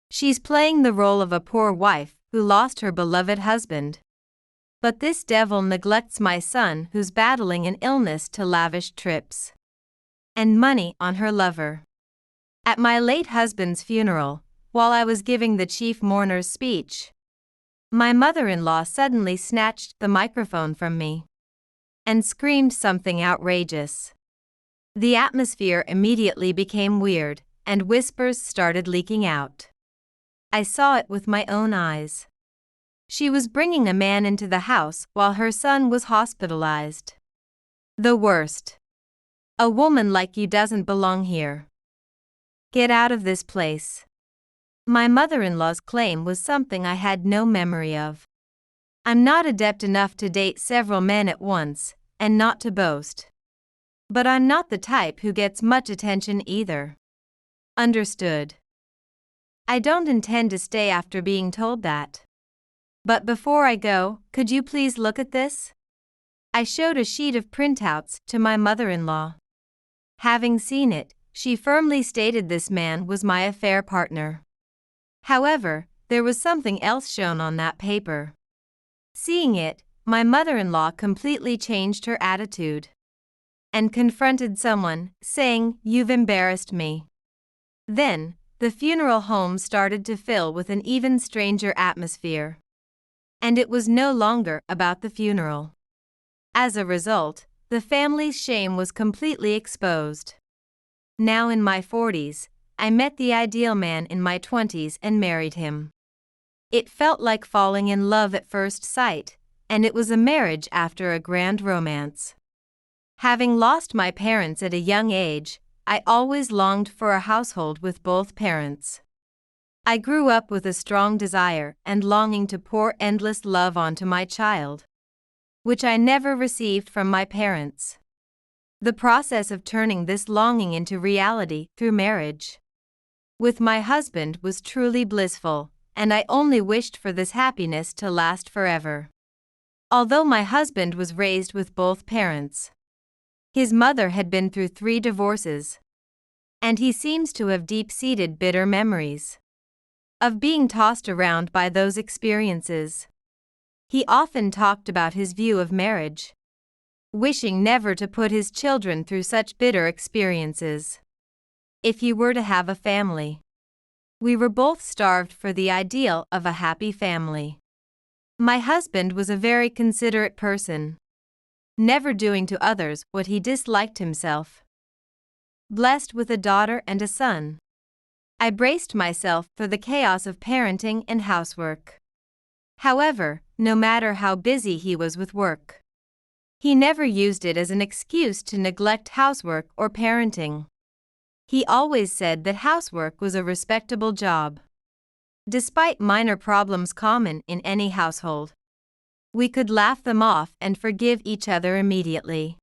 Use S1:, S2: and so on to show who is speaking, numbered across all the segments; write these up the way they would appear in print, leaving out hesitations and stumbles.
S1: She's playing the role of a poor wife who lost her beloved husband. But this devil neglects my son who's battling an illness to lavish trips and money on her lover. At my late husband's funeral, while I was giving the chief mourner's speech, my mother-in-law suddenly snatched the microphone from me and screamed something outrageous. The atmosphere immediately became weird, and whispers started leaking out. I saw it with my own eyes. She was bringing a man into the house while her son was hospitalized. The worst. A woman like you doesn't belong here. Get out of this place. My mother-in-law's claim was something I had no memory of. I'm not adept enough to date several men at once, and not to boast. But I'm not the type who gets much attention either. Understood. I don't intend to stay after being told that. But before I go, could you please look at this? I showed a sheet of printouts to my mother-in-law. Having seen it, she firmly stated this man was my affair partner. However, there was something else shown on that paper. Seeing it, my mother-in-law completely changed her attitude and confronted someone, saying, "You've embarrassed me." Then, the funeral home started to fill with an even stranger atmosphere. And it was no longer about the funeral. As a result, the family's shame was completely exposed. Now in my 40s, I met the ideal man in my 20s and married him. It felt like falling in love at first sight, and it was a marriage after a grand romance. Having lost my parents at a young age, I always longed for a household with both parents. I grew up with a strong desire and longing to pour endless love onto my child, which I never received from my parents. The process of turning this longing into reality through marriage with my husband was truly blissful, and I only wished for this happiness to last forever. Although my husband was raised with both parents, his mother had been through 3 divorces, and he seems to have deep-seated bitter memories of being tossed around by those experiences. He often talked about his view of marriage, wishing never to put his children through such bitter experiences. If he were to have a family, we were both starved for the ideal of a happy family. My husband was a very considerate person, never doing to others what he disliked himself. Blessed with a daughter and a son, I braced myself for the chaos of parenting and housework. However, no matter how busy he was with work, he never used it as an excuse to neglect housework or parenting. He always said that housework was a respectable job. Despite minor problems common in any household, we could laugh them off and forgive each other immediately,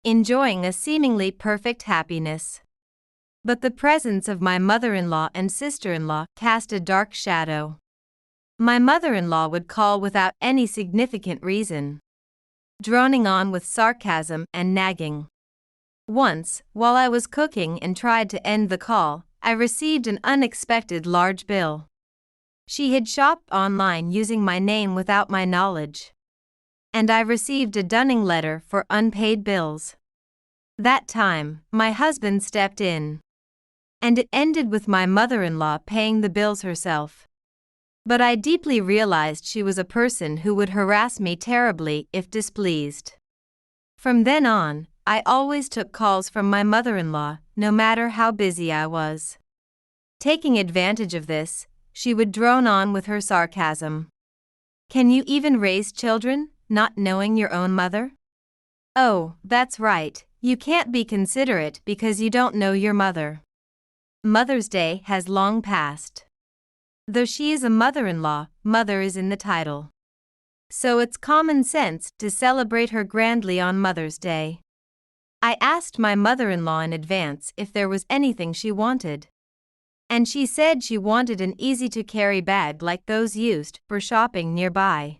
S1: enjoying a seemingly perfect happiness. But the presence of my mother-in-law and sister-in-law cast a dark shadow. My mother-in-law would call without any significant reason, droning on with sarcasm and nagging. Once, while I was cooking and tried to end the call, I received an unexpected large bill. She had shopped online using my name without my knowledge, and I received a dunning letter for unpaid bills. That time, my husband stepped in, and it ended with my mother-in-law paying the bills herself. But I deeply realized she was a person who would harass me terribly if displeased. From then on, I always took calls from my mother-in-law, no matter how busy I was. Taking advantage of this, she would drone on with her sarcasm. "Can you even raise children, not knowing your own mother? Oh, that's right, you can't be considerate because you don't know your mother." Mother's Day has long passed. Though she is a mother-in-law, mother is in the title. So it's common sense to celebrate her grandly on Mother's Day. I asked my mother-in-law in advance if there was anything she wanted, and she said she wanted an easy-to-carry bag like those used for shopping nearby.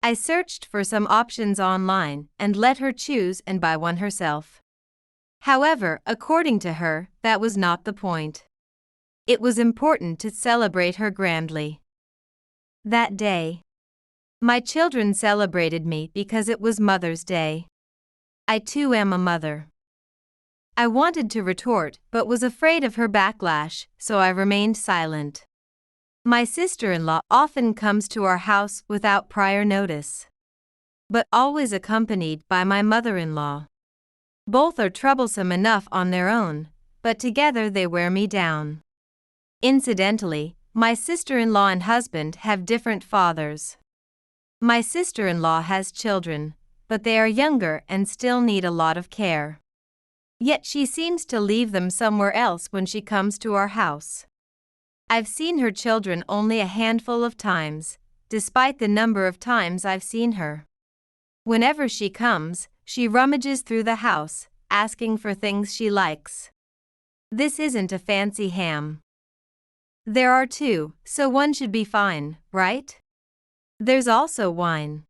S1: I searched for some options online and let her choose and buy one herself. However, according to her, that was not the point. It was important to celebrate her grandly. That day, my children celebrated me because it was Mother's Day. I too am a mother. I wanted to retort but was afraid of her backlash, so I remained silent. My sister-in-law often comes to our house without prior notice, but always accompanied by my mother-in-law. Both are troublesome enough on their own, but together they wear me down. Incidentally, my sister-in-law and husband have different fathers. My sister-in-law has children, but they are younger and still need a lot of care. Yet she seems to leave them somewhere else when she comes to our house. I've seen her children only a handful of times, despite the number of times I've seen her. Whenever she comes, she rummages through the house, asking for things she likes. This isn't a fancy ham. There are two, so one should be fine, right? There's also wine.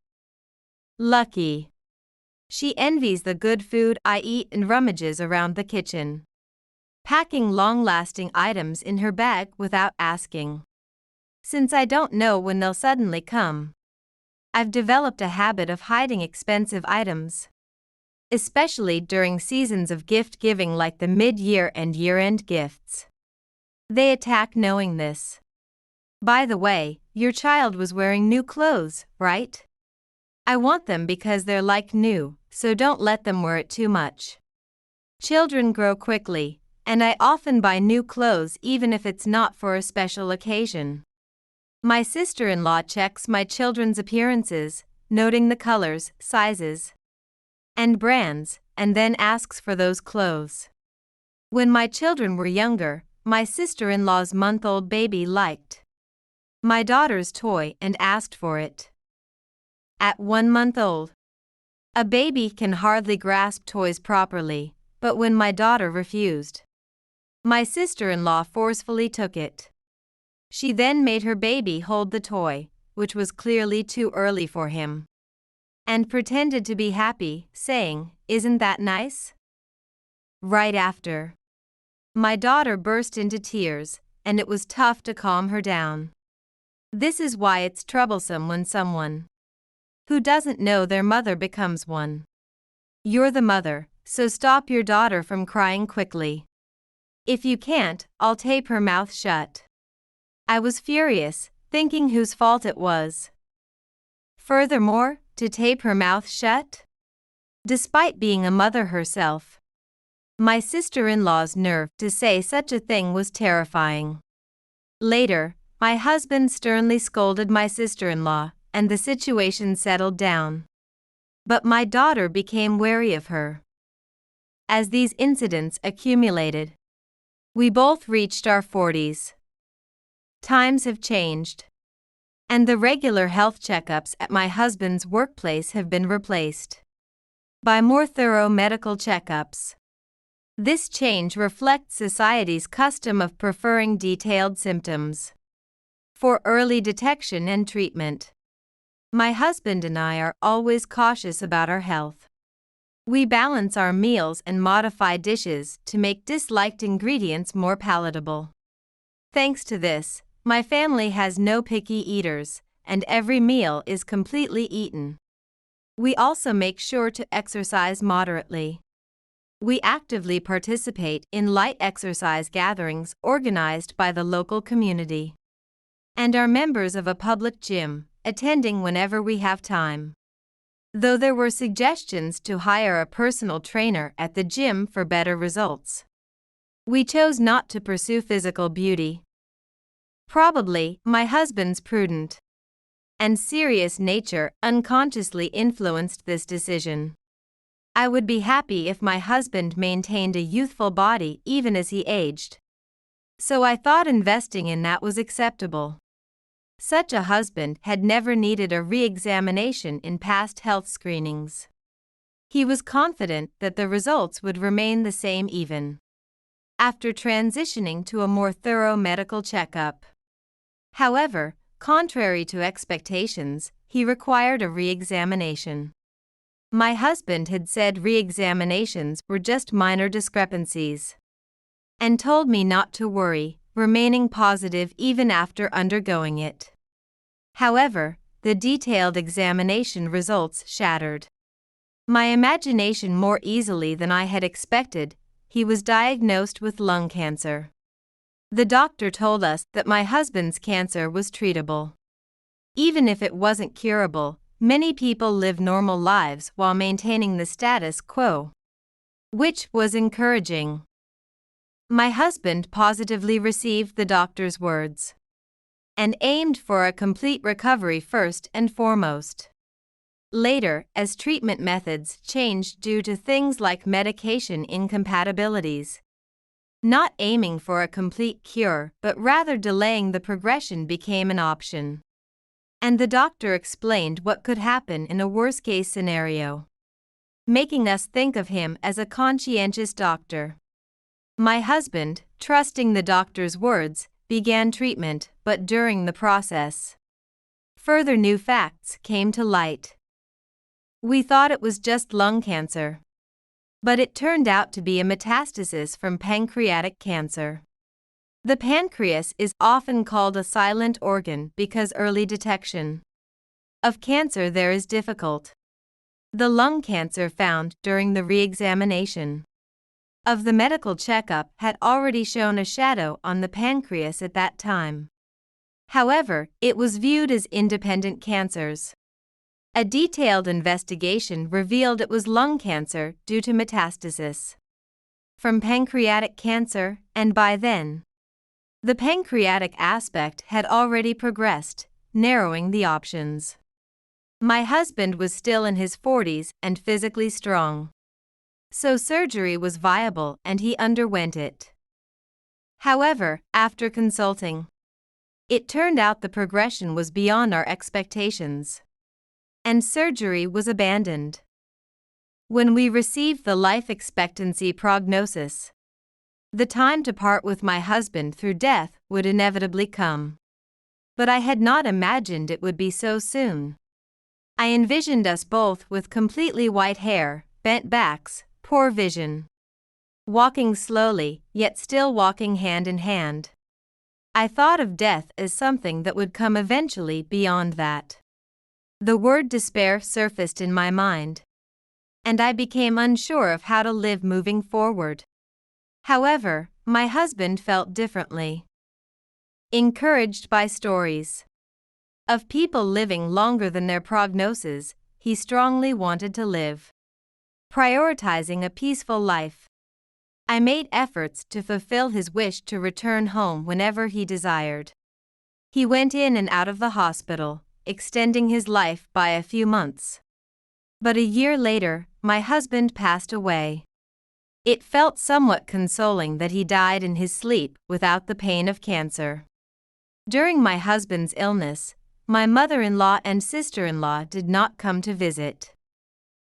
S1: Lucky. She envies the good food I eat and rummages around the kitchen, packing long-lasting items in her bag without asking. Since I don't know when they'll suddenly come, I've developed a habit of hiding expensive items, especially during seasons of gift-giving like the mid-year and year-end gifts. They attack knowing this. By the way, your child was wearing new clothes, right? I want them because they're like new, so don't let them wear it too much. Children grow quickly, and I often buy new clothes even if it's not for a special occasion. My sister-in-law checks my children's appearances, noting the colors, sizes, and brands, and then asks for those clothes. When my children were younger, my sister-in-law's month-old baby liked my daughter's toy and asked for it. At 1 month old, a baby can hardly grasp toys properly, but when my daughter refused, my sister-in-law forcefully took it. She then made her baby hold the toy, which was clearly too early for him, and pretended to be happy, saying, "Isn't that nice?" Right after, my daughter burst into tears, and it was tough to calm her down. This is why it's troublesome when someone who doesn't know their mother becomes one. You're the mother, so stop your daughter from crying quickly. If you can't, I'll tape her mouth shut. I was furious, thinking whose fault it was. Furthermore, to tape her mouth shut? Despite being a mother herself, my sister-in-law's nerve to say such a thing was terrifying. Later, my husband sternly scolded my sister-in-law, and the situation settled down. But my daughter became wary of her. As these incidents accumulated, we both reached our 40s. Times have changed, and the regular health checkups at my husband's workplace have been replaced by more thorough medical checkups. This change reflects society's custom of preferring detailed symptoms for early detection and treatment. My husband and I are always cautious about our health. We balance our meals and modify dishes to make disliked ingredients more palatable. Thanks to this, my family has no picky eaters, and every meal is completely eaten. We also make sure to exercise moderately. We actively participate in light exercise gatherings organized by the local community, and are members of a public gym, attending whenever we have time. Though there were suggestions to hire a personal trainer at the gym for better results, we chose not to pursue physical beauty. Probably, my husband's prudent and serious nature unconsciously influenced this decision. I would be happy if my husband maintained a youthful body even as he aged, so I thought investing in that was acceptable. Such a husband had never needed a re-examination in past health screenings. He was confident that the results would remain the same even after transitioning to a more thorough medical checkup. However, contrary to expectations, he required a re-examination. My husband had said re-examinations were just minor discrepancies, and told me not to worry, remaining positive even after undergoing it. However, the detailed examination results shattered my imagination more easily than I had expected. He was diagnosed with lung cancer. The doctor told us that my husband's cancer was treatable. Even if it wasn't curable, many people live normal lives while maintaining the status quo, which was encouraging. My husband positively received the doctor's words and aimed for a complete recovery first and foremost. Later, as treatment methods changed due to things like medication incompatibilities, not aiming for a complete cure but rather delaying the progression became an option. And the doctor explained what could happen in a worst-case scenario, making us think of him as a conscientious doctor. My husband, trusting the doctor's words, began treatment, but during the process, further new facts came to light. We thought it was just lung cancer, but it turned out to be a metastasis from pancreatic cancer. The pancreas is often called a silent organ because early detection of cancer there is difficult. The lung cancer found during the re-examination of the medical checkup had already shown a shadow on the pancreas at that time. However, it was viewed as independent cancers. A detailed investigation revealed it was lung cancer due to metastasis from pancreatic cancer, and by then, the pancreatic aspect had already progressed, narrowing the options. My husband was still in his 40s and physically strong, so surgery was viable and he underwent it. However, after consulting, it turned out the progression was beyond our expectations, and surgery was abandoned. When we received the life expectancy prognosis, the time to part with my husband through death would inevitably come. But I had not imagined it would be so soon. I envisioned us both with completely white hair, bent backs, poor vision, walking slowly, yet still walking hand in hand. I thought of death as something that would come eventually beyond that. The word despair surfaced in my mind, and I became unsure of how to live moving forward. However, my husband felt differently. Encouraged by stories of people living longer than their prognosis, he strongly wanted to live, prioritizing a peaceful life. I made efforts to fulfill his wish to return home whenever he desired. He went in and out of the hospital, extending his life by a few months. But a year later, my husband passed away. It felt somewhat consoling that he died in his sleep without the pain of cancer. During my husband's illness, my mother-in-law and sister-in-law did not come to visit.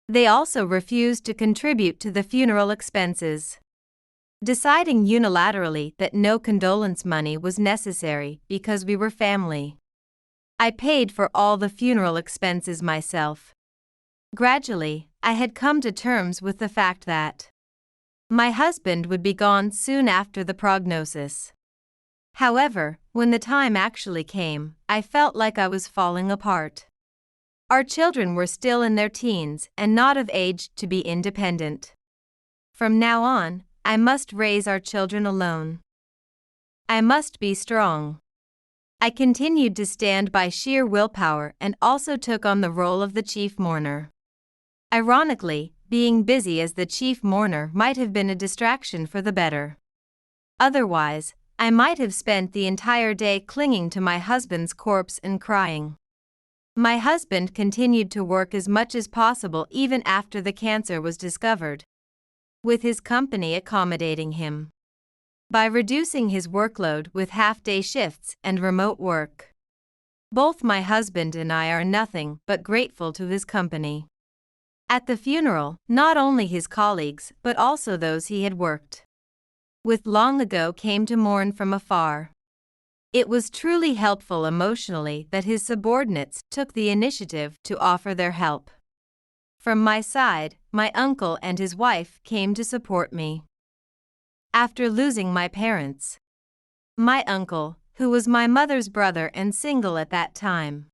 S1: They also refused to contribute to the funeral expenses, deciding unilaterally that no condolence money was necessary because we were family. I paid for all the funeral expenses myself. Gradually, I had come to terms with the fact that my husband would be gone soon after the prognosis. However, when the time actually came, I felt like I was falling apart. Our children were still in their teens and not of age to be independent. From now on, I must raise our children alone. I must be strong. I continued to stand by sheer willpower and also took on the role of the chief mourner. Ironically, being busy as the chief mourner might have been a distraction for the better. Otherwise, I might have spent the entire day clinging to my husband's corpse and crying. My husband continued to work as much as possible even after the cancer was discovered, with his company accommodating him by reducing his workload with half-day shifts and remote work. Both my husband and I are nothing but grateful to his company. At the funeral, not only his colleagues but also those he had worked with long ago came to mourn from afar. It was truly helpful emotionally that his subordinates took the initiative to offer their help. From my side, my uncle and his wife came to support me. After losing my parents, My uncle, who was my mother's brother and single at that time,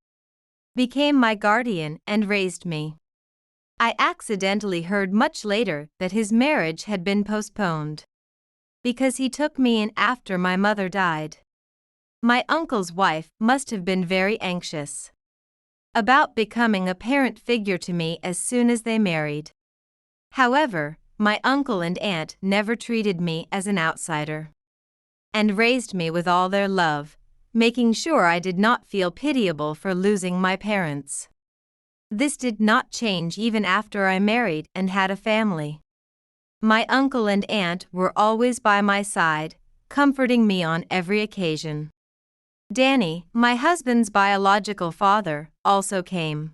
S1: became my guardian and raised me. I accidentally heard much later that his marriage had been postponed because he took me in after my mother died. My uncle's wife must have been very anxious about becoming a parent figure to me as soon as they married. However, my uncle and aunt never treated me as an outsider and raised me with all their love, making sure I did not feel pitiable for losing my parents. This did not change even after I married and had a family. My uncle and aunt were always by my side, comforting me on every occasion. Danny, my husband's biological father, also came.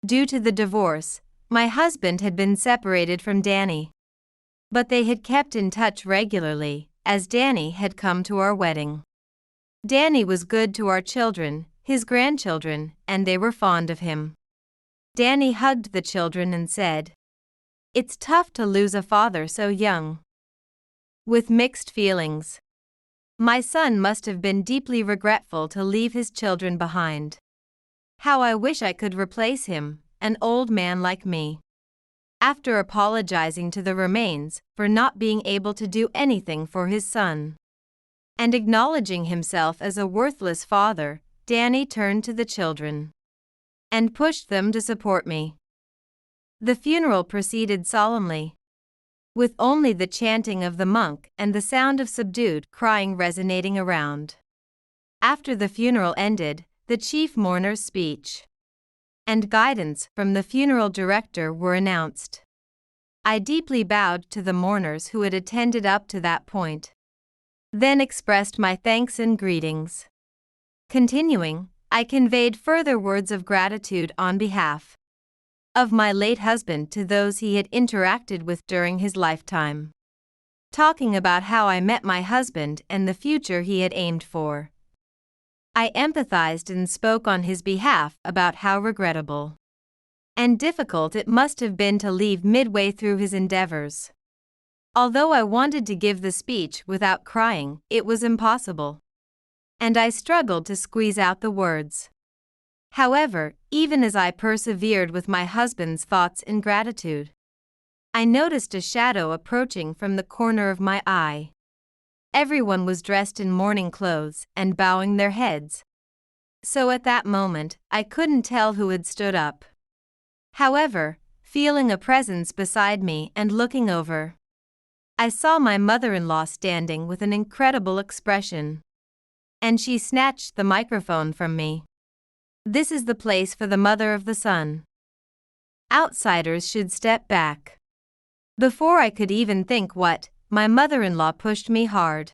S1: Due to the divorce, my husband had been separated from Danny, but they had kept in touch regularly, as Danny had come to our wedding. Danny was good to our children, his grandchildren, and they were fond of him. Danny hugged the children and said, "It's tough to lose a father so young." With mixed feelings. My son must have been deeply regretful to leave his children behind. How I wish I could replace him, an old man like me. After apologizing to the remains for not being able to do anything for his son and acknowledging himself as a worthless father, Danny turned to the children and pushed them to support me. The funeral proceeded solemnly, with only the chanting of the monk and the sound of subdued crying resonating around. After the funeral ended, the chief mourner's speech and guidance from the funeral director were announced. I deeply bowed to the mourners who had attended up to that point, then expressed my thanks and greetings. Continuing, I conveyed further words of gratitude on behalf of my late husband to those he had interacted with during his lifetime, talking about how I met my husband and the future he had aimed for. I empathized and spoke on his behalf about how regrettable and difficult it must have been to leave midway through his endeavors. Although I wanted to give the speech without crying, it was impossible, and I struggled to squeeze out the words. However, even as I persevered with my husband's thoughts and gratitude, I noticed a shadow approaching from the corner of my eye. Everyone was dressed in mourning clothes and bowing their heads, so at that moment, I couldn't tell who had stood up. However, feeling a presence beside me and looking over, I saw my mother-in-law standing with an incredible expression, and she snatched the microphone from me. This is the place for the mother of the son. Outsiders should step back. Before I could even think what, my mother-in-law pushed me hard.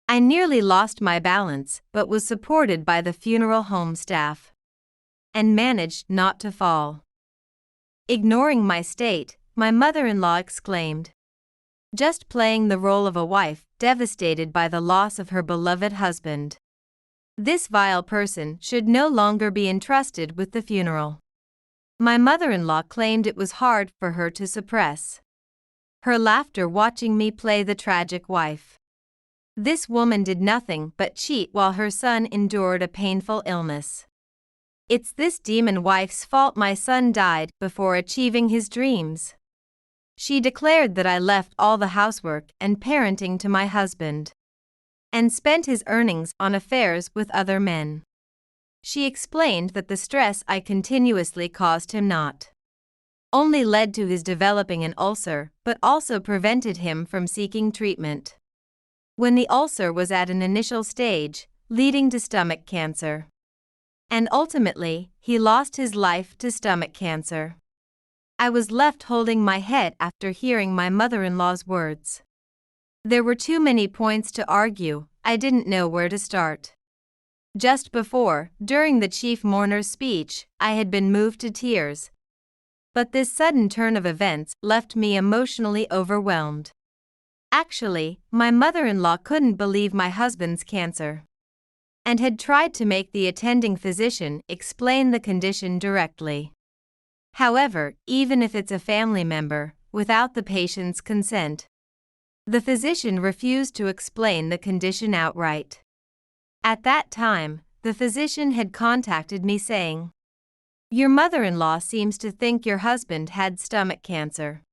S1: I nearly lost my balance but was supported by the funeral home staff and managed not to fall. Ignoring my state, my mother-in-law exclaimed, "Just playing the role of a wife devastated by the loss of her beloved husband. This vile person should no longer be entrusted with the funeral." My mother-in-law claimed it was hard for her to suppress her laughter watching me play the tragic wife. This woman did nothing but cheat while her son endured a painful illness. It's this demon wife's fault my son died before achieving his dreams. She declared that I left all the housework and parenting to my husband and spent his earnings on affairs with other men. She explained that the stress I continuously caused him not only led to his developing an ulcer but also prevented him from seeking treatment when the ulcer was at an initial stage, leading to stomach cancer. And ultimately, he lost his life to stomach cancer. I was left holding my head after hearing my mother-in-law's words. There were too many points to argue, I didn't know where to start. Just before, during the chief mourner's speech, I had been moved to tears. But this sudden turn of events left me emotionally overwhelmed. Actually, my mother-in-law couldn't believe my husband's cancer and had tried to make the attending physician explain the condition directly. However, even if it's a family member, without the patient's consent, The physician refused to explain the condition outright. At that time, the physician had contacted me saying, "Your mother-in-law seems to think your husband had stomach cancer,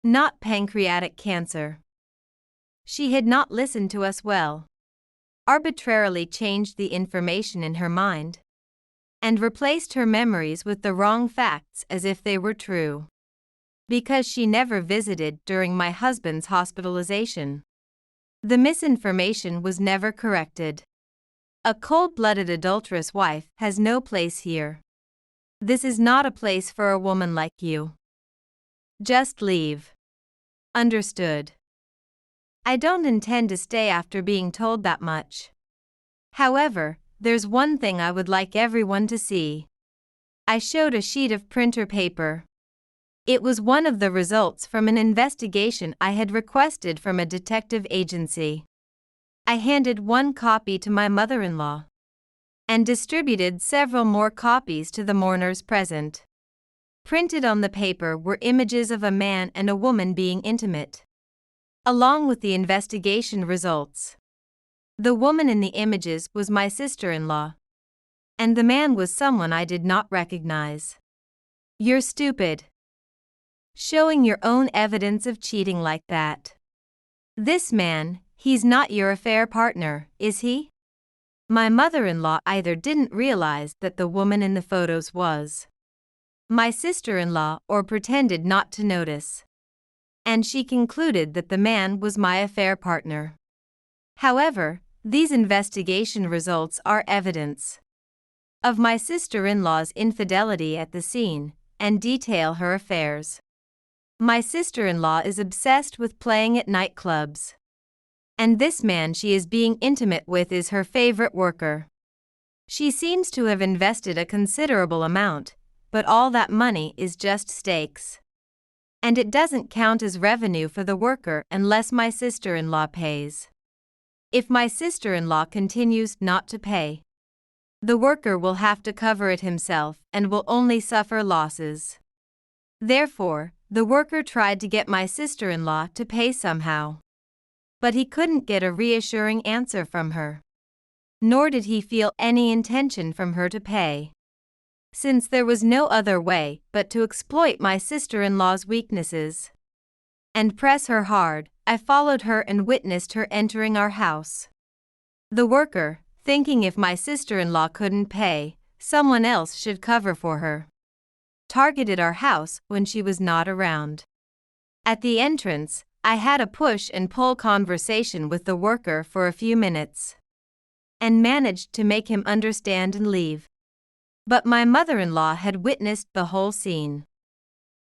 S1: not pancreatic cancer." She had not listened to us well, arbitrarily changed the information in her mind, and replaced her memories with the wrong facts as if they were true. Because she never visited during my husband's hospitalization, the misinformation was never corrected. A cold-blooded adulterous wife has no place here. This is not a place for a woman like you. Just leave. Understood? I don't intend to stay after being told that much. However, there's one thing I would like everyone to see. I showed a sheet of printer paper. It was one of the results from an investigation I had requested from a detective agency. I handed one copy to my mother-in-law and distributed several more copies to the mourners present. Printed on the paper were images of a man and a woman being intimate, along with the investigation results. The woman in the images was my sister-in-law, and the man was someone I did not recognize. You're stupid. Showing your own evidence of cheating like that. This man, he's not your affair partner, is he? My mother-in-law either didn't realize that the woman in the photos was my sister-in-law or pretended not to notice, and she concluded that the man was my affair partner. However, these investigation results are evidence of my sister-in-law's infidelity at the scene and detail her affairs. My sister-in-law is obsessed with playing at nightclubs, and this man she is being intimate with is her favorite worker. She seems to have invested a considerable amount, but all that money is just stakes. And it doesn't count as revenue for the worker unless my sister-in-law pays. If my sister-in-law continues not to pay, the worker will have to cover it himself and will only suffer losses. Therefore, the worker tried to get my sister-in-law to pay somehow. But he couldn't get a reassuring answer from her. Nor did he feel any intention from her to pay. Since there was no other way but to exploit my sister-in-law's weaknesses and press her hard, I followed her and witnessed her entering our house. The worker, thinking if my sister-in-law couldn't pay, someone else should cover for her, targeted our house when she was not around. At the entrance, I had a push and pull conversation with the worker for a few minutes, and managed to make him understand and leave. But my mother-in-law had witnessed the whole scene.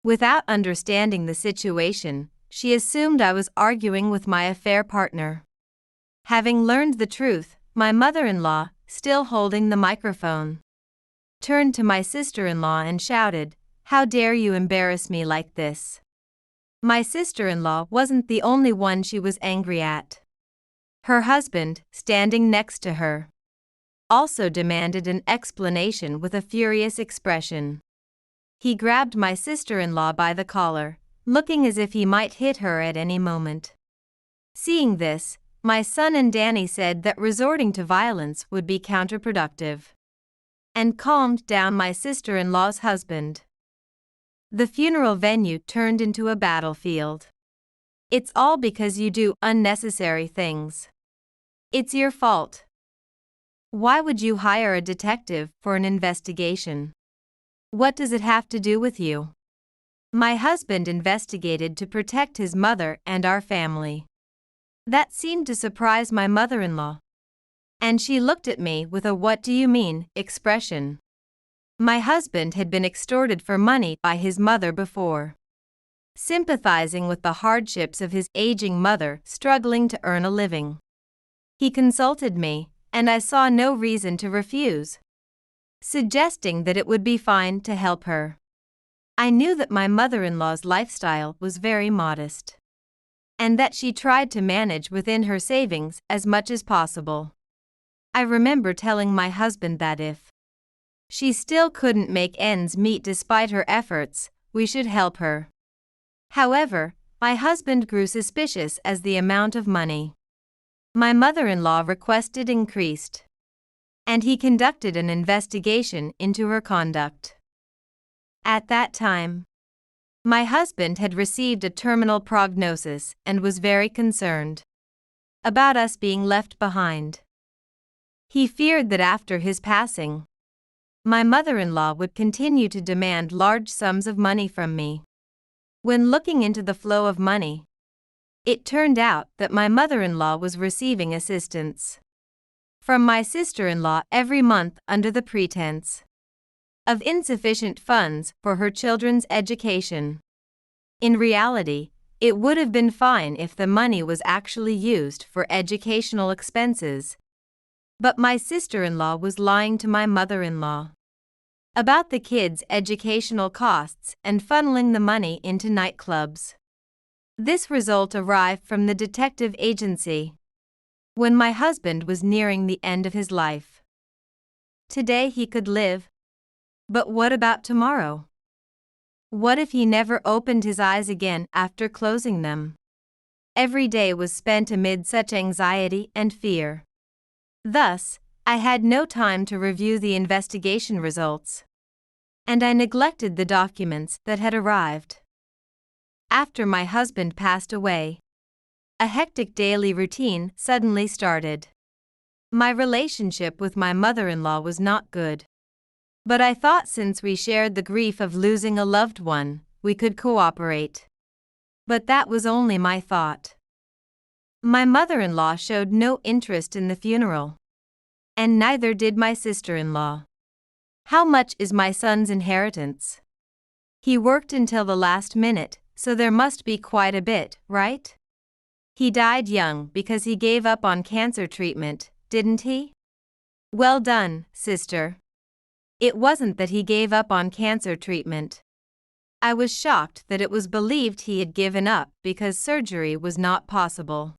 S1: Without understanding the situation, she assumed I was arguing with my affair partner. Having learned the truth, my mother-in-law, still holding the microphone, turned to my sister-in-law and shouted, "How dare you embarrass me like this?" My sister-in-law wasn't the only one she was angry at. Her husband, standing next to her, also demanded an explanation with a furious expression. He grabbed my sister-in-law by the collar, looking as if he might hit her at any moment. Seeing this, my son and Danny said that resorting to violence would be counterproductive, and calmed down my sister-in-law's husband. The funeral venue turned into a battlefield. It's all because you do unnecessary things. It's your fault. Why would you hire a detective for an investigation? What does it have to do with you? My husband investigated to protect his mother and our family. That seemed to surprise my mother-in-law, and she looked at me with a "what do you mean" expression. My husband had been extorted for money by his mother before. Sympathizing with the hardships of his aging mother struggling to earn a living, he consulted me, and I saw no reason to refuse, suggesting that it would be fine to help her. I knew that my mother-in-law's lifestyle was very modest, and that she tried to manage within her savings as much as possible. I remember telling my husband that if she still couldn't make ends meet despite her efforts, we should help her. However, My husband grew suspicious as the amount of money my mother-in-law requested increased, and he conducted an investigation into her conduct. At that time, my husband had received a terminal prognosis and was very concerned about us being left behind. He feared that after his passing, my mother-in-law would continue to demand large sums of money from me. When looking into the flow of money, it turned out that my mother-in-law was receiving assistance from my sister-in-law every month under the pretense of insufficient funds for her children's education. In reality, it would have been fine if the money was actually used for educational expenses. But my sister-in-law was lying to my mother-in-law about the kids' educational costs and funneling the money into nightclubs. This result arrived from the detective agency when my husband was nearing the end of his life. Today he could live, but what about tomorrow? What if he never opened his eyes again after closing them? Every day was spent amid such anxiety and fear. Thus, I had no time to review the investigation results, and I neglected the documents that had arrived. After my husband passed away, a hectic daily routine suddenly started. My relationship with my mother-in-law was not good, but I thought since we shared the grief of losing a loved one, we could cooperate. But that was only my thought. My mother-in-law showed no interest in the funeral, and neither did my sister-in-law. How much is my son's inheritance? He worked until the last minute, so there must be quite a bit, right? He died young because he gave up on cancer treatment, didn't he? Well done, sister. It wasn't that he gave up on cancer treatment. I was shocked that it was believed he had given up because surgery was not possible.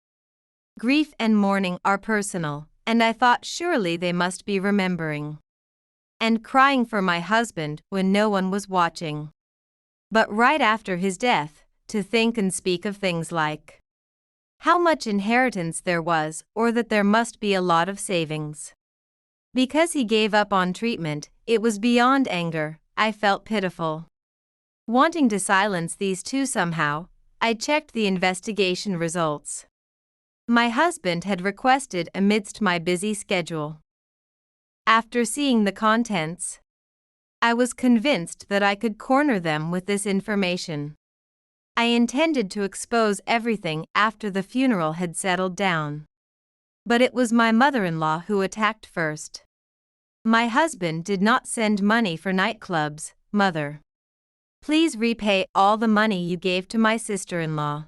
S1: Grief and mourning are personal, and I thought surely they must be remembering and crying for my husband when no one was watching. But right after his death, to think and speak of things like how much inheritance there was, or that there must be a lot of savings because he gave up on treatment, it was beyond anger. I felt pitiful. Wanting to silence these two somehow, I checked the investigation results my husband had requested amidst my busy schedule. After seeing the contents, I was convinced that I could corner them with this information. I intended to expose everything after the funeral had settled down. But it was my mother-in-law who attacked first. My husband did not send money for nightclubs, mother. Please repay all the money you gave to my sister-in-law.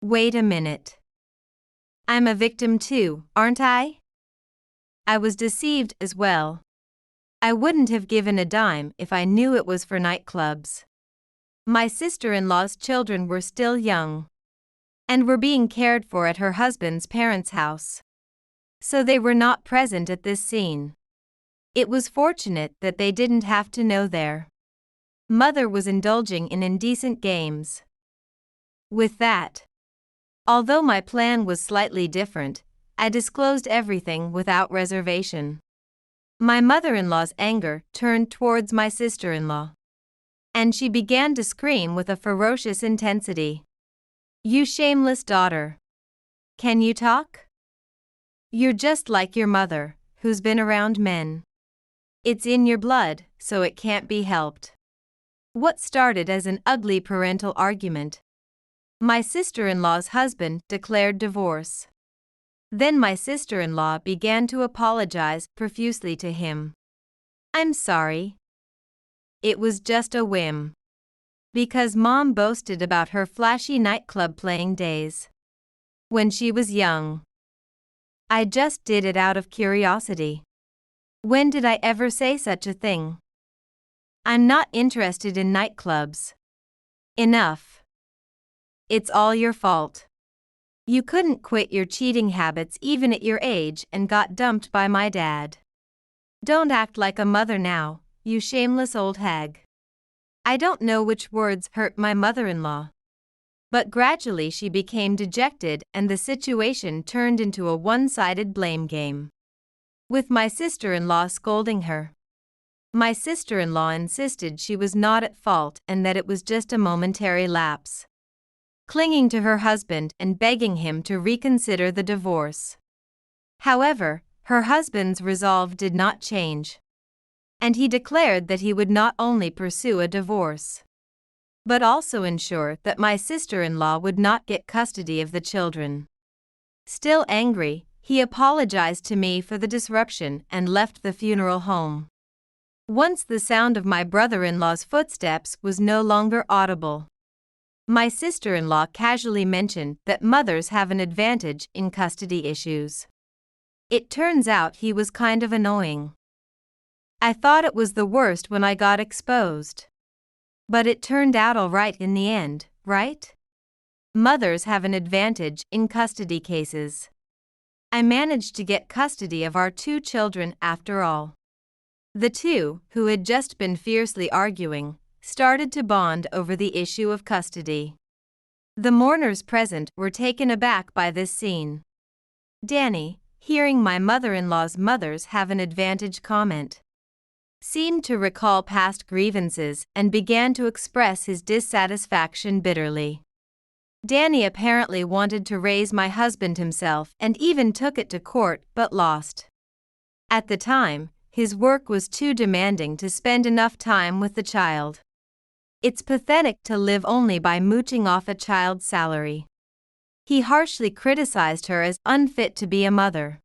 S1: Wait a minute. I'm a victim too, aren't I? I was deceived as well. I wouldn't have given a dime if I knew it was for nightclubs. My sister-in-law's children were still young and were being cared for at her husband's parents' house, so they were not present at this scene. It was fortunate that they didn't have to know their mother was indulging in indecent games. With that, although my plan was slightly different, I disclosed everything without reservation. My mother-in-law's anger turned towards my sister-in-law, and she began to scream with a ferocious intensity. You shameless daughter! Can you talk? You're just like your mother, who's been around men. It's in your blood, so it can't be helped. What started as an ugly parental argument, my sister-in-law's husband declared divorce. Then my sister-in-law began to apologize profusely to him. I'm sorry. It was just a whim. Because Mom boasted about her flashy nightclub playing days when she was young. I just did it out of curiosity. When did I ever say such a thing? I'm not interested in nightclubs. Enough. It's all your fault. You couldn't quit your cheating habits even at your age and got dumped by my dad. Don't act like a mother now, you shameless old hag. I don't know which words hurt my mother-in-law, But gradually she became dejected and the situation turned into a one-sided blame game, with my sister-in-law scolding her. My sister-in-law insisted she was not at fault and that it was just a momentary lapse, clinging to her husband and begging him to reconsider the divorce. However, her husband's resolve did not change, and he declared that he would not only pursue a divorce, but also ensure that my sister-in-law would not get custody of the children. Still angry, he apologized to me for the disruption and left the funeral home. Once the sound of my brother-in-law's footsteps was no longer audible, my sister-in-law casually mentioned that mothers have an advantage in custody issues. It turns out he was kind of annoying. I thought it was the worst when I got exposed. But it turned out all right in the end, right? Mothers have an advantage in custody cases. I managed to get custody of our 2 children after all. The 2, who had just been fiercely arguing, started to bond over the issue of custody. The mourners present were taken aback by this scene. Danny, hearing my mother-in-law's mothers have an advantage comment, seemed to recall past grievances and began to express his dissatisfaction bitterly. Danny apparently wanted to raise my husband himself and even took it to court but lost. At the time, his work was too demanding to spend enough time with the child. It's pathetic to live only by mooching off a child's salary. He harshly criticized her as unfit to be a mother,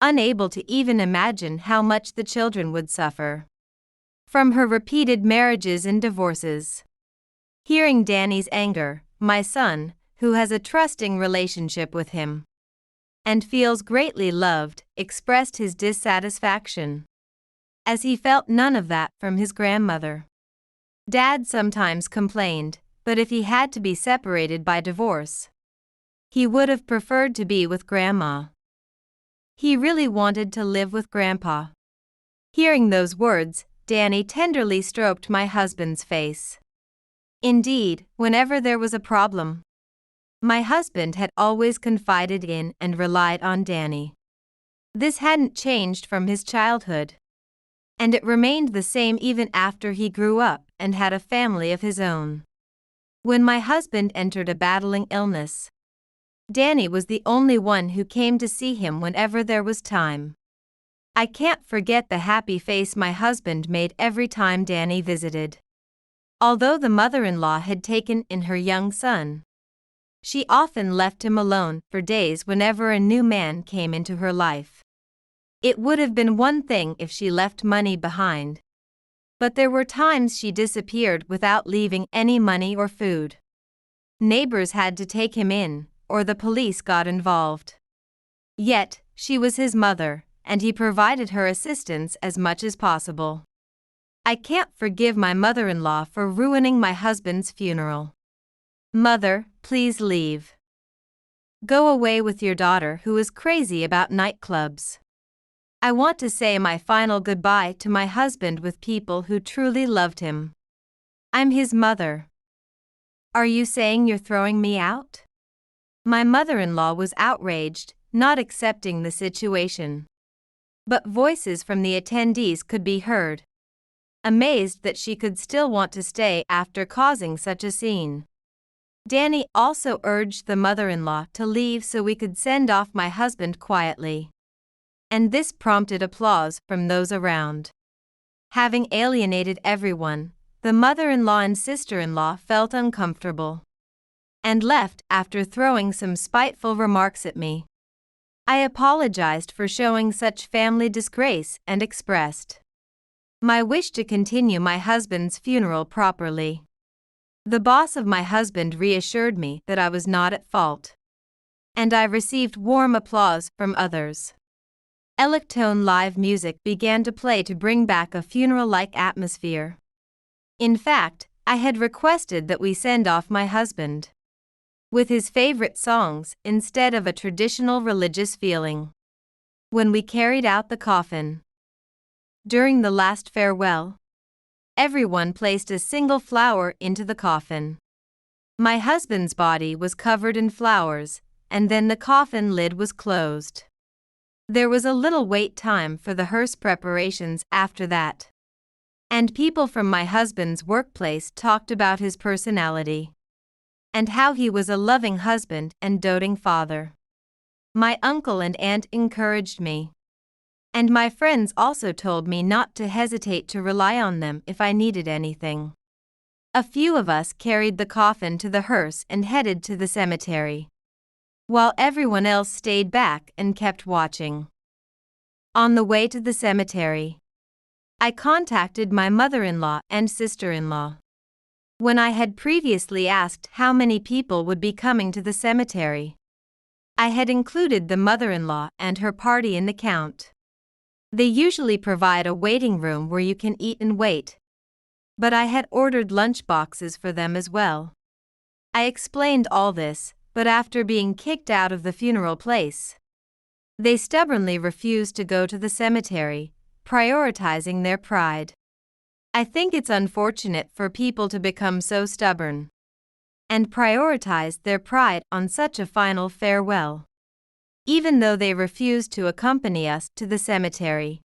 S1: unable to even imagine how much the children would suffer from her repeated marriages and divorces. Hearing Danny's anger, my son, who has a trusting relationship with him and feels greatly loved, expressed his dissatisfaction, as he felt none of that from his grandmother. Dad sometimes complained, but if he had to be separated by divorce, he would have preferred to be with Grandma. He really wanted to live with Grandpa. Hearing those words, Danny tenderly stroked my husband's face. Indeed, whenever there was a problem, my husband had always confided in and relied on Danny. This hadn't changed from his childhood, and it remained the same even after he grew up and had a family of his own. When my husband entered a battling illness, Danny was the only one who came to see him whenever there was time. I can't forget the happy face my husband made every time Danny visited. Although the mother-in-law had taken in her young son, she often left him alone for days whenever a new man came into her life. It would have been one thing if she left money behind, but there were times she disappeared without leaving any money or food. Neighbors had to take him in, or the police got involved. Yet, she was his mother, and he provided her assistance as much as possible. I can't forgive my mother-in-law for ruining my husband's funeral. Mother, please leave. Go away with your daughter who is crazy about nightclubs. I want to say my final goodbye to my husband with people who truly loved him. I'm his mother. Are you saying you're throwing me out? My mother-in-law was outraged, not accepting the situation. But voices from the attendees could be heard, amazed that she could still want to stay after causing such a scene. Danny also urged the mother-in-law to leave so we could send off my husband quietly, and this prompted applause from those around. Having alienated everyone, the mother-in-law and sister-in-law felt uncomfortable and left after throwing some spiteful remarks at me. I apologized for showing such family disgrace and expressed my wish to continue my husband's funeral properly. The boss of my husband reassured me that I was not at fault, and I received warm applause from others. Electone live music began to play to bring back a funeral-like atmosphere. In fact, I had requested that we send off my husband with his favorite songs instead of a traditional religious feeling. When we carried out the coffin, during the last farewell, everyone placed a single flower into the coffin. My husband's body was covered in flowers, and then the coffin lid was closed. There was a little wait time for the hearse preparations after that. And people from my husband's workplace talked about his personality. And how he was a loving husband and doting father. My uncle and aunt encouraged me. And my friends also told me not to hesitate to rely on them if I needed anything. A few of us carried the coffin to the hearse and headed to the cemetery, while everyone else stayed back and kept watching. On the way to the cemetery, I contacted my mother-in-law and sister-in-law. When I had previously asked how many people would be coming to the cemetery, I had included the mother-in-law and her party in the count. They usually provide a waiting room where you can eat and wait, but I had ordered lunch boxes for them as well. I explained all this, but after being kicked out of the funeral place, they stubbornly refused to go to the cemetery, prioritizing their pride. I think it's unfortunate for people to become so stubborn and prioritize their pride on such a final farewell, even though they refused to accompany us to the cemetery.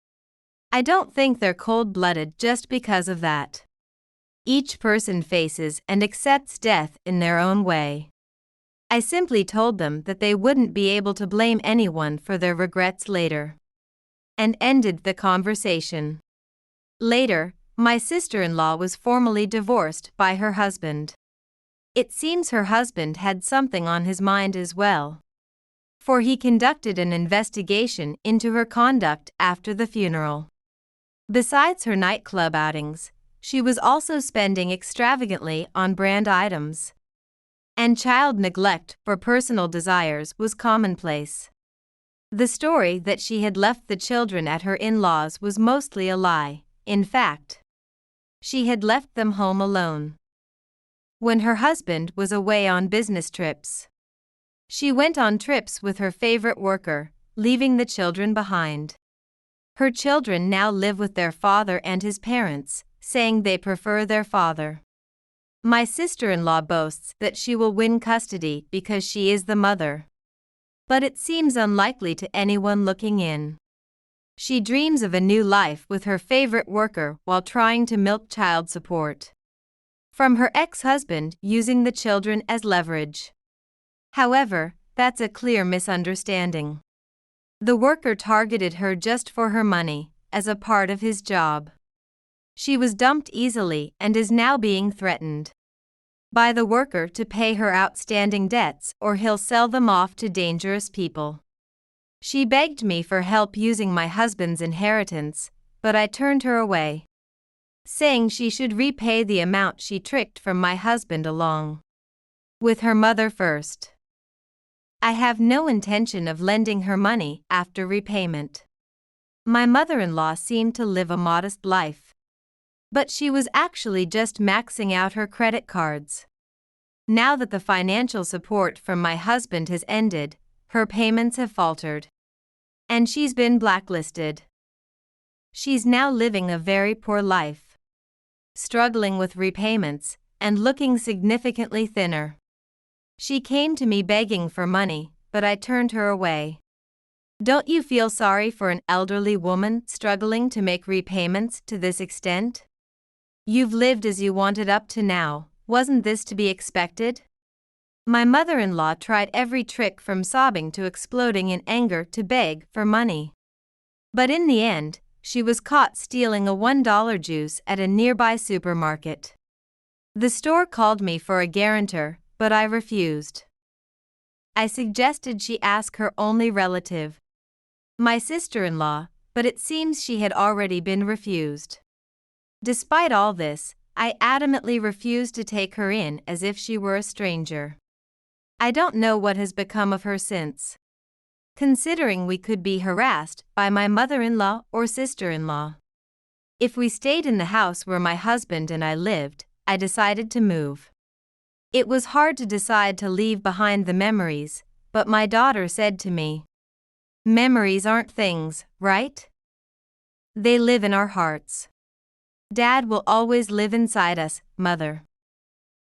S1: I don't think they're cold-blooded just because of that. Each person faces and accepts death in their own way. I simply told them that they wouldn't be able to blame anyone for their regrets later, and ended the conversation. Later, my sister-in-law was formally divorced by her husband. It seems her husband had something on his mind as well, for he conducted an investigation into her conduct after the funeral. Besides her nightclub outings, she was also spending extravagantly on brand items. And child neglect for personal desires was commonplace. The story that she had left the children at her in-laws was mostly a lie. In fact, she had left them home alone when her husband was away on business trips. She went on trips with her favorite worker, leaving the children behind. Her children now live with their father and his parents, saying they prefer their father. My sister-in-law boasts that she will win custody because she is the mother, but it seems unlikely to anyone looking in. She dreams of a new life with her favorite worker while trying to milk child support from her ex-husband, using the children as leverage. However, that's a clear misunderstanding. The worker targeted her just for her money, as a part of his job. She was dumped easily and is now being threatened by the worker to pay her outstanding debts or he'll sell them off to dangerous people. She begged me for help using my husband's inheritance, but I turned her away, saying she should repay the amount she tricked from my husband along with her mother first. I have no intention of lending her money after repayment. My mother-in-law seemed to live a modest life, but she was actually just maxing out her credit cards. Now that the financial support from my husband has ended, her payments have faltered, and she's been blacklisted. She's now living a very poor life, struggling with repayments and looking significantly thinner. She came to me begging for money, but I turned her away. Don't you feel sorry for an elderly woman struggling to make repayments to this extent? You've lived as you wanted up to now, wasn't this to be expected? My mother-in-law tried every trick from sobbing to exploding in anger to beg for money. But in the end, she was caught stealing a $1 juice at a nearby supermarket. The store called me for a guarantor, but I refused. I suggested she ask her only relative, my sister-in-law, but it seems she had already been refused. Despite all this, I adamantly refused to take her in as if she were a stranger. I don't know what has become of her since, considering we could be harassed by my mother-in-law or sister-in-law. If we stayed in the house where my husband and I lived, I decided to move. It was hard to decide to leave behind the memories, but my daughter said to me, "Memories aren't things, right? They live in our hearts. Dad will always live inside us, Mother."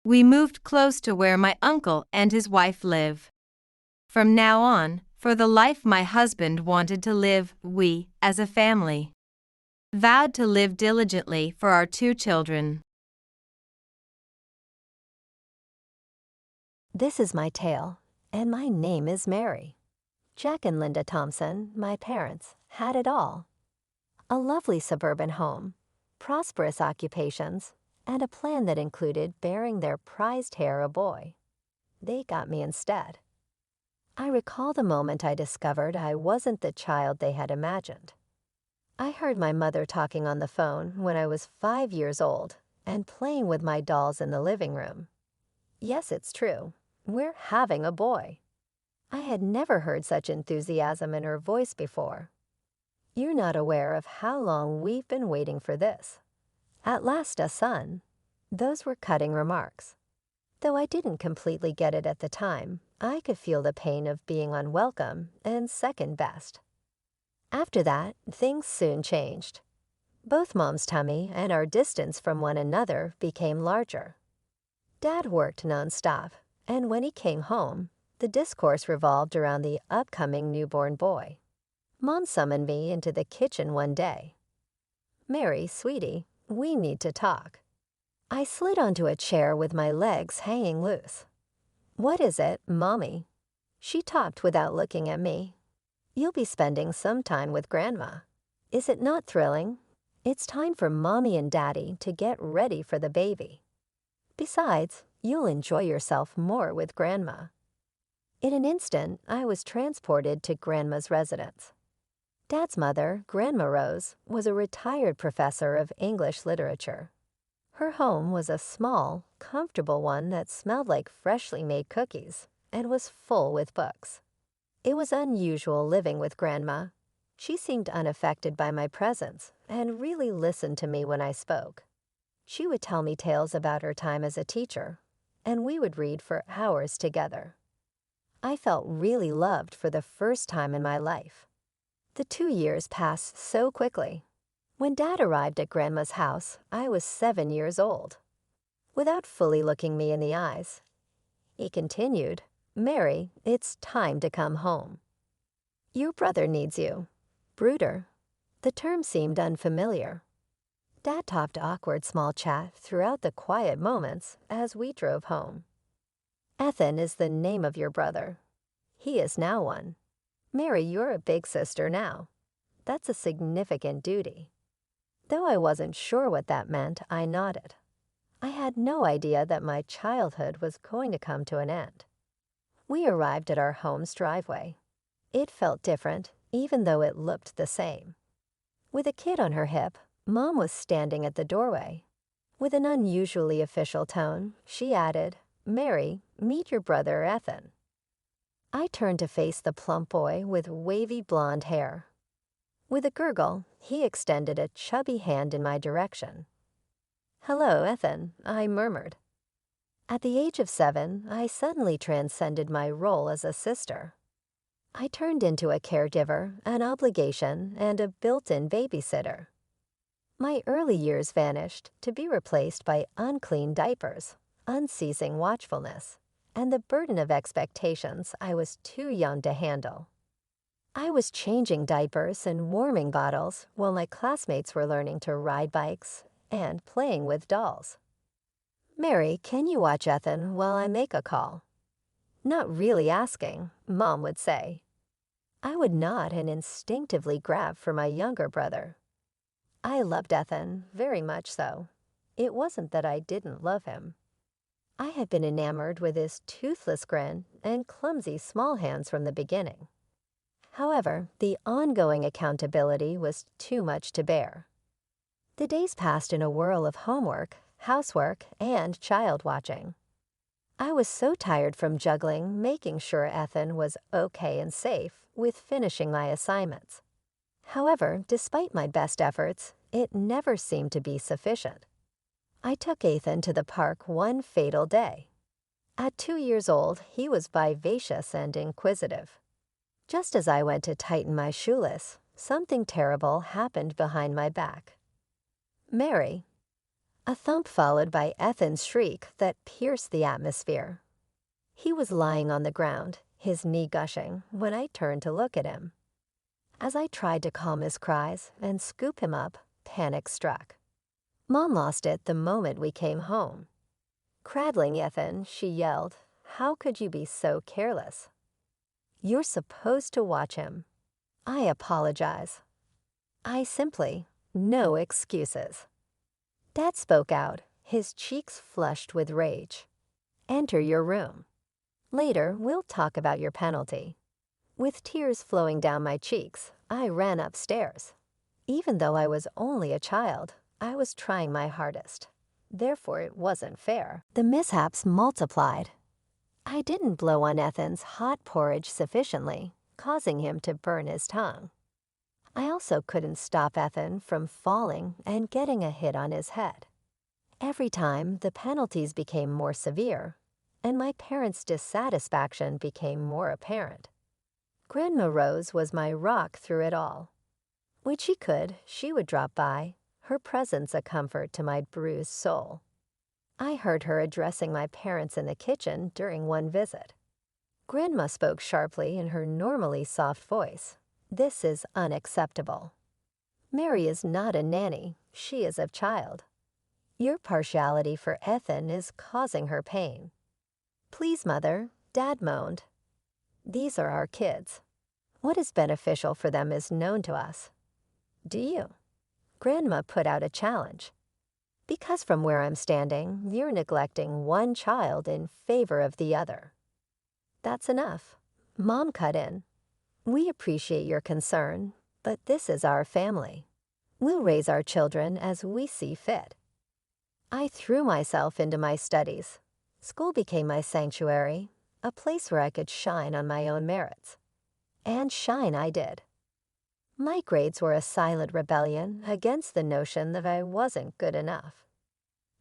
S1: We moved close to where my uncle and his wife live. From now on, for the life my husband wanted to live, we, as a family, vowed to live diligently for our 2 children.
S2: This is my tale, and my name is Mary. Jack and Linda Thompson, my parents, had it all. A lovely suburban home, prosperous occupations, and a plan that included bearing their prized heir a boy. They got me instead. I recall the moment I discovered I wasn't the child they had imagined. I heard my mother talking on the phone when I was 5 years old and playing with my dolls in the living room. Yes, it's true. We're having a boy. I had never heard such enthusiasm in her voice before. You're not aware of how long we've been waiting for this. At last a son. Those were cutting remarks. Though I didn't completely get it at the time, I could feel the pain of being unwelcome and second best. After that, things soon changed. Both Mom's tummy and our distance from one another became larger. Dad worked nonstop, and when he came home, the discourse revolved around the upcoming newborn boy. Mom summoned me into the kitchen one day. "Mary, sweetie, we need to talk." I slid onto a chair with my legs hanging loose. "What is it, Mommy?" She talked without looking at me. "You'll be spending some time with Grandma. Is it not thrilling? It's time for Mommy and Daddy to get ready for the baby. Besides, you'll enjoy yourself more with Grandma." In an instant, I was transported to Grandma's residence. Dad's mother, Grandma Rose, was a retired professor of English literature. Her home was a small, comfortable one that smelled like freshly made cookies and was full with books. It was unusual living with Grandma. She seemed unaffected by my presence and really listened to me when I spoke. She would tell me tales about her time as a teacher, and we would read for hours together. I felt really loved for the first time in my life. The 2 years passed so quickly. When Dad arrived at Grandma's house, I was 7 years old. Without fully looking me in the eyes, he continued, "Mary, it's time to come home. Your brother needs you." Brooder. The term seemed unfamiliar. Dad talked awkward small chat throughout the quiet moments as we drove home. "Ethan is the name of your brother. He is now one. Mary, you're a big sister now. That's a significant duty." Though I wasn't sure what that meant, I nodded. I had no idea that my childhood was going to come to an end. We arrived at our home's driveway. It felt different, even though it looked the same. With a kid on her hip, Mom was standing at the doorway. With an unusually official tone, she added, "Mary, meet your brother Ethan." I turned to face the plump boy with wavy blonde hair. With a gurgle, he extended a chubby hand in my direction. "Hello, Ethan," I murmured. At the age of 7, I suddenly transcended my role as a sister. I turned into a caregiver, an obligation, and a built-in babysitter. My early years vanished to be replaced by unclean diapers, unceasing watchfulness, and the burden of expectations I was too young to handle. I was changing diapers and warming bottles while my classmates were learning to ride bikes and playing with dolls. "Mary, can you watch Ethan while I make a call?" Not really asking, Mom would say. I would nod and instinctively grab for my younger brother. I loved Ethan, very much so. It wasn't that I didn't love him. I had been enamored with his toothless grin and clumsy small hands from the beginning. However, the ongoing accountability was too much to bear. The days passed in a whirl of homework, housework, and child watching. I was so tired from juggling making sure Ethan was okay and safe with finishing my assignments. However, despite my best efforts, it never seemed to be sufficient. I took Ethan to the park one fatal day. At 2 years old, he was vivacious and inquisitive. Just as I went to tighten my shoelace, something terrible happened behind my back. "Mary." A thump followed by Ethan's shriek that pierced the atmosphere. He was lying on the ground, his knee gushing, when I turned to look at him. As I tried to calm his cries and scoop him up, panic struck. Mom lost it the moment we came home. Cradling Ethan, she yelled, "How could you be so careless? You're supposed to watch him." I apologize. No excuses. Dad spoke out, his cheeks flushed with rage. "Enter your room. Later, we'll talk about your penalty." With tears flowing down my cheeks, I ran upstairs. Even though I was only a child, I was trying my hardest. Therefore, it wasn't fair. The mishaps multiplied. I didn't blow on Ethan's hot porridge sufficiently, causing him to burn his tongue. I also couldn't stop Ethan from falling and getting a hit on his head. Every time, the penalties became more severe, and my parents' dissatisfaction became more apparent. Grandma Rose was my rock through it all. When she could, she would drop by, her presence a comfort to my bruised soul. I heard her addressing my parents in the kitchen during one visit. Grandma spoke sharply in her normally soft voice. "This is unacceptable. Mary is not a nanny, she is a child. Your partiality for Ethan is causing her pain." "Please, Mother," Dad moaned. "These are our kids. What is beneficial for them is known to us. Do you?" Grandma put out a challenge. "Because from where I'm standing, you're neglecting one child in favor of the other." "That's enough." Mom cut in. "We appreciate your concern, but this is our family. We'll raise our children as we see fit." I threw myself into my studies. School became my sanctuary, a place where I could shine on my own merits. And shine I did. My grades were a silent rebellion against the notion that I wasn't good enough.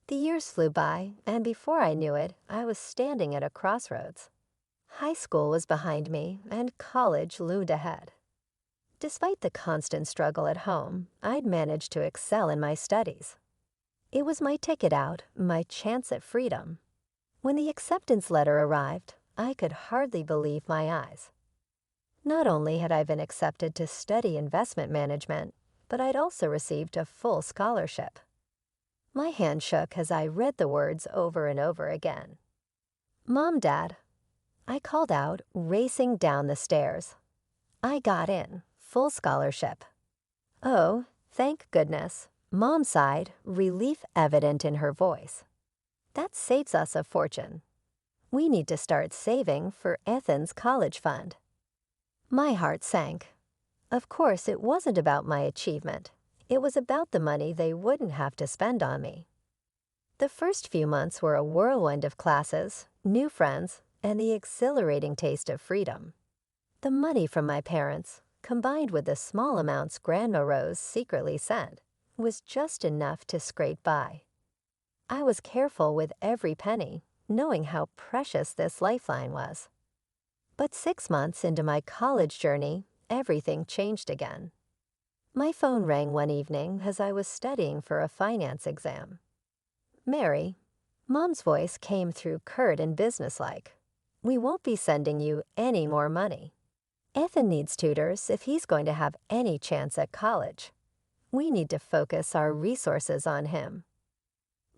S2: The years flew by, and before I knew it, I was standing at a crossroads. High school was behind me, and college loomed ahead. Despite the constant struggle at home, I'd managed to excel in my studies. It was my ticket out, my chance at freedom. When the acceptance letter arrived, I could hardly believe my eyes. Not only had I been accepted to study investment management, but I'd also received a full scholarship. My hand shook as I read the words over and over again. "Mom, Dad," I called out, racing down the stairs. I got in, full scholarship. "Oh, thank goodness," Mom sighed, relief evident in her voice. "That saves us a fortune. We need to start saving for Ethan's college fund." My heart sank. Of course, it wasn't about my achievement. It was about the money they wouldn't have to spend on me. The first few months were a whirlwind of classes, new friends, and the exhilarating taste of freedom. The money from my parents, combined with the small amounts Grandma Rose secretly sent, was just enough to scrape by. I was careful with every penny, knowing how precious this lifeline was. But 6 months into my college journey, everything changed again. My phone rang one evening as I was studying for a finance exam. "Mary," Mom's voice came through curt and businesslike. "We won't be sending you any more money. Ethan needs tutors if he's going to have any chance at college. We need to focus our resources on him."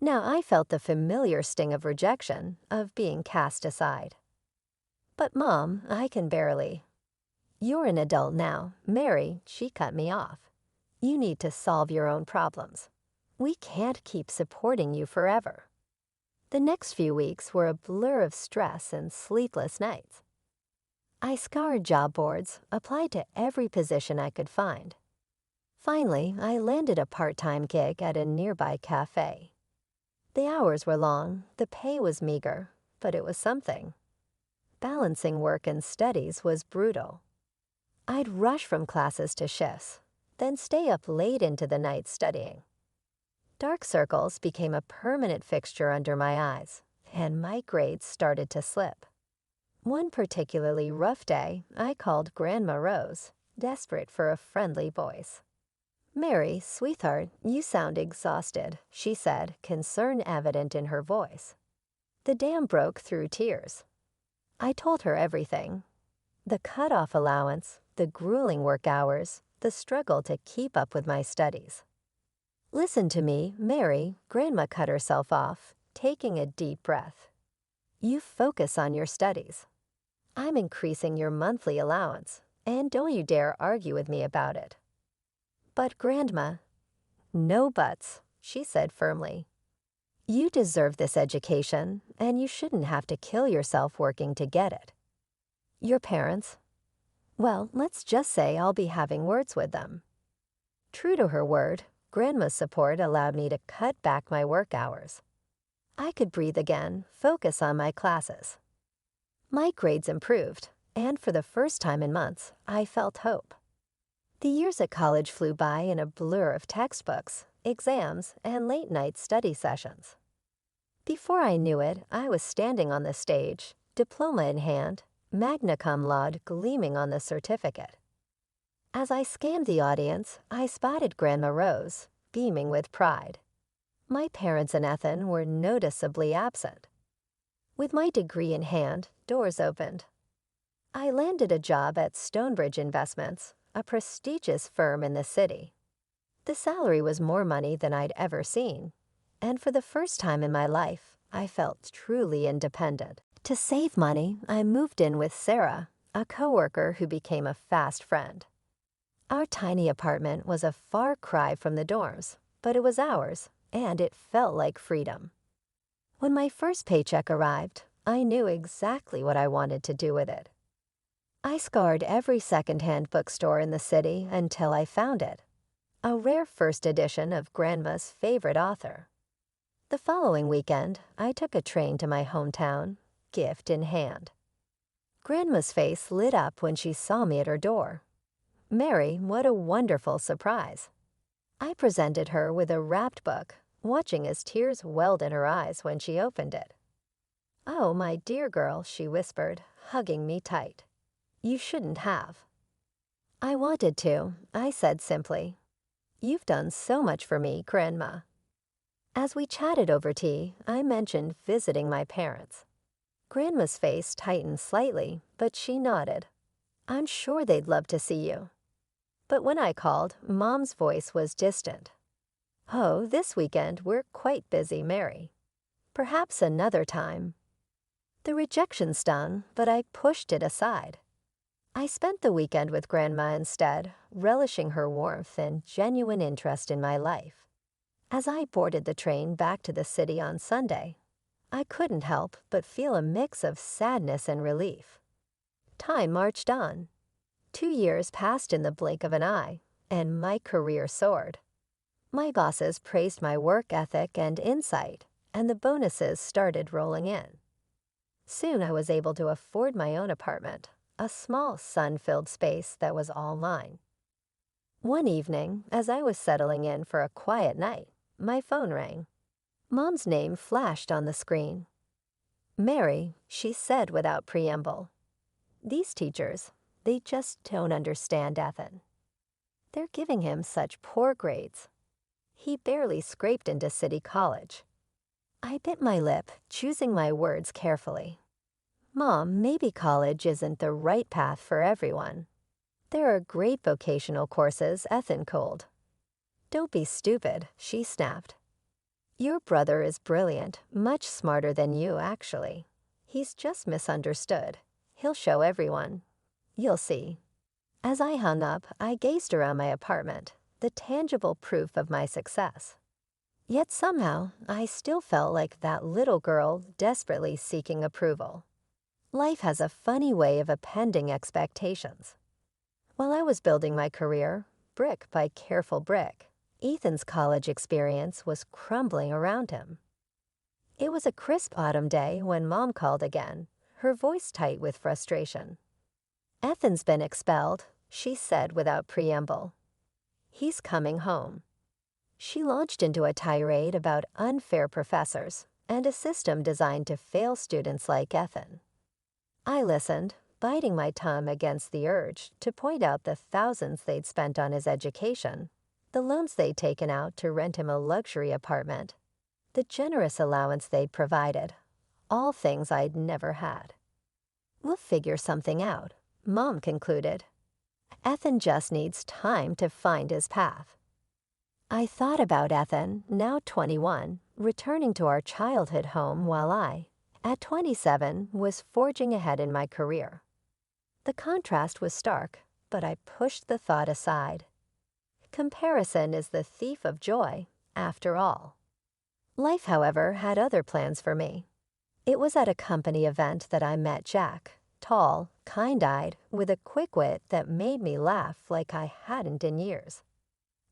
S2: Now I felt the familiar sting of rejection, of being cast aside. "But Mom, I can barely." "You're an adult now. Mary," she cut me off. "You need to solve your own problems. We can't keep supporting you forever." The next few weeks were a blur of stress and sleepless nights. I scoured job boards, applied to every position I could find. Finally, I landed a part-time gig at a nearby cafe. The hours were long, the pay was meager, but it was something. Balancing work and studies was brutal. I'd rush from classes to shifts, then stay up late into the night studying. Dark circles became a permanent fixture under my eyes, and my grades started to slip. One particularly rough day, I called Grandma Rose, desperate for a friendly voice. Mary, sweetheart, you sound exhausted, she said, concern evident in her voice. The dam broke through tears. I told her everything. The cutoff allowance, the grueling work hours, the struggle to keep up with my studies. Listen to me, Mary, Grandma cut herself off, taking a deep breath. You focus on your studies. I'm increasing your monthly allowance, and don't you dare argue with me about it. But Grandma, no buts, she said firmly. You deserve this education, and you shouldn't have to kill yourself working to get it. Your parents? Well, let's just say I'll be having words with them. True to her word, Grandma's support allowed me to cut back my work hours. I could breathe again, focus on my classes. My grades improved, and for the first time in months, I felt hope. The years at college flew by in a blur of textbooks, exams, and late-night study sessions. Before I knew it, I was standing on the stage, diploma in hand, magna cum laude gleaming on the certificate. As I scanned the audience, I spotted Grandma Rose, beaming with pride. My parents and Ethan were noticeably absent. With my degree in hand, doors opened. I landed a job at Stonebridge Investments, a prestigious firm in the city. The salary was more money than I'd ever seen, and for the first time in my life, I felt truly independent. To save money, I moved in with Sarah, a coworker who became a fast friend. Our tiny apartment was a far cry from the dorms, but it was ours, and it felt like freedom. When my first paycheck arrived, I knew exactly what I wanted to do with it. I scoured every secondhand bookstore in the city until I found it, a rare first edition of Grandma's favorite author. The following weekend, I took a train to my hometown, gift in hand. Grandma's face lit up when she saw me at her door. Mary, what a wonderful surprise. I presented her with a wrapped book, watching as tears welled in her eyes when she opened it. Oh, my dear girl, she whispered, hugging me tight. You shouldn't have. I wanted to, I said simply. You've done so much for me, Grandma. As we chatted over tea, I mentioned visiting my parents. Grandma's face tightened slightly, but she nodded. I'm sure they'd love to see you. But when I called, Mom's voice was distant. Oh, this weekend we're quite busy, Mary. Perhaps another time. The rejection stung, but I pushed it aside. I spent the weekend with Grandma instead, relishing her warmth and genuine interest in my life. As I boarded the train back to the city on Sunday, I couldn't help but feel a mix of sadness and relief. Time marched on. 2 years passed in the blink of an eye, and my career soared. My bosses praised my work ethic and insight, and the bonuses started rolling in. Soon I was able to afford my own apartment, a small sun-filled space that was all mine. One evening, as I was settling in for a quiet night, my phone rang. Mom's name flashed on the screen. Mary, she said without preamble. These teachers, they just don't understand Ethan. They're giving him such poor grades. He barely scraped into City College. I bit my lip, choosing my words carefully. Mom, maybe college isn't the right path for everyone. There are great vocational courses, Ethan called. Don't be stupid, she snapped. Your brother is brilliant, much smarter than you, actually. He's just misunderstood. He'll show everyone. You'll see. As I hung up, I gazed around my apartment, the tangible proof of my success. Yet somehow, I still felt like that little girl desperately seeking approval. Life has a funny way of appending expectations. While I was building my career, brick by careful brick, Ethan's college experience was crumbling around him. It was a crisp autumn day when Mom called again, her voice tight with frustration. Ethan's been expelled, she said without preamble. He's coming home. She launched into a tirade about unfair professors and a system designed to fail students like Ethan. I listened, biting my tongue against the urge to point out the thousands they'd spent on his education, the loans they'd taken out to rent him a luxury apartment, the generous allowance they'd provided, all things I'd never had. "We'll figure something out," Mom concluded. "Ethan just needs time to find his path." I thought about Ethan, now 21, returning to our childhood home while I, at 27, was forging ahead in my career. The contrast was stark, but I pushed the thought aside. Comparison is the thief of joy, after all. Life, however, had other plans for me. It was at a company event that I met Jack, tall, kind-eyed, with a quick wit that made me laugh like I hadn't in years.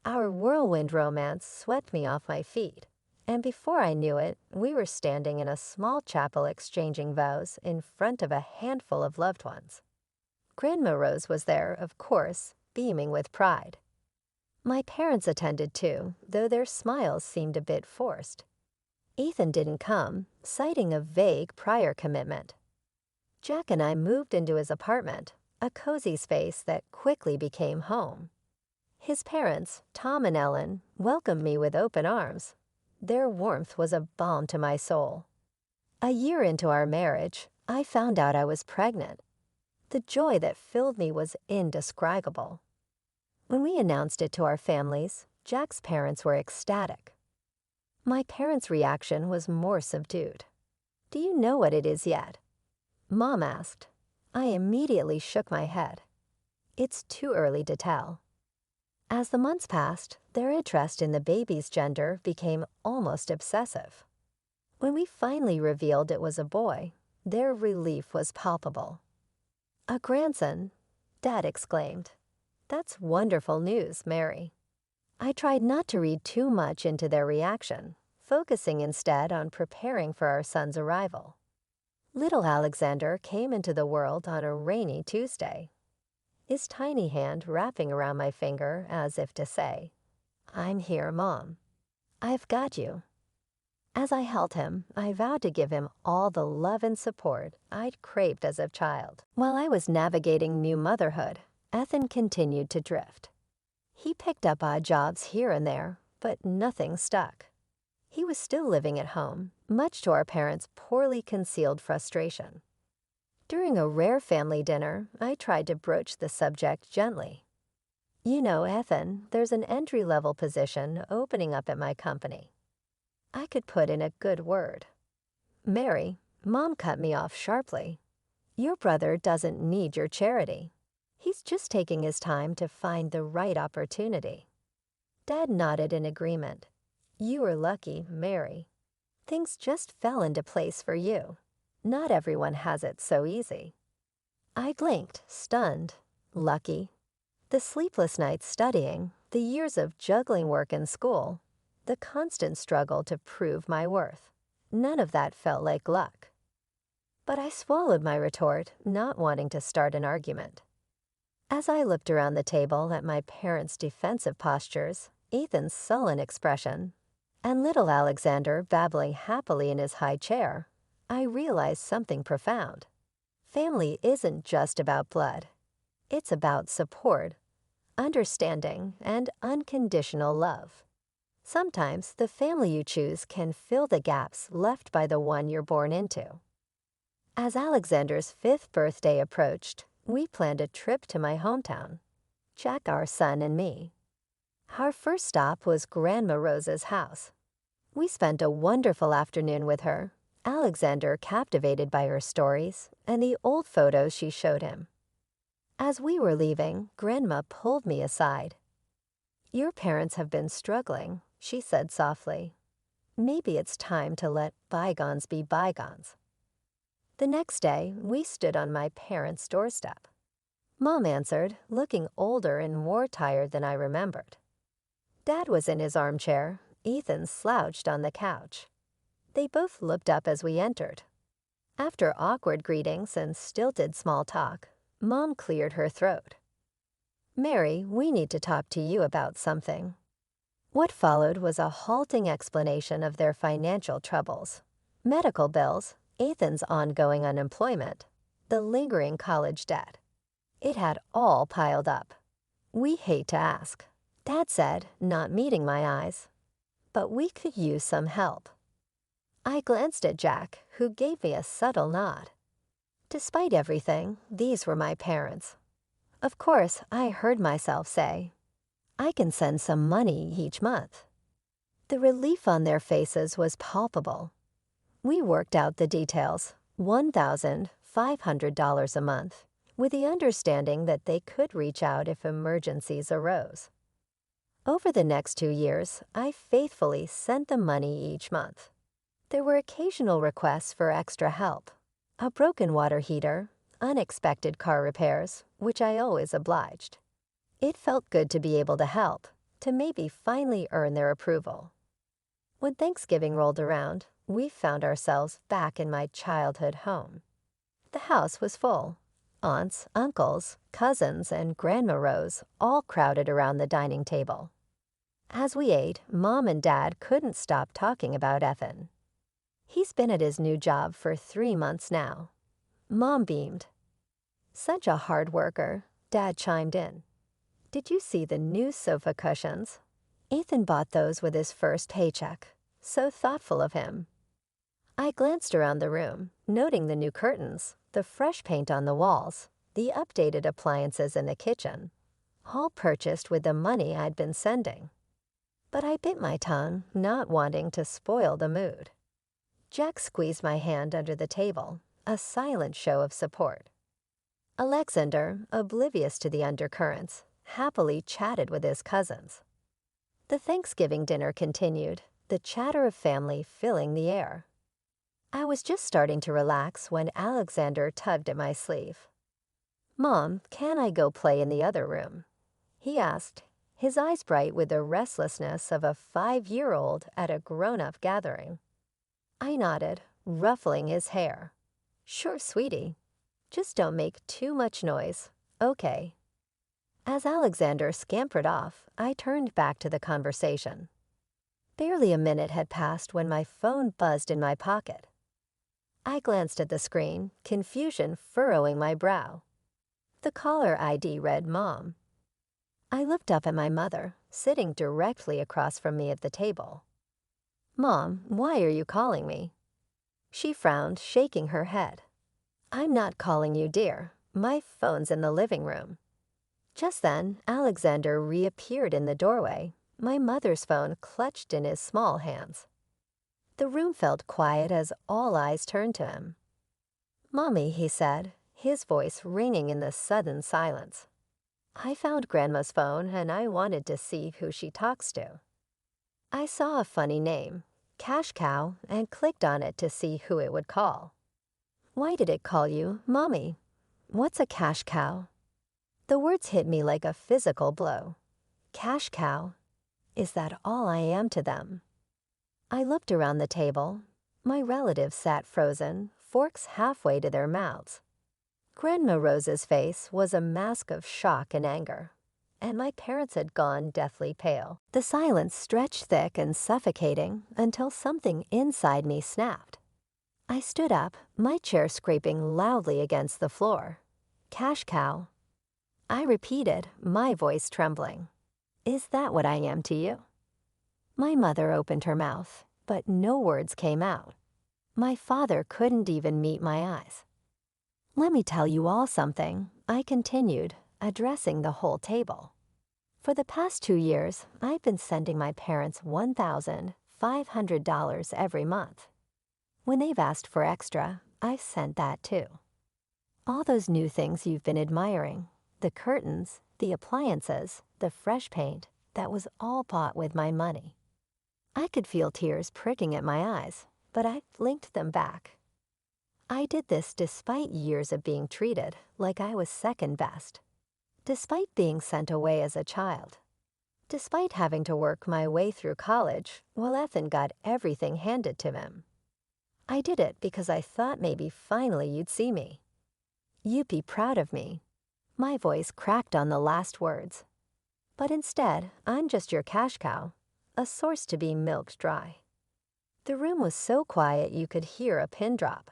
S2: Our whirlwind romance swept me off my feet, and before I knew it, we were standing in a small chapel exchanging vows in front of a handful of loved ones. Grandma Rose was there, of course, beaming with pride. My parents attended too, though their smiles seemed a bit forced. Ethan didn't come, citing a vague prior commitment. Jack and I moved into his apartment, a cozy space that quickly became home. His parents, Tom and Ellen, welcomed me with open arms. Their warmth was a balm to my soul. A year into our marriage, I found out I was pregnant. The joy that filled me was indescribable. When we announced it to our families, Jack's parents were ecstatic. My parents' reaction was more subdued. "Do you know what it is yet?" Mom asked. I immediately shook my head. "It's too early to tell." As the months passed, their interest in the baby's gender became almost obsessive. When we finally revealed it was a boy, their relief was palpable. "A grandson," Dad exclaimed. "That's wonderful news, Mary." I tried not to read too much into their reaction, focusing instead on preparing for our son's arrival. Little Alexander came into the world on a rainy Tuesday, his tiny hand wrapping around my finger as if to say, "I'm here, Mom. I've got you." As I held him, I vowed to give him all the love and support I'd craved as a child. While I was navigating new motherhood, Ethan continued to drift. He picked up odd jobs here and there, but nothing stuck. He was still living at home, much to our parents' poorly concealed frustration. During a rare family dinner, I tried to broach the subject gently. "You know, Ethan, there's an entry-level position opening up at my company. I could put in a good word." "Mary," Mom cut me off sharply. "Your brother doesn't need your charity. He's just taking his time to find the right opportunity." Dad nodded in agreement. "You were lucky, Mary. Things just fell into place for you. Not everyone has it so easy." I blinked, stunned. Lucky? The sleepless nights studying, the years of juggling work and school, the constant struggle to prove my worth. None of that felt like luck. But I swallowed my retort, not wanting to start an argument. As I looked around the table at my parents' defensive postures, Ethan's sullen expression, and little Alexander babbling happily in his high chair, I realized something profound. Family isn't just about blood. It's about support, understanding, and unconditional love. Sometimes the family you choose can fill the gaps left by the one you're born into. As Alexander's 5th birthday approached, we planned a trip to my hometown, Jack, our son, and me. Our first stop was Grandma Rose's house. We spent a wonderful afternoon with her, Alexander captivated by her stories and the old photos she showed him. As we were leaving, Grandma pulled me aside. "Your parents have been struggling," she said softly. "Maybe it's time to let bygones be bygones." The next day, we stood on my parents' doorstep. Mom answered, looking older and more tired than I remembered. Dad was in his armchair. Ethan slouched on the couch. They both looked up as we entered. After awkward greetings and stilted small talk, Mom cleared her throat. "Mary, we need to talk to you about something." What followed was a halting explanation of their financial troubles, medical bills, Ethan's ongoing unemployment, the lingering college debt. It had all piled up. We hate to ask, Dad said, not meeting my eyes. But we could use some help. I glanced at Jack, who gave me a subtle nod. Despite everything, these were my parents. Of course, I heard myself say, I can send some money each month. The relief on their faces was palpable. We worked out the details, $1,500 a month, with the understanding that they could reach out if emergencies arose. Over the next 2 years, I faithfully sent the money each month. There were occasional requests for extra help. A broken water heater, unexpected car repairs, which I always obliged. It felt good to be able to help, to maybe finally earn their approval. When Thanksgiving rolled around, we found ourselves back in my childhood home. The house was full. Aunts, uncles, cousins, and Grandma Rose all crowded around the dining table. As we ate, Mom and Dad couldn't stop talking about Ethan. He's been at his new job for 3 months now. Mom beamed. Such a hard worker, Dad chimed in. Did you see the new sofa cushions? Ethan bought those with his first paycheck. So thoughtful of him. I glanced around the room, noting the new curtains, the fresh paint on the walls, the updated appliances in the kitchen, all purchased with the money I'd been sending. But I bit my tongue, not wanting to spoil the mood. Jack squeezed my hand under the table, a silent show of support. Alexander, oblivious to the undercurrents, happily chatted with his cousins. The Thanksgiving dinner continued, the chatter of family filling the air. I was just starting to relax when Alexander tugged at my sleeve. Mom, can I go play in the other room? He asked, his eyes bright with the restlessness of a 5-year-old at a grown-up gathering. I nodded, ruffling his hair. Sure, sweetie. Just don't make too much noise, okay? As Alexander scampered off, I turned back to the conversation. Barely a minute had passed when my phone buzzed in my pocket. I glanced at the screen, confusion furrowing my brow. The caller ID read Mom. I looked up at my mother, sitting directly across from me at the table. Mom, why are you calling me? She frowned, shaking her head. I'm not calling you, dear. My phone's in the living room. Just then, Alexander reappeared in the doorway, my mother's phone clutched in his small hands. The room felt quiet as all eyes turned to him. Mommy, he said, his voice ringing in the sudden silence. I found Grandma's phone and I wanted to see who she talks to. I saw a funny name, Cash Cow, and clicked on it to see who it would call. Why did it call you, Mommy? What's a cash cow? The words hit me like a physical blow. Cash cow. Is that all I am to them? I looked around the table. My relatives sat frozen, forks halfway to their mouths. Grandma Rose's face was a mask of shock and anger, and my parents had gone deathly pale. The silence stretched thick and suffocating until something inside me snapped. I stood up, my chair scraping loudly against the floor. Cash cow. I repeated, my voice trembling. Is that what I am to you? My mother opened her mouth, but no words came out. My father couldn't even meet my eyes. Let me tell you all something, I continued, addressing the whole table. For the past 2 years, I've been sending my parents $1,500 every month. When they've asked for extra, I've sent that too. All those new things you've been admiring, the curtains, the appliances, the fresh paint, that was all bought with my money. I could feel tears pricking at my eyes, but I blinked them back. I did this despite years of being treated like I was second best, despite being sent away as a child, despite having to work my way through college while Ethan got everything handed to him. I did it because I thought maybe finally you'd see me. You'd be proud of me. My voice cracked on the last words. But instead, I'm just your cash cow, a source to be milked dry. The room was so quiet you could hear a pin drop.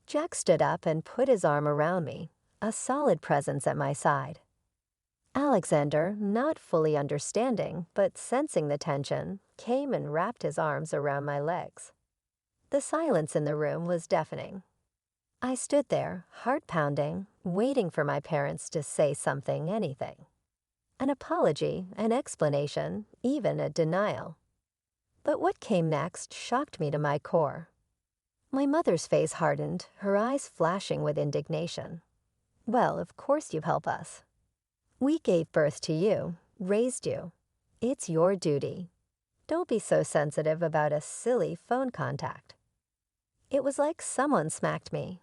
S2: Jack stood up and put his arm around me, a solid presence at my side. Alexander, not fully understanding but sensing the tension, came and wrapped his arms around my legs. The silence in the room was deafening. I stood there, heart pounding, waiting for my parents to say something, anything. An apology, an explanation, even a denial. But what came next shocked me to my core. My mother's face hardened, her eyes flashing with indignation. "Well, of course you help us. We gave birth to you, raised you. It's your duty. Don't be so sensitive about a silly phone contact." It was like someone smacked me.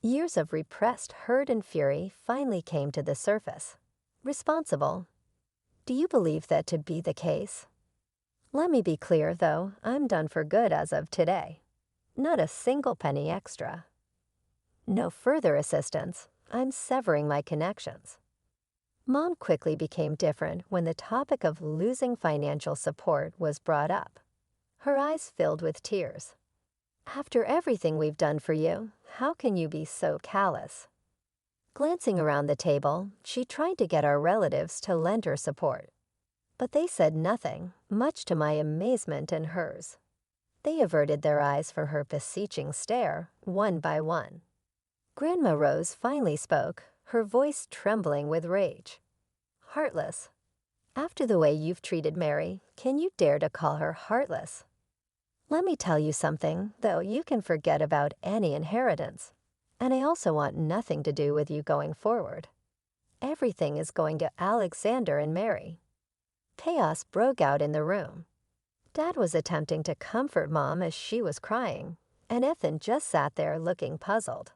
S2: Years of repressed hurt and fury finally came to the surface. Responsible. Do you believe that to be the case? Let me be clear, though, I'm done for good as of today. Not a single penny extra. No further assistance. I'm severing my connections. Mom quickly became different when the topic of losing financial support was brought up. Her eyes filled with tears. "After everything we've done for you, how can you be so callous?" Glancing around the table, she tried to get our relatives to lend her support. But they said nothing, much to my amazement and hers. They averted their eyes from her beseeching stare, one by one. Grandma Rose finally spoke, her voice trembling with rage. "Heartless. After the way you've treated Mary, can you dare to call her heartless? Let me tell you something, though you can forget about any inheritance. And I also want nothing to do with you going forward. Everything is going to Alexander and Mary." Chaos broke out in the room. Dad was attempting to comfort Mom as she was crying, and Ethan just sat there looking puzzled.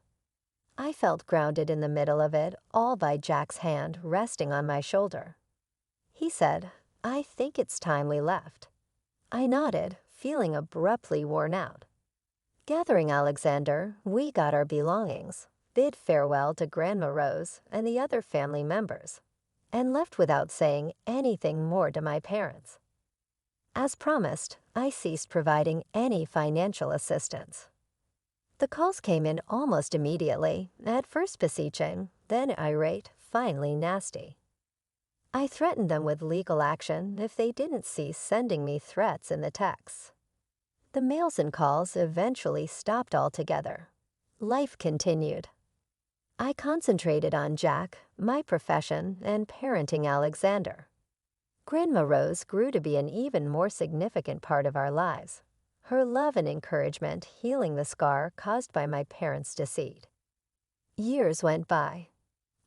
S2: I felt grounded in the middle of it, all by Jack's hand resting on my shoulder. He said, "I think it's time we left." I nodded, feeling abruptly worn out. Gathering Alexander, we got our belongings, bid farewell to Grandma Rose and the other family members, and left without saying anything more to my parents. As promised, I ceased providing any financial assistance. The calls came in almost immediately, at first beseeching, then irate, finally nasty. I threatened them with legal action if they didn't cease sending me threats in the texts. The mails and calls eventually stopped altogether. Life continued. I concentrated on Jack, my profession, and parenting Alexander. Grandma Rose grew to be an even more significant part of our lives, her love and encouragement healing the scar caused by my parents' deceit. Years went by.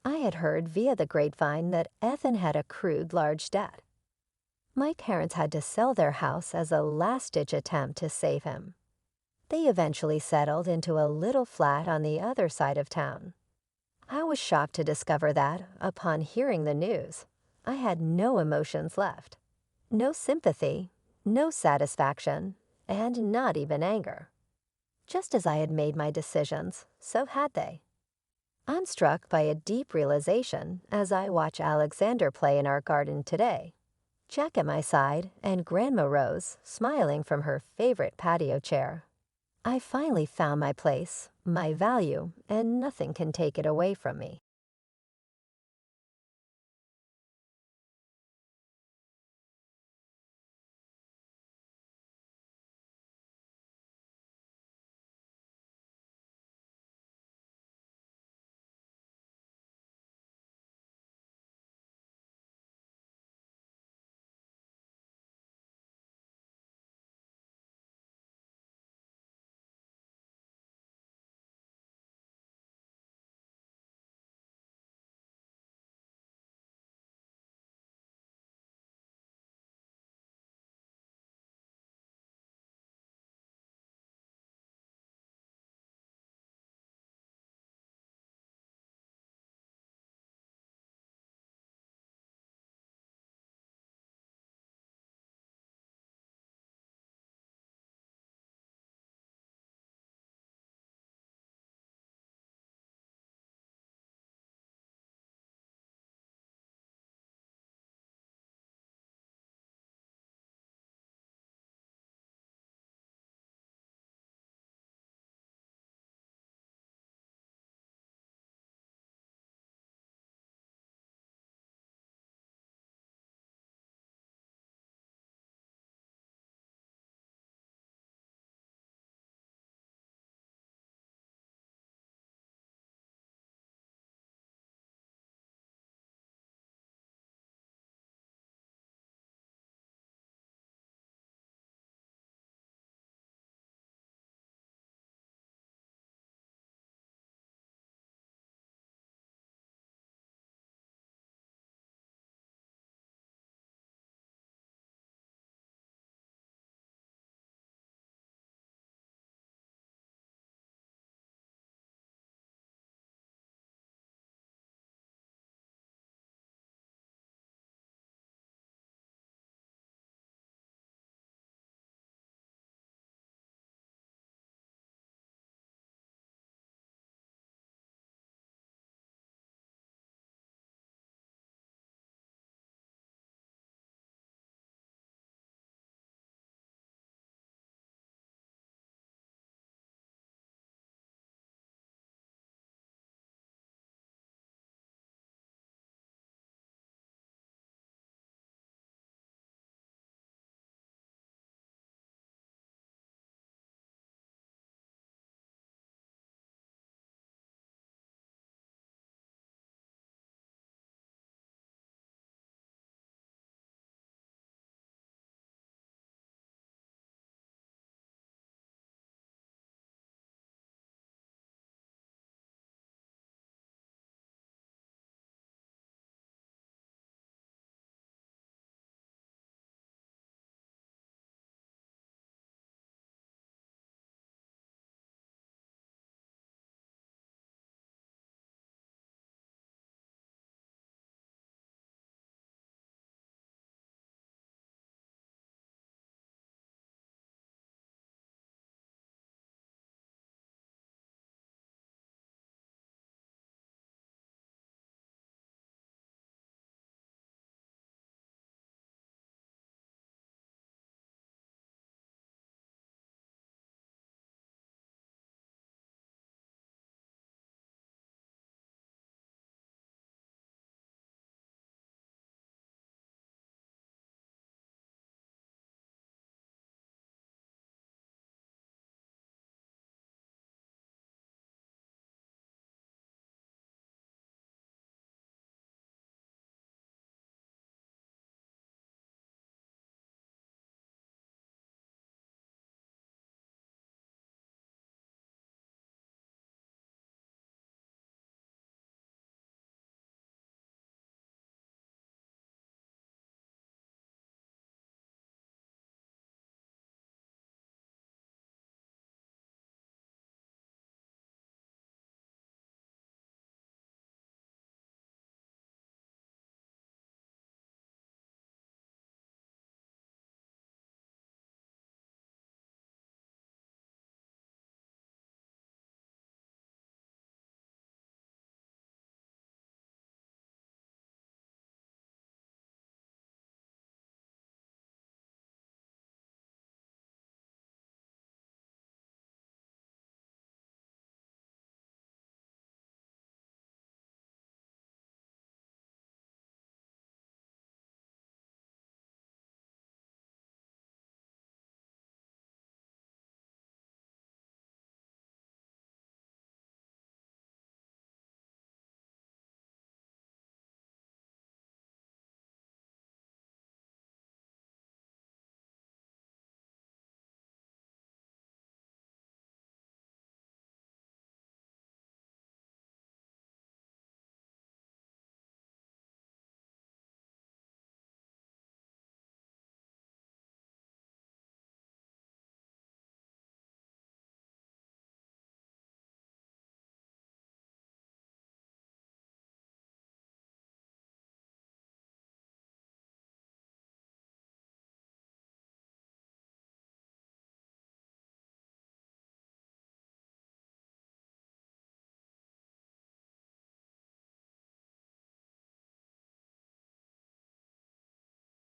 S2: I had heard via the grapevine that Ethan had accrued large debt. My parents had to sell their house as a last-ditch attempt to save him. They eventually settled into a little flat on the other side of town. I was shocked to discover that, upon hearing the news, I had no emotions left. No sympathy, no satisfaction, and not even anger. Just as I had made my decisions, so had they. I'm struck by a deep realization as I watch Alexander play in our garden today. Jack at my side and Grandma Rose smiling from her favorite patio chair. I finally found my place, my value, and nothing can take it away from me.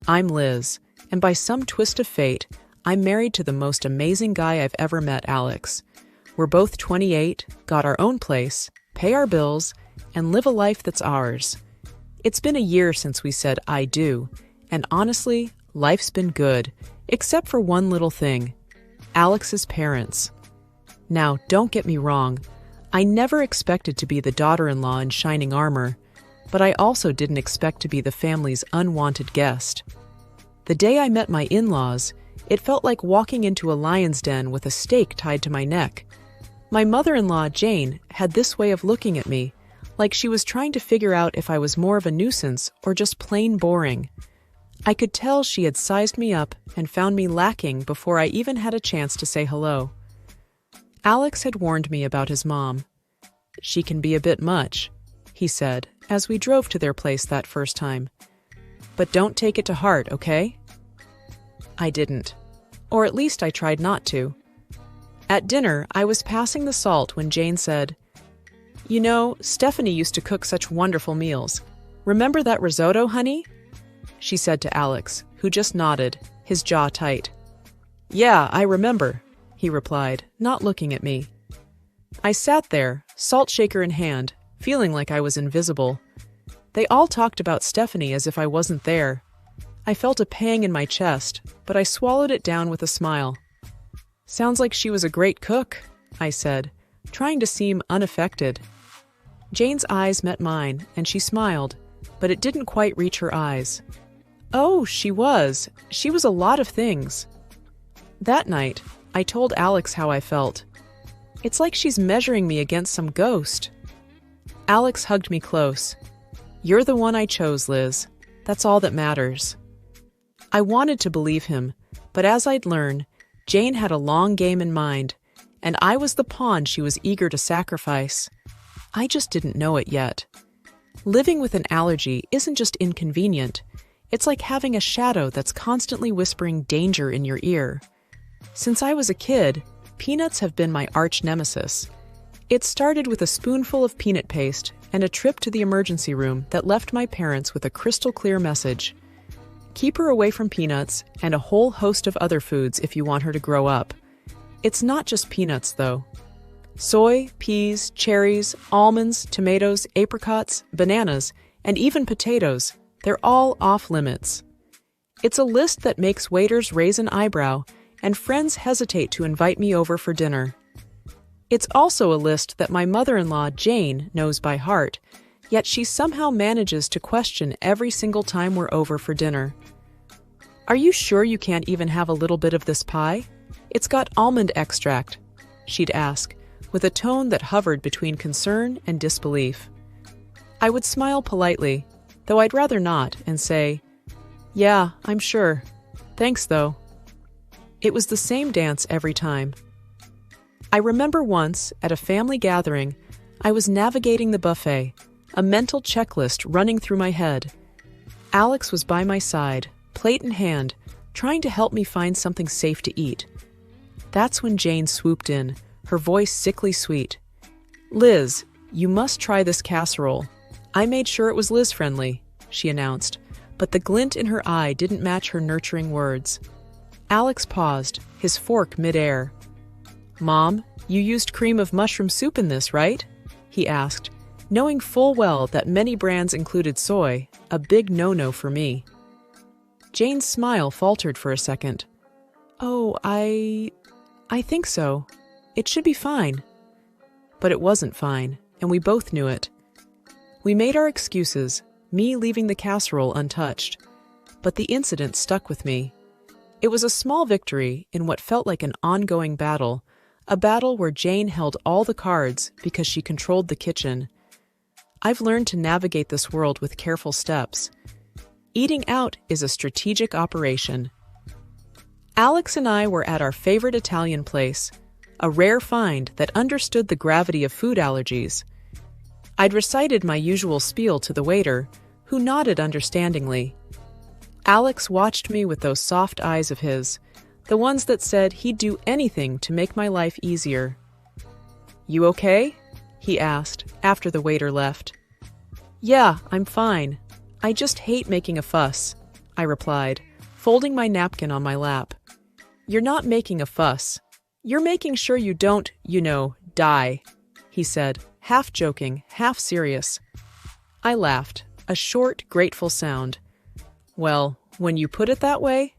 S3: I'm Liz, and by some twist of fate, I'm married to the most amazing guy I've ever met, Alex. We're both 28, got our own place, pay our bills, and live a life that's ours. It's been a year since we said I do, and honestly, life's been good, except for one little thing: Alex's parents. Now, don't get me wrong, I never expected to be the daughter-in-law in shining armor, but I also didn't expect to be the family's unwanted guest. The day I met my in-laws, it felt like walking into a lion's den with a stake tied to my neck. My mother-in-law, Jane, had this way of looking at me, like she was trying to figure out if I was more of a nuisance or just plain boring. I could tell she had sized me up and found me lacking before I even had a chance to say hello. Alex had warned me about his mom. "She can be a bit much," he said, as we drove to their place that first time. "But don't take it to heart, okay?" I didn't. Or at least I tried not to. At dinner, I was passing the salt when Jane said, "You know, Stephanie used to cook such wonderful meals. Remember that risotto, honey?" She said to Alex, who just nodded, his jaw tight. "Yeah, I remember," he replied, not looking at me. I sat there, salt shaker in hand, feeling like I was invisible. They all talked about Stephanie as if I wasn't there. I felt a pang in my chest, but I swallowed it down with a smile. "Sounds like she was a great cook," I said, trying to seem unaffected. Jane's eyes met mine, and she smiled, but it didn't quite reach her eyes. "Oh, she was. She was a lot of things." That night, I told Alex how I felt. "It's like she's measuring me against some ghost." Alex hugged me close. "You're the one I chose, Liz. That's all that matters." I wanted to believe him, but as I'd learned, Jane had a long game in mind, and I was the pawn she was eager to sacrifice. I just didn't know it yet. Living with an allergy isn't just inconvenient. It's like having a shadow that's constantly whispering danger in your ear. Since I was a kid, peanuts have been my arch nemesis. It started with a spoonful of peanut paste and a trip to the emergency room that left my parents with a crystal clear message: keep her away from peanuts and a whole host of other foods if you want her to grow up. It's not just peanuts, though. Soy, peas, cherries, almonds, tomatoes, apricots, bananas, and even potatoes, they're all off limits. It's a list that makes waiters raise an eyebrow and friends hesitate to invite me over for dinner. It's also a list that my mother-in-law, Jane, knows by heart, yet she somehow manages to question every single time we're over for dinner. "Are you sure you can't even have a little bit of this pie? It's got almond extract," she'd ask, with a tone that hovered between concern and disbelief. I would smile politely, though I'd rather not, and say, "Yeah, I'm sure. Thanks, though." It was the same dance every time. I remember once, at a family gathering, I was navigating the buffet, a mental checklist running through my head. Alex was by my side, plate in hand, trying to help me find something safe to eat. That's when Jane swooped in, her voice sickly sweet. "Liz, you must try this casserole. I made sure it was Liz-friendly," she announced, but the glint in her eye didn't match her nurturing words. Alex paused, his fork mid-air. "Mom, you used cream of mushroom soup in this, right?" he asked, knowing full well that many brands included soy, a big no-no for me. Jane's smile faltered for a second. "Oh, I think so. It should be fine." But it wasn't fine, and we both knew it. We made our excuses, me leaving the casserole untouched. But the incident stuck with me. It was a small victory in what felt like an ongoing battle, a battle where Jane held all the cards because she controlled the kitchen. I've learned to navigate this world with careful steps. Eating out is a strategic operation. Alex and I were at our favorite Italian place, a rare find that understood the gravity of food allergies. I'd recited my usual spiel to the waiter, who nodded understandingly. Alex watched me with those soft eyes of his, the ones that said he'd do anything to make my life easier. "You okay?" he asked, after the waiter left. "Yeah, I'm fine. I just hate making a fuss," I replied, folding my napkin on my lap. "You're not making a fuss. You're making sure you don't, die," he said, half joking, half serious. I laughed, a short, grateful sound. "Well, when you put it that way."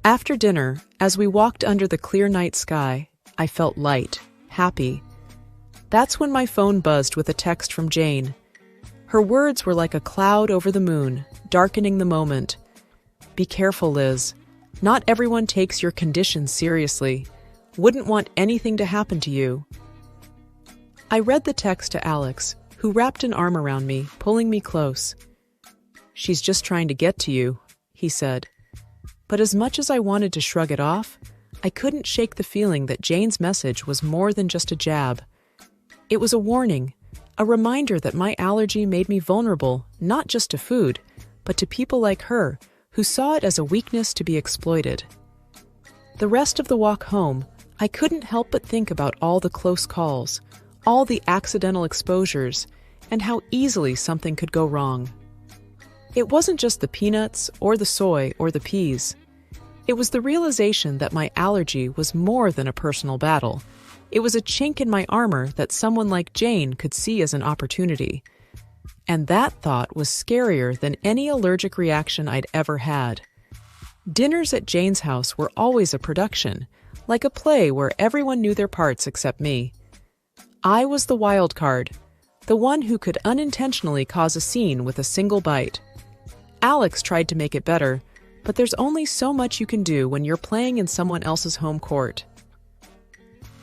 S3: After dinner, as we walked under the clear night sky, I felt light, happy. That's when my phone buzzed with a text from Jane. Her words were like a cloud over the moon, darkening the moment. "Be careful, Liz. Not everyone takes your condition seriously. Wouldn't want anything to happen to you." I read the text to Alex, who wrapped an arm around me, pulling me close. "She's just trying to get to you," he said. But as much as I wanted to shrug it off, I couldn't shake the feeling that Jane's message was more than just a jab. It was a warning, a reminder that my allergy made me vulnerable, not just to food, but to people like her, who saw it as a weakness to be exploited. The rest of the walk home, I couldn't help but think about all the close calls, all the accidental exposures, and how easily something could go wrong. It wasn't just the peanuts, or the soy, or the peas. It was the realization that my allergy was more than a personal battle. It was a chink in my armor that someone like Jane could see as an opportunity. And that thought was scarier than any allergic reaction I'd ever had. Dinners at Jane's house were always a production, like a play where everyone knew their parts except me. I was the wild card, the one who could unintentionally cause a scene with a single bite. Alex tried to make it better, but there's only so much you can do when you're playing in someone else's home court.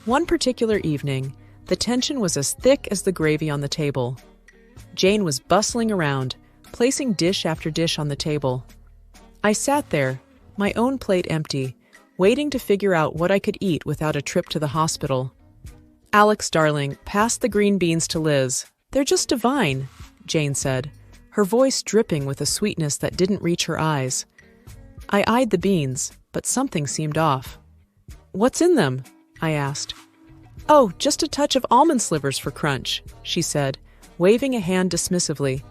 S3: One particular evening, the tension was as thick as the gravy on the table. Jane was bustling around, placing dish after dish on the table. I sat there, my own plate empty, waiting to figure out what I could eat without a trip to the hospital. "Alex, darling, pass the green beans to Liz. They're just divine," Jane said, her voice dripping with a sweetness that didn't reach her eyes. I eyed the beans, but something seemed off. "What's in them?" I asked. "Oh, just a touch of almond slivers for crunch," she said, waving a hand dismissively.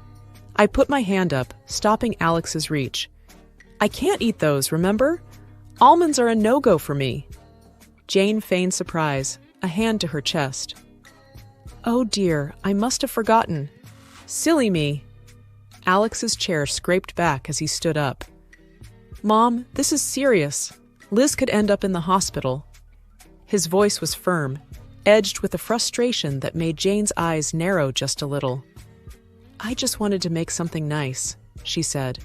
S3: I put my hand up, stopping Alex's reach. "I can't eat those, remember? Almonds are a no-go for me." Jane feigned surprise, a hand to her chest. "Oh dear, I must have forgotten. Silly me." Alex's chair scraped back as he stood up. "Mom, this is serious. Liz could end up in the hospital." His voice was firm, edged with a frustration that made Jane's eyes narrow just a little. "I just wanted to make something nice," she said.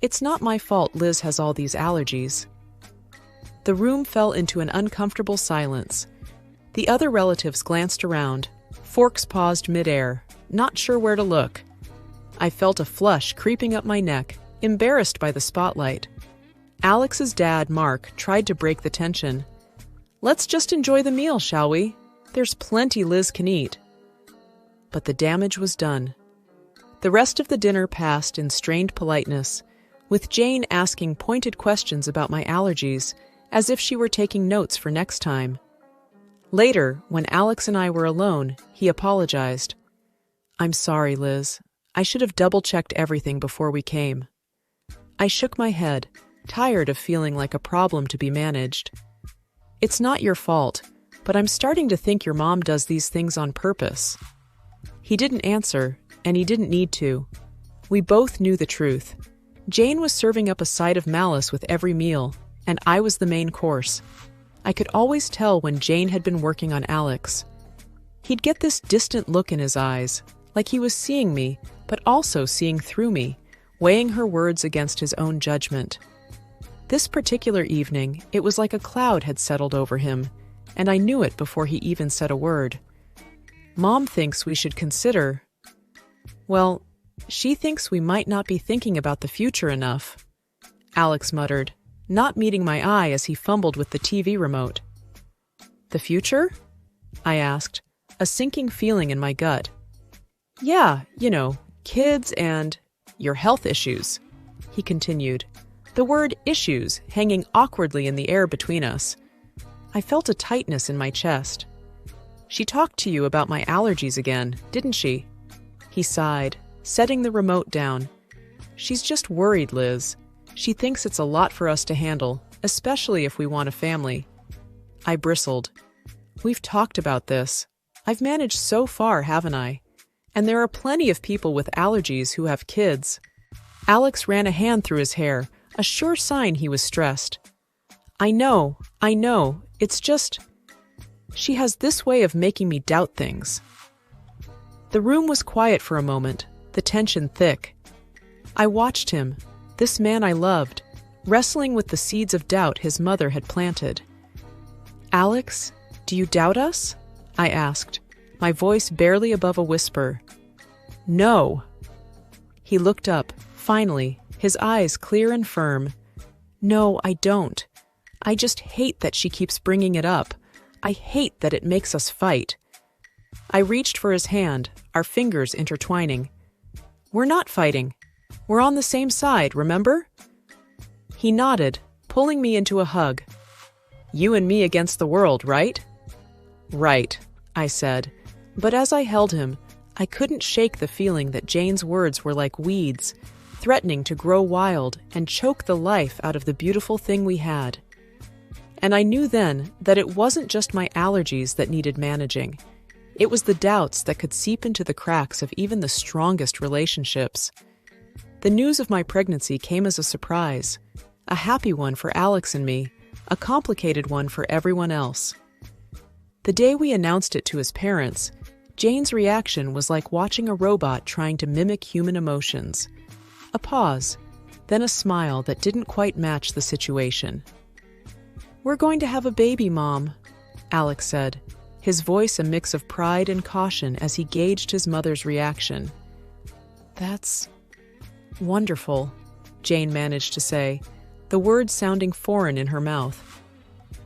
S3: "It's not my fault Liz has all these allergies." The room fell into an uncomfortable silence. The other relatives glanced around, forks paused midair, not sure where to look. I felt a flush creeping up my neck, embarrassed by the spotlight. Alex's dad, Mark, tried to break the tension. "Let's just enjoy the meal, shall we? There's plenty Liz can eat." But the damage was done. The rest of the dinner passed in strained politeness, with Jane asking pointed questions about my allergies, as if she were taking notes for next time. Later, when Alex and I were alone, he apologized. "I'm sorry, Liz. I should have double-checked everything before we came." I shook my head, tired of feeling like a problem to be managed. "It's not your fault, but I'm starting to think your mom does these things on purpose." He didn't answer, and he didn't need to. We both knew the truth. Jane was serving up a side of malice with every meal, and I was the main course. I could always tell when Jane had been working on Alex. He'd get this distant look in his eyes, like he was seeing me, but also seeing through me, weighing her words against his own judgment. This particular evening, it was like a cloud had settled over him, and I knew it before he even said a word. "Mom thinks we should consider..." "Well, she thinks we might not be thinking about the future enough," Alex muttered, not meeting my eye as he fumbled with the TV remote. "The future?" I asked, a sinking feeling in my gut. "Yeah, kids and your health issues," he continued, the word issues hanging awkwardly in the air between us. I felt a tightness in my chest. "She talked to you about my allergies again, didn't she?" He sighed, setting the remote down. "She's just worried, Liz. She thinks it's a lot for us to handle, especially if we want a family. I bristled. We've talked about this. I've managed so far, haven't I? And there are plenty of people with allergies who have kids. Alex ran a hand through his hair, a sure sign he was stressed. I know. It's just... She has this way of making me doubt things. The room was quiet for a moment, the tension thick. I watched him, this man I loved, wrestling with the seeds of doubt his mother had planted. Alex, do you doubt us? I asked, my voice barely above a whisper. No. He looked up, finally, his eyes clear and firm. No, I don't. I just hate that she keeps bringing it up. I hate that it makes us fight. I reached for his hand, our fingers intertwining. We're not fighting. We're on the same side, remember? He nodded, pulling me into a hug. You and me against the world, right? Right, I said. But as I held him, I couldn't shake the feeling that Jane's words were like weeds, threatening to grow wild and choke the life out of the beautiful thing we had. And I knew then that it wasn't just my allergies that needed managing. It was the doubts that could seep into the cracks of even the strongest relationships. The news of my pregnancy came as a surprise, a happy one for Alex and me, a complicated one for everyone else. The day we announced it to his parents, Jane's reaction was like watching a robot trying to mimic human emotions. A pause, then a smile that didn't quite match the situation. We're going to have a baby, Mom, Alex said, his voice a mix of pride and caution as he gauged his mother's reaction. That's wonderful, Jane managed to say, the words sounding foreign in her mouth.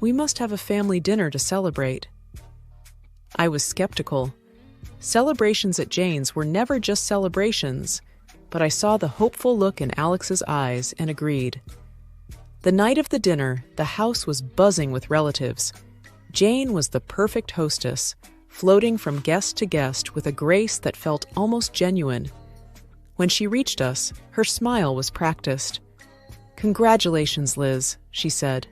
S3: We must have a family dinner to celebrate. I was skeptical. Celebrations at Jane's were never just celebrations, but I saw the hopeful look in Alex's eyes and agreed. The night of the dinner, the house was buzzing with relatives. Jane was the perfect hostess, floating from guest to guest with a grace that felt almost genuine. When she reached us, her smile was practiced. Congratulations, Liz, she said.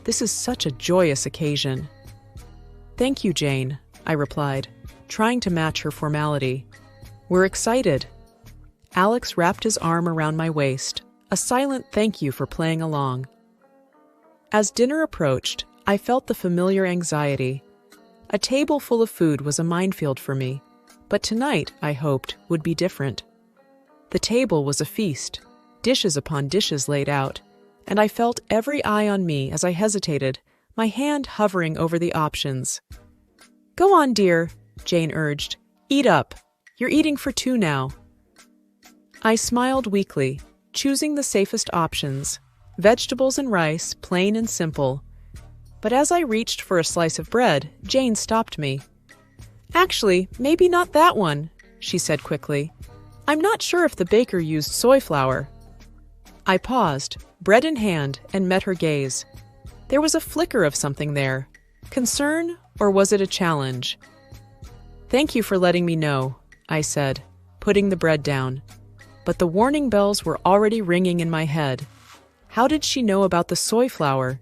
S3: This is such a joyous occasion. Thank you, Jane, I replied, trying to match her formality. We're excited. Alex wrapped his arm around my waist, a silent thank you for playing along. As dinner approached, I felt the familiar anxiety. A table full of food was a minefield for me, but tonight, I hoped, would be different. The table was a feast, dishes upon dishes laid out, and I felt every eye on me as I hesitated, my hand hovering over the options. Go on, dear, Jane urged. Eat up. You're eating for two now. I smiled weakly, choosing the safest options, vegetables and rice, plain and simple. But as I reached for a slice of bread, Jane stopped me. Actually, maybe not that one, she said quickly. I'm not sure if the baker used soy flour. I paused, bread in hand, and met her gaze. There was a flicker of something there. Concern, or was it a challenge? Thank you for letting me know, I said, putting the bread down. But the warning bells were already ringing in my head. How did she know about the soy flour?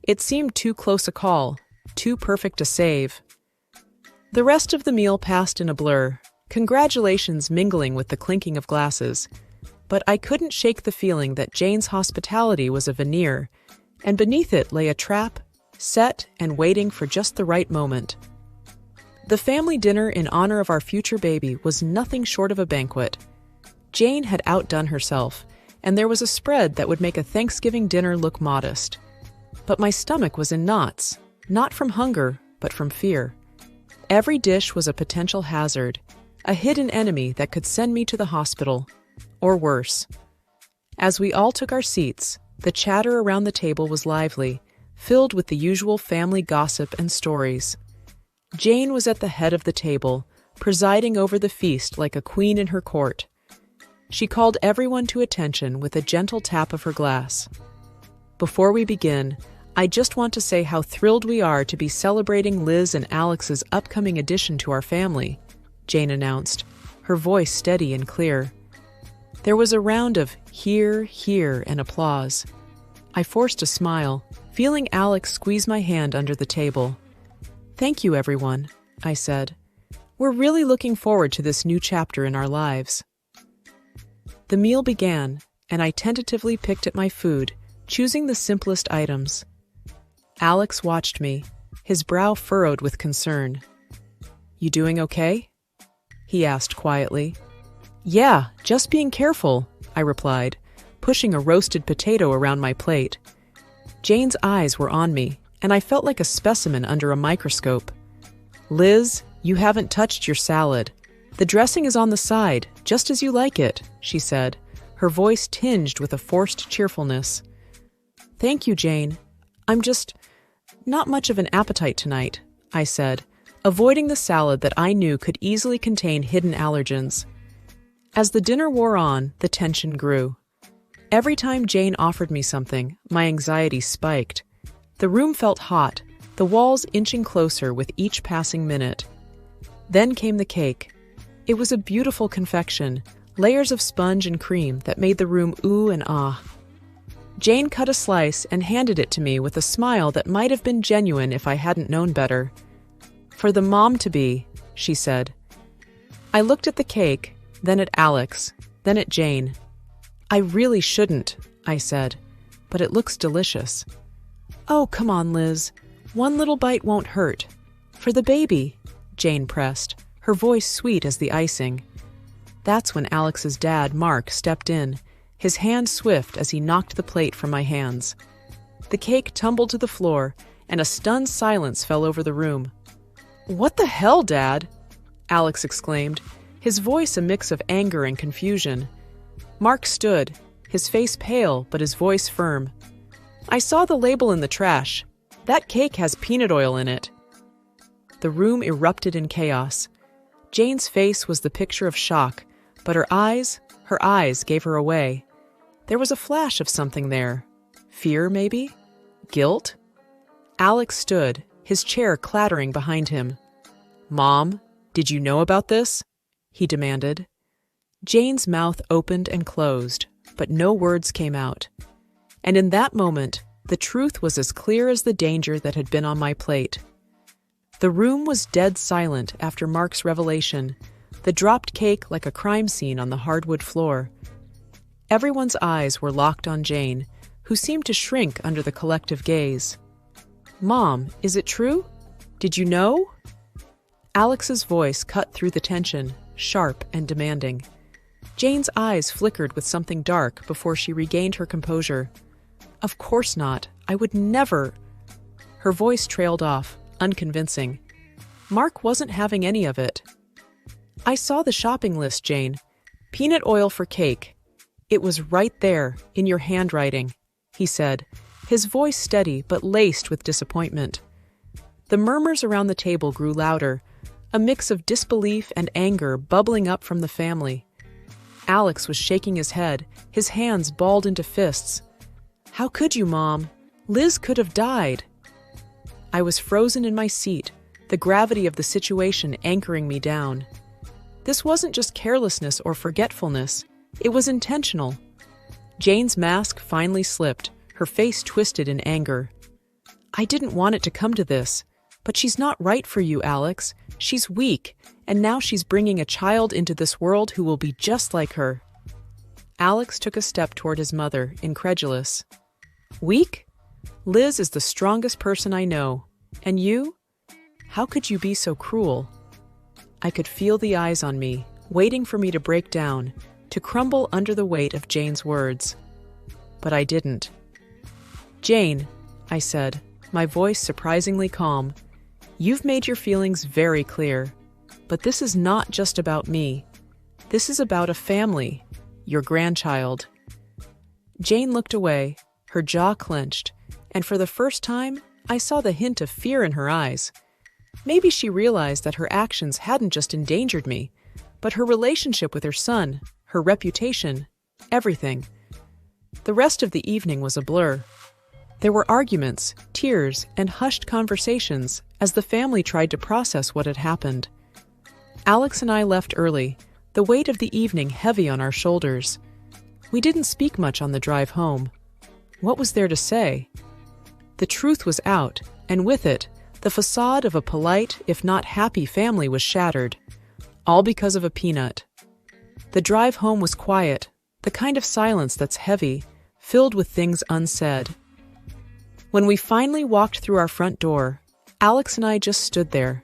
S3: It seemed too close a call, too perfect a save. The rest of the meal passed in a blur, congratulations mingling with the clinking of glasses. But I couldn't shake the feeling that Jane's hospitality was a veneer, and beneath it lay a trap, set and waiting for just the right moment. The family dinner in honor of our future baby was nothing short of a banquet. Jane had outdone herself, and there was a spread that would make a Thanksgiving dinner look modest. But my stomach was in knots, not from hunger, but from fear. Every dish was a potential hazard, a hidden enemy that could send me to the hospital, or worse. As we all took our seats, the chatter around the table was lively, filled with the usual family gossip and stories. Jane was at the head of the table, presiding over the feast like a queen in her court. She called everyone to attention with a gentle tap of her glass. Before we begin, I just want to say how thrilled we are to be celebrating Liz and Alex's upcoming addition to our family, Jane announced, her voice steady and clear. There was a round of hear, hear, and applause. I forced a smile, feeling Alex squeeze my hand under the table. "Thank you, everyone," I said. "We're really looking forward to this new chapter in our lives." The meal began, and I tentatively picked at my food, choosing the simplest items. Alex watched me, his brow furrowed with concern. "You doing okay?" he asked quietly. "Yeah, just being careful," I replied, pushing a roasted potato around my plate. Jane's eyes were on me, and I felt like a specimen under a microscope. "Liz, you haven't touched your salad. The dressing is on the side, just as you like it," she said, her voice tinged with a forced cheerfulness. "Thank you, Jane. I'm just not much of an appetite tonight," I said, avoiding the salad that I knew could easily contain hidden allergens. As the dinner wore on, the tension grew. Every time Jane offered me something, my anxiety spiked. The room felt hot, the walls inching closer with each passing minute. Then came the cake. It was a beautiful confection, layers of sponge and cream that made the room ooh and ah. Jane cut a slice and handed it to me with a smile that might have been genuine if I hadn't known better. "For the mom-to-be," she said. I looked at the cake, then at Alex, then at Jane. "I really shouldn't," I said, "but it looks delicious." "Oh, come on, Liz. One little bite won't hurt. For the baby," Jane pressed, her voice sweet as the icing. That's when Alex's dad, Mark, stepped in, his hand swift as he knocked the plate from my hands. The cake tumbled to the floor, and a stunned silence fell over the room. "What the hell, Dad?" Alex exclaimed, his voice a mix of anger and confusion. Mark stood, his face pale but his voice firm. "I saw the label in the trash. That cake has peanut oil in it." The room erupted in chaos. Jane's face was the picture of shock, but her eyes gave her away. There was a flash of something there. Fear, maybe? Guilt? Alex stood, his chair clattering behind him. "Mom, did you know about this?" he demanded. Jane's mouth opened and closed, but no words came out. And in that moment, the truth was as clear as the danger that had been on my plate. The room was dead silent after Mark's revelation, the dropped cake like a crime scene on the hardwood floor. Everyone's eyes were locked on Jane, who seemed to shrink under the collective gaze. "Mom, is it true? Did you know?" Alex's voice cut through the tension, sharp and demanding. Jane's eyes flickered with something dark before she regained her composure. "Of course not. I would never—" Her voice trailed off, unconvincing. Mark wasn't having any of it. "I saw the shopping list, Jane. Peanut oil for cake. It was right there, in your handwriting," he said, his voice steady but laced with disappointment. The murmurs around the table grew louder, a mix of disbelief and anger bubbling up from the family. Alex was shaking his head, his hands balled into fists. "How could you, Mom? Liz could have died." I was frozen in my seat, the gravity of the situation anchoring me down. This wasn't just carelessness or forgetfulness. It was intentional. Jane's mask finally slipped, her face twisted in anger. "I didn't want it to come to this, but she's not right for you, Alex. She's weak, and now she's bringing a child into this world who will be just like her." Alex took a step toward his mother, incredulous. "Weak? Liz is the strongest person I know. And you? How could you be so cruel?" I could feel the eyes on me, waiting for me to break down, to crumble under the weight of Jane's words. But I didn't. "Jane," I said, my voice surprisingly calm, "you've made your feelings very clear. But this is not just about me. This is about a family, your grandchild." Jane looked away, her jaw clenched, and for the first time, I saw the hint of fear in her eyes. Maybe she realized that her actions hadn't just endangered me, but her relationship with her son, her reputation, everything. The rest of the evening was a blur. There were arguments, tears, and hushed conversations as the family tried to process what had happened. Alex and I left early, the weight of the evening heavy on our shoulders. We didn't speak much on the drive home. What was there to say? The truth was out, and with it, the facade of a polite, if not happy family was shattered, all because of a peanut. The drive home was quiet, the kind of silence that's heavy, filled with things unsaid. When we finally walked through our front door, Alex and I just stood there,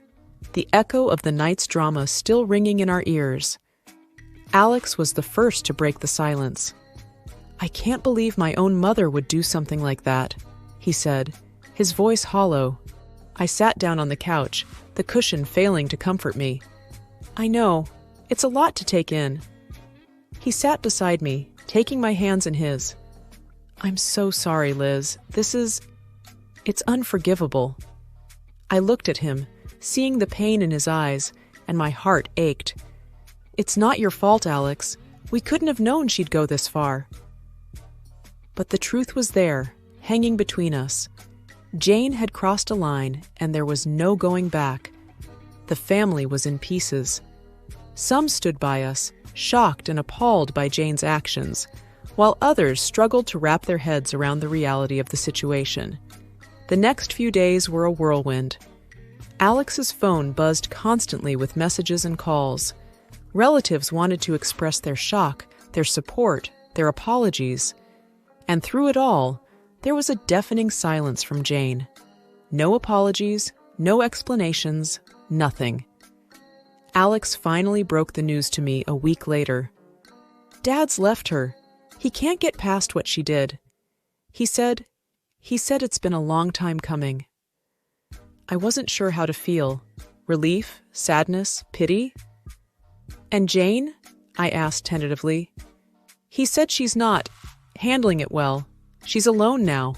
S3: the echo of the night's drama still ringing in our ears. Alex was the first to break the silence. "I can't believe my own mother would do something like that," he said, his voice hollow. I sat down on the couch, the cushion failing to comfort me. "I know. It's a lot to take in." He sat beside me, taking my hands in his. "I'm so sorry, Liz. It's unforgivable." I looked at him, seeing the pain in his eyes, and my heart ached. "It's not your fault, Alex. We couldn't have known she'd go this far." But the truth was there, hanging between us. Jane had crossed a line, and there was no going back. The family was in pieces. Some stood by us, shocked and appalled by Jane's actions, while others struggled to wrap their heads around the reality of the situation. The next few days were a whirlwind. Alex's phone buzzed constantly with messages and calls. Relatives wanted to express their shock, their support, their apologies. And through it all, there was a deafening silence from Jane. No apologies, no explanations, nothing. Alex finally broke the news to me a week later. "Dad's left her. He can't get past what she did. He said it's been a long time coming." I wasn't sure how to feel. Relief, sadness, pity? "And Jane?" I asked tentatively. "He said she's not handling it well. She's alone now,"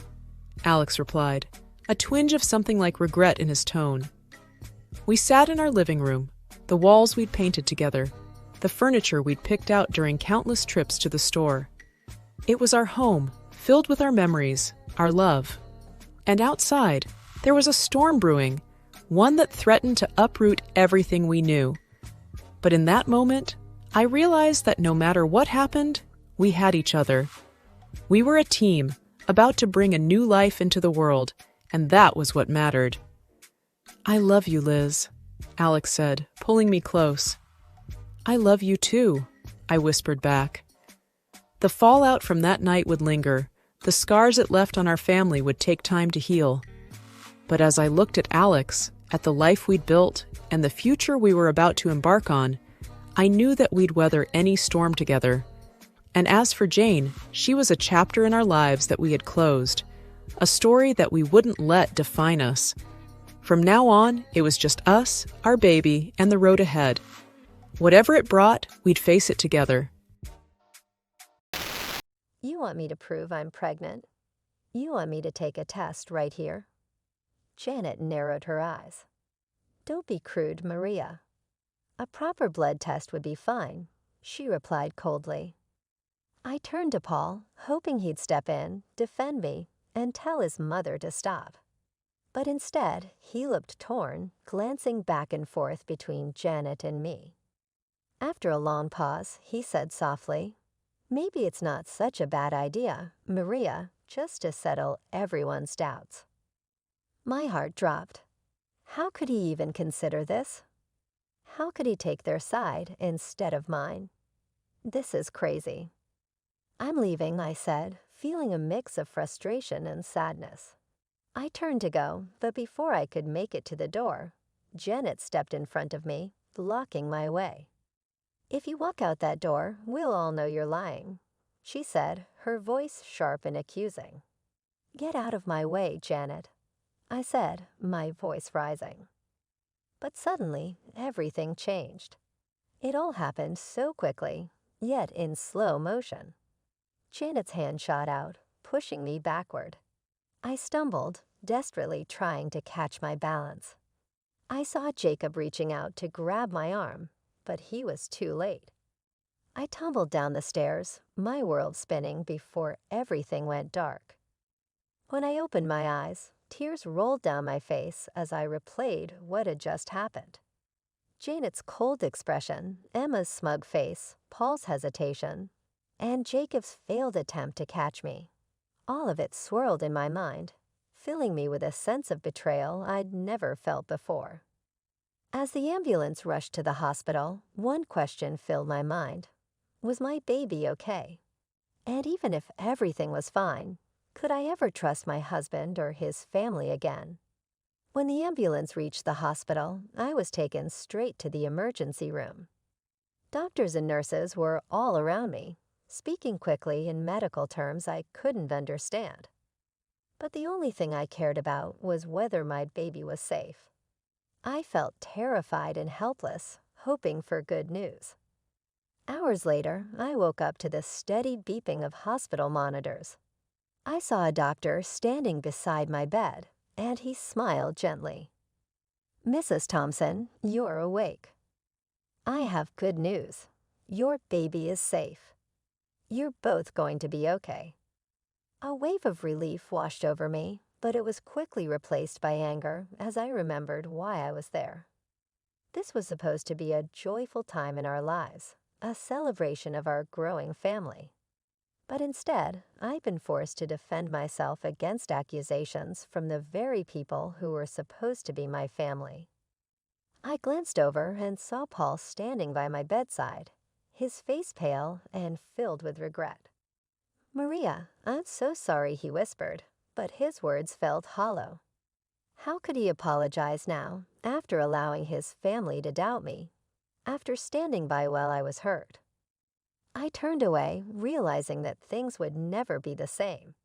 S3: Alex replied, a twinge of something like regret in his tone. We sat in our living room, the walls we'd painted together, the furniture we'd picked out during countless trips to the store. It was our home, filled with our memories, our love. And outside, there was a storm brewing, one that threatened to uproot everything we knew. But in that moment, I realized that no matter what happened, we had each other. We were a team, about to bring a new life into the world, and that was what mattered. "I love you, Liz," Alex said, pulling me close. "I love you too," I whispered back. The fallout from that night would linger. The scars it left on our family would take time to heal. But as I looked at Alex, at the life we'd built, and the future we were about to embark on, I knew that we'd weather any storm together. And as for Jane, she was a chapter in our lives that we had closed, a story that we wouldn't let define us. From now on, it was just us, our baby, and the road ahead. Whatever it brought, we'd face it together.
S2: You want me to prove I'm pregnant? You want me to take a test right here? Janet narrowed her eyes. "Don't be crude, Maria. A proper blood test would be fine," she replied coldly. I turned to Paul, hoping he'd step in, defend me, and tell his mother to stop. But instead, he looked torn, glancing back and forth between Janet and me. After a long pause, he said softly, "Maybe it's not such a bad idea, Maria, just to settle everyone's doubts." My heart dropped. How could he even consider this? How could he take their side instead of mine? This is crazy. "I'm leaving," I said, feeling a mix of frustration and sadness. I turned to go, but before I could make it to the door, Janet stepped in front of me, blocking my way. "If you walk out that door, we'll all know you're lying," she said, her voice sharp and accusing. "Get out of my way, Janet," I said, my voice rising. But suddenly, everything changed. It all happened so quickly, yet in slow motion. Janet's hand shot out, pushing me backward. I stumbled, desperately trying to catch my balance. I saw Jacob reaching out to grab my arm, but he was too late. I tumbled down the stairs, my world spinning before everything went dark. When I opened my eyes, tears rolled down my face as I replayed what had just happened. Janet's cold expression, Emma's smug face, Paul's hesitation. and Jacob's failed attempt to catch me. All of it swirled in my mind, filling me with a sense of betrayal I'd never felt before. As the ambulance rushed to the hospital, one question filled my mind. Was my baby okay? And even if everything was fine, could I ever trust my husband or his family again? When the ambulance reached the hospital, I was taken straight to the emergency room. Doctors and nurses were all around me, speaking quickly in medical terms I couldn't understand. But the only thing I cared about was whether my baby was safe. I felt terrified and helpless, hoping for good news. Hours later, I woke up to the steady beeping of hospital monitors. I saw a doctor standing beside my bed, and he smiled gently. "Mrs. Thompson, you're awake. I have good news. Your baby is safe. You're both going to be okay." A wave of relief washed over me, but it was quickly replaced by anger as I remembered why I was there. This was supposed to be a joyful time in our lives, a celebration of our growing family. But instead, I'd been forced to defend myself against accusations from the very people who were supposed to be my family. I glanced over and saw Paul standing by my bedside, his face pale and filled with regret. "Maria, I'm so sorry," he whispered, but his words felt hollow. How could he apologize now, after allowing his family to doubt me, after standing by while I was hurt? I turned away, realizing that things would never be the same.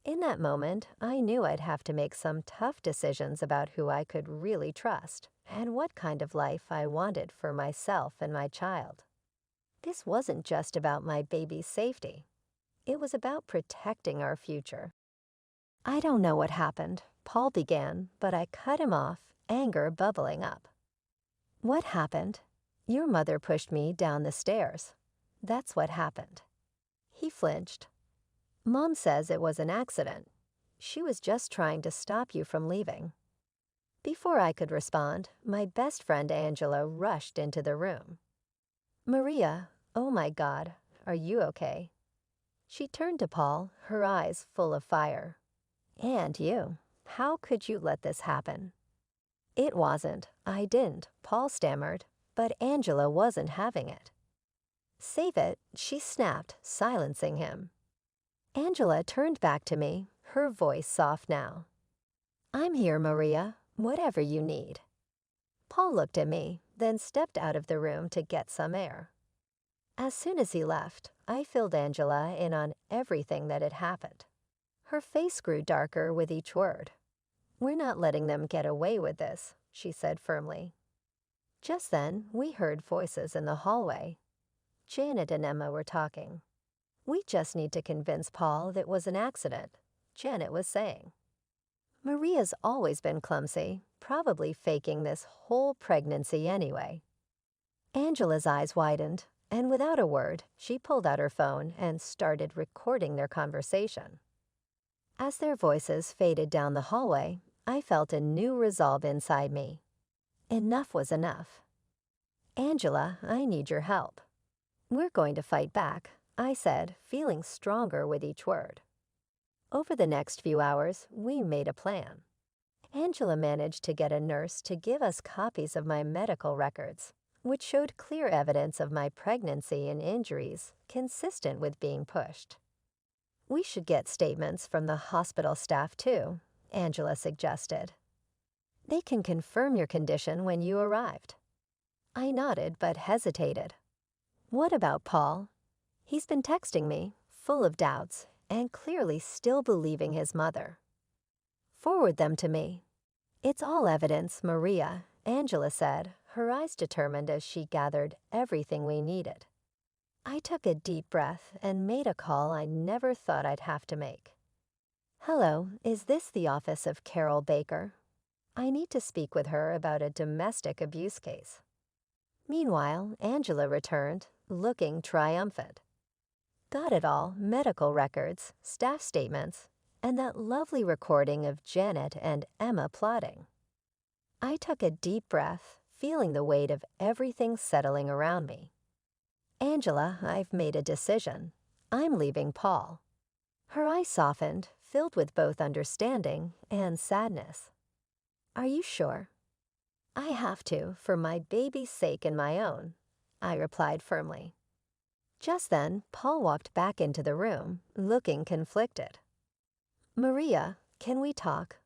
S2: In that moment, I knew I'd have to make some tough decisions about who I could really trust and what kind of life I wanted for myself and my child. This wasn't just about my baby's safety. It was about protecting our future. "I don't know what happened," Paul began, but I cut him off, anger bubbling up. "What happened? Your mother pushed me down the stairs. That's what happened." He flinched. "Mom says it was an accident. She was just trying to stop you from leaving." Before I could respond, my best friend Angela rushed into the room. "Maria, oh my God, are you okay?" She turned to Paul, her eyes full of fire. "And you, how could you let this happen?" "It wasn't. I didn't," Paul stammered, but Angela wasn't having it. "Save it," she snapped, silencing him. Angela turned back to me, her voice soft now. "I'm here, Maria, whatever you need." Paul looked at me, then stepped out of the room to get some air. As soon as he left, I filled Angela in on everything that had happened. Her face grew darker with each word. "We're not letting them get away with this," she said firmly. Just then, we heard voices in the hallway. Janet and Emma were talking. "We just need to convince Paul that it was an accident," Janet was saying. "Maria's always been clumsy, probably faking this whole pregnancy anyway." Angela's eyes widened, and without a word, she pulled out her phone and started recording their conversation. As their voices faded down the hallway, I felt a new resolve inside me. Enough was enough. "Angela, I need your help." "We're going to fight back," I said, feeling stronger with each word. Over the next few hours, we made a plan. Angela managed to get a nurse to give us copies of my medical records, which showed clear evidence of my pregnancy and injuries consistent with being pushed. "We should get statements from the hospital staff too," Angela suggested. "They can confirm your condition when you arrived." I nodded but hesitated. "What about Paul? He's been texting me, full of doubts, and clearly still believing his mother." "Forward them to me." "It's all evidence, Maria," Angela said, her eyes determined as she gathered everything we needed. I took a deep breath and made a call I never thought I'd have to make. "Hello, is this the office of Carol Baker? I need to speak with her about a domestic abuse case." Meanwhile, Angela returned, looking triumphant. "Got it all, medical records, staff statements, and that lovely recording of Janet and Emma plotting." I took a deep breath, feeling the weight of everything settling around me. "Angela, I've made a decision. I'm leaving Paul." Her eyes softened, filled with both understanding and sadness. "Are you sure?" "I have to, for my baby's sake and my own," I replied firmly. Just then, Paul walked back into the room, looking conflicted. "Maria, can we talk?"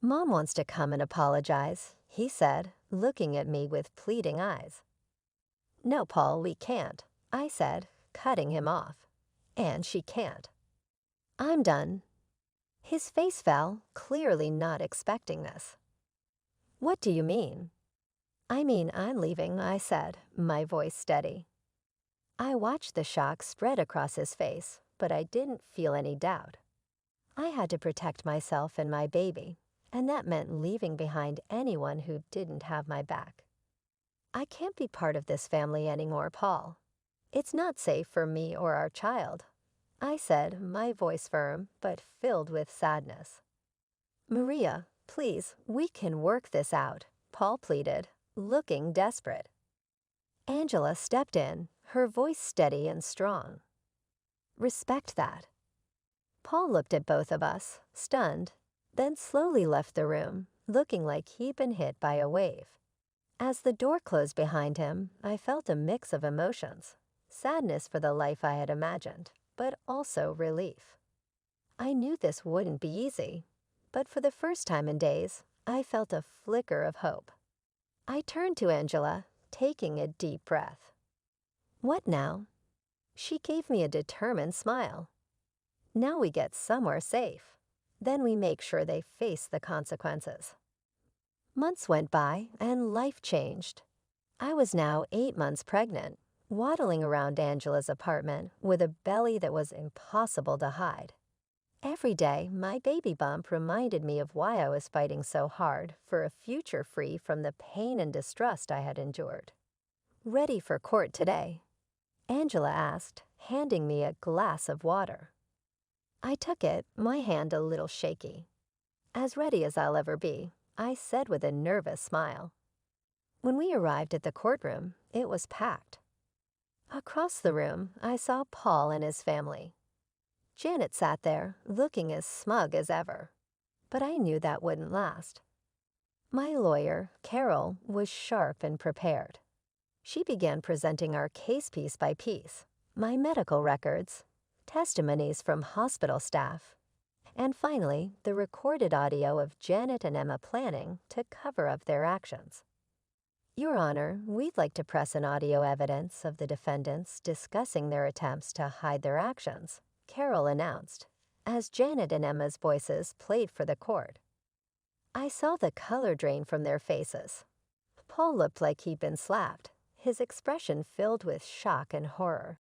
S2: "Mom wants to come and apologize," he said, looking at me with pleading eyes. "No, Paul, we can't," I said, cutting him off. "And she can't." "I'm done." His face fell, clearly not expecting this. "What do you mean?" "I mean I'm leaving," I said, my voice steady. I watched the shock spread across his face, but I didn't feel any doubt. I had to protect myself and my baby, and that meant leaving behind anyone who didn't have my back. "I can't be part of this family anymore, Paul. It's not safe for me or our child," I said, my voice firm but filled with sadness. "Maria, please, we can work this out," Paul pleaded, looking desperate. Angela stepped in, her voice steady and strong. "Respect that." Paul looked at both of us, stunned, then slowly left the room, looking like he'd been hit by a wave. As the door closed behind him, I felt a mix of emotions, sadness for the life I had imagined, but also relief. I knew this wouldn't be easy, but for the first time in days, I felt a flicker of hope. I turned to Angela, taking a deep breath. "What now?" She gave me a determined smile. "Now we get somewhere safe. Then we make sure they face the consequences." Months went by and life changed. I was now 8 months pregnant, waddling around Angela's apartment with a belly that was impossible to hide. Every day, my baby bump reminded me of why I was fighting so hard for a future free from the pain and distrust I had endured. "Ready for court today?" Angela asked, handing me a glass of water. I took it, my hand a little shaky. "As ready as I'll ever be," I said with a nervous smile. When we arrived at the courtroom, it was packed. Across the room, I saw Paul and his family. Janet sat there, looking as smug as ever. But I knew that wouldn't last. My lawyer, Carol, was sharp and prepared. She began presenting our case piece by piece, my medical records, testimonies from hospital staff, and finally, the recorded audio of Janet and Emma planning to cover up their actions. "Your Honor, we'd like to press an audio evidence of the defendants discussing their attempts to hide their actions," Carol announced, as Janet and Emma's voices played for the court. I saw the color drain from their faces. Paul looked like he'd been slapped, his expression filled with shock and horror.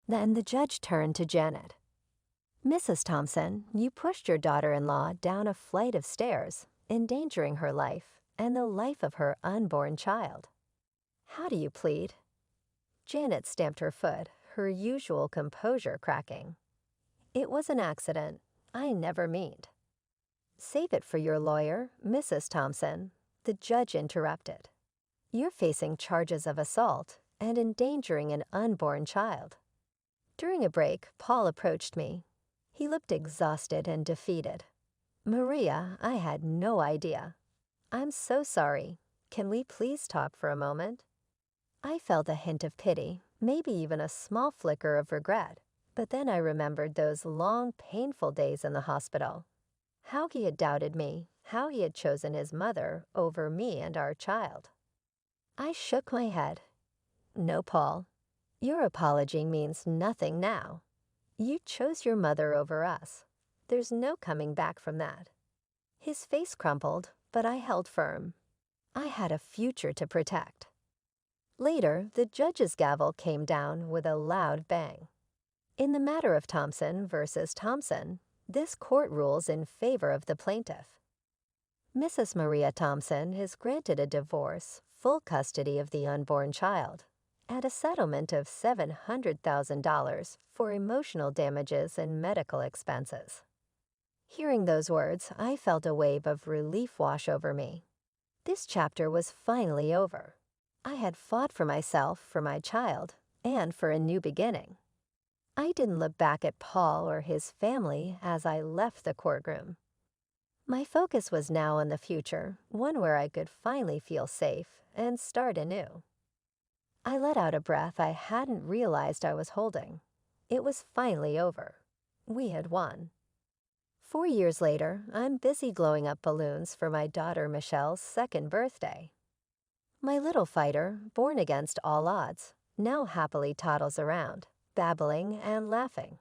S2: Then the judge turned to Janet. "Mrs. Thompson, you pushed your daughter-in-law down a flight of stairs, endangering her life and the life of her unborn child. How do you plead?" Janet stamped her foot, her usual composure cracking. "It was an accident. I never meant." "Save it for your lawyer, Mrs. Thompson," the judge interrupted. "You're facing charges of assault and endangering an unborn child." During a break, Paul approached me. He looked exhausted and defeated. "Maria, I had no idea. I'm so sorry. Can we please talk for a moment?" I felt a hint of pity, maybe even a small flicker of regret, but then I remembered those long, painful days in the hospital. How he had doubted me, how he had chosen his mother over me and our child. I shook my head. "No, Paul. Your apology means nothing now. You chose your mother over us. There's no coming back from that." His face crumpled, but I held firm. I had a future to protect. Later, the judge's gavel came down with a loud bang. In the matter of Thompson versus Thompson, this court rules in favor of the plaintiff. Mrs. Maria Thompson is granted a divorce, full custody of the unborn child, and a settlement of $700,000 for emotional damages and medical expenses. Hearing those words, I felt a wave of relief wash over me. This chapter was finally over. I had fought for myself, for my child, and for a new beginning. I didn't look back at Paul or his family as I left the courtroom. My focus was now on the future, one where I could finally feel safe and start anew. I let out a breath I hadn't realized I was holding. It was finally over. We had won. 4 years later, I'm busy blowing up balloons for my daughter Michelle's second birthday. My little fighter, born against all odds, now happily toddles around, babbling and laughing.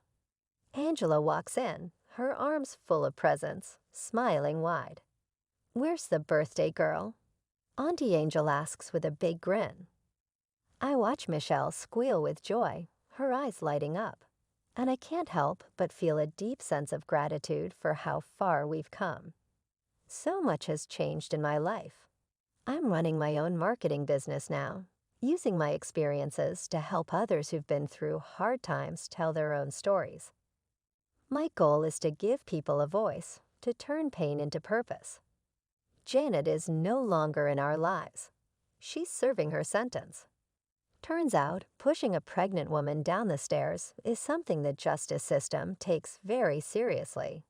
S2: Angela walks in, her arms full of presents, smiling wide. "Where's the birthday girl?" Auntie Angel asks with a big grin. I watch Michelle squeal with joy, her eyes lighting up, and I can't help but feel a deep sense of gratitude for how far we've come. So much has changed in my life. I'm running my own marketing business now, using my experiences to help others who've been through hard times tell their own stories. My goal is to give people a voice, to turn pain into purpose. Janet is no longer in our lives. She's serving her sentence. Turns out, pushing a pregnant woman down the stairs is something the justice system takes very seriously.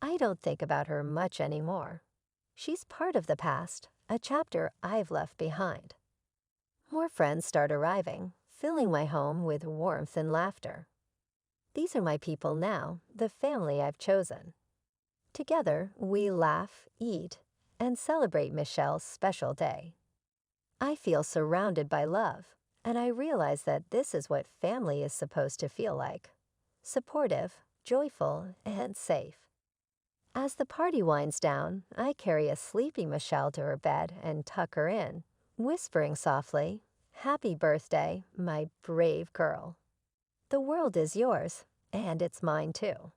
S2: I don't think about her much anymore. She's part of the past, a chapter I've left behind. More friends start arriving, filling my home with warmth and laughter. These are my people now, the family I've chosen. Together, we laugh, eat, and celebrate Michelle's special day. I feel surrounded by love, and I realize that this is what family is supposed to feel like: supportive, joyful, and safe. As the party winds down, I carry a sleepy Michelle to her bed and tuck her in, whispering softly, "Happy birthday, my brave girl. The world is yours, and it's mine too."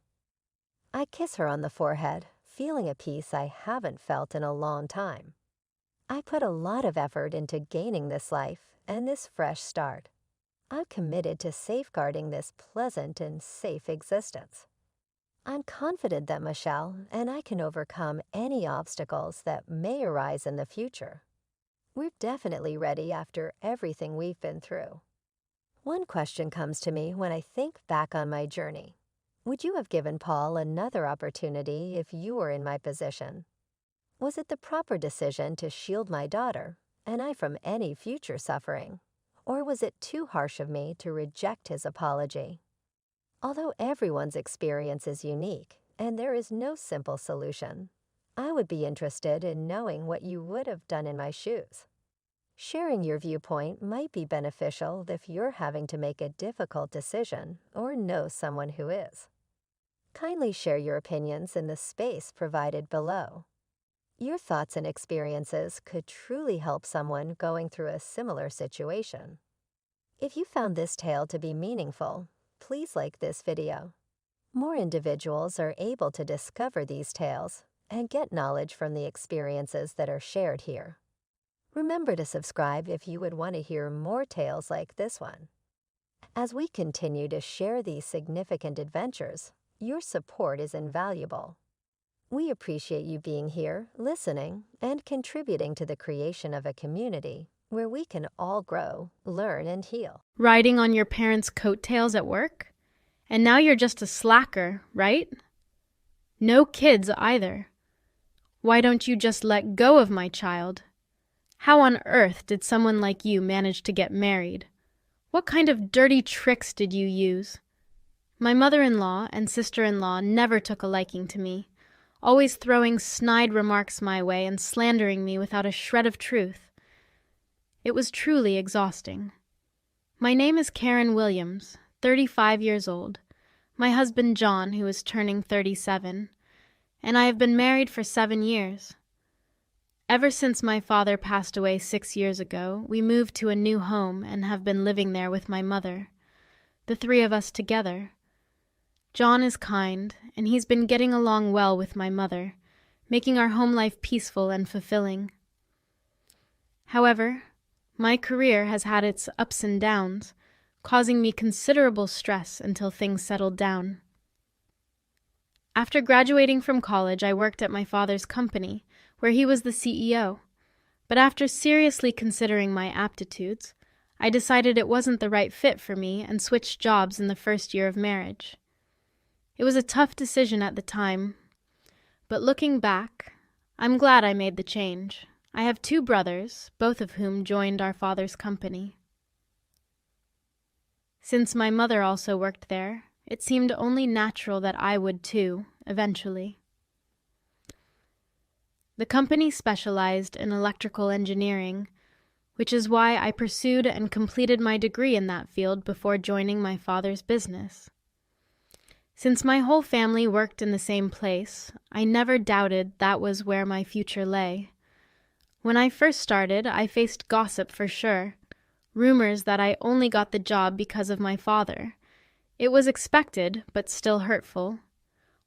S2: I kiss her on the forehead, feeling a peace I haven't felt in a long time. I put a lot of effort into gaining this life and this fresh start. I'm committed to safeguarding this pleasant and safe existence. I'm confident that Michelle and I can overcome any obstacles that may arise in the future. We're definitely ready after everything we've been through. One question comes to me when I think back on my journey. Would you have given Paul another opportunity if you were in my position? Was it the proper decision to shield my daughter and I from any future suffering? Or was it too harsh of me to reject his apology? Although everyone's experience is unique and there is no simple solution, I would be interested in knowing what you would have done in my shoes. Sharing your viewpoint might be beneficial if you're having to make a difficult decision or know someone who is. Kindly share your opinions in the space provided below. Your thoughts and experiences could truly help someone going through a similar situation. If you found this tale to be meaningful, please like this video. More individuals are able to discover these tales and get knowledge from the experiences that are shared here. Remember to subscribe if you would want to hear more tales like this one. As we continue to share these significant adventures, your support is invaluable. We appreciate you being here, listening, and contributing to the creation of a community where we can all grow, learn, and heal.
S4: Riding on your parents' coattails at work? And now you're just a slacker, right? No kids either. Why don't you just let go of my child? How on earth did someone like you manage to get married? What kind of dirty tricks did you use? My mother-in-law and sister-in-law never took a liking to me, always throwing snide remarks my way and slandering me without a shred of truth. It was truly exhausting. My name is Karen Williams, 35 years old, my husband John, who is turning 37, and I have been married for 7 years. Ever since my father passed away 6 years ago, we moved to a new home and have been living there with my mother, the three of us together. John is kind, and he's been getting along well with my mother, making our home life peaceful and fulfilling. However, my career has had its ups and downs, causing me considerable stress until things settled down. After graduating from college, I worked at my father's company, where he was the CEO. But after seriously considering my aptitudes, I decided it wasn't the right fit for me and switched jobs in the first year of marriage. It was a tough decision at the time, but looking back, I'm glad I made the change. I have 2 brothers, both of whom joined our father's company. Since my mother also worked there, it seemed only natural that I would too, eventually. The company specialized in electrical engineering, which is why I pursued and completed my degree in that field before joining my father's business. Since my whole family worked in the same place, I never doubted that was where my future lay. When I first started, I faced gossip for sure, rumors that I only got the job because of my father. It was expected, but still hurtful.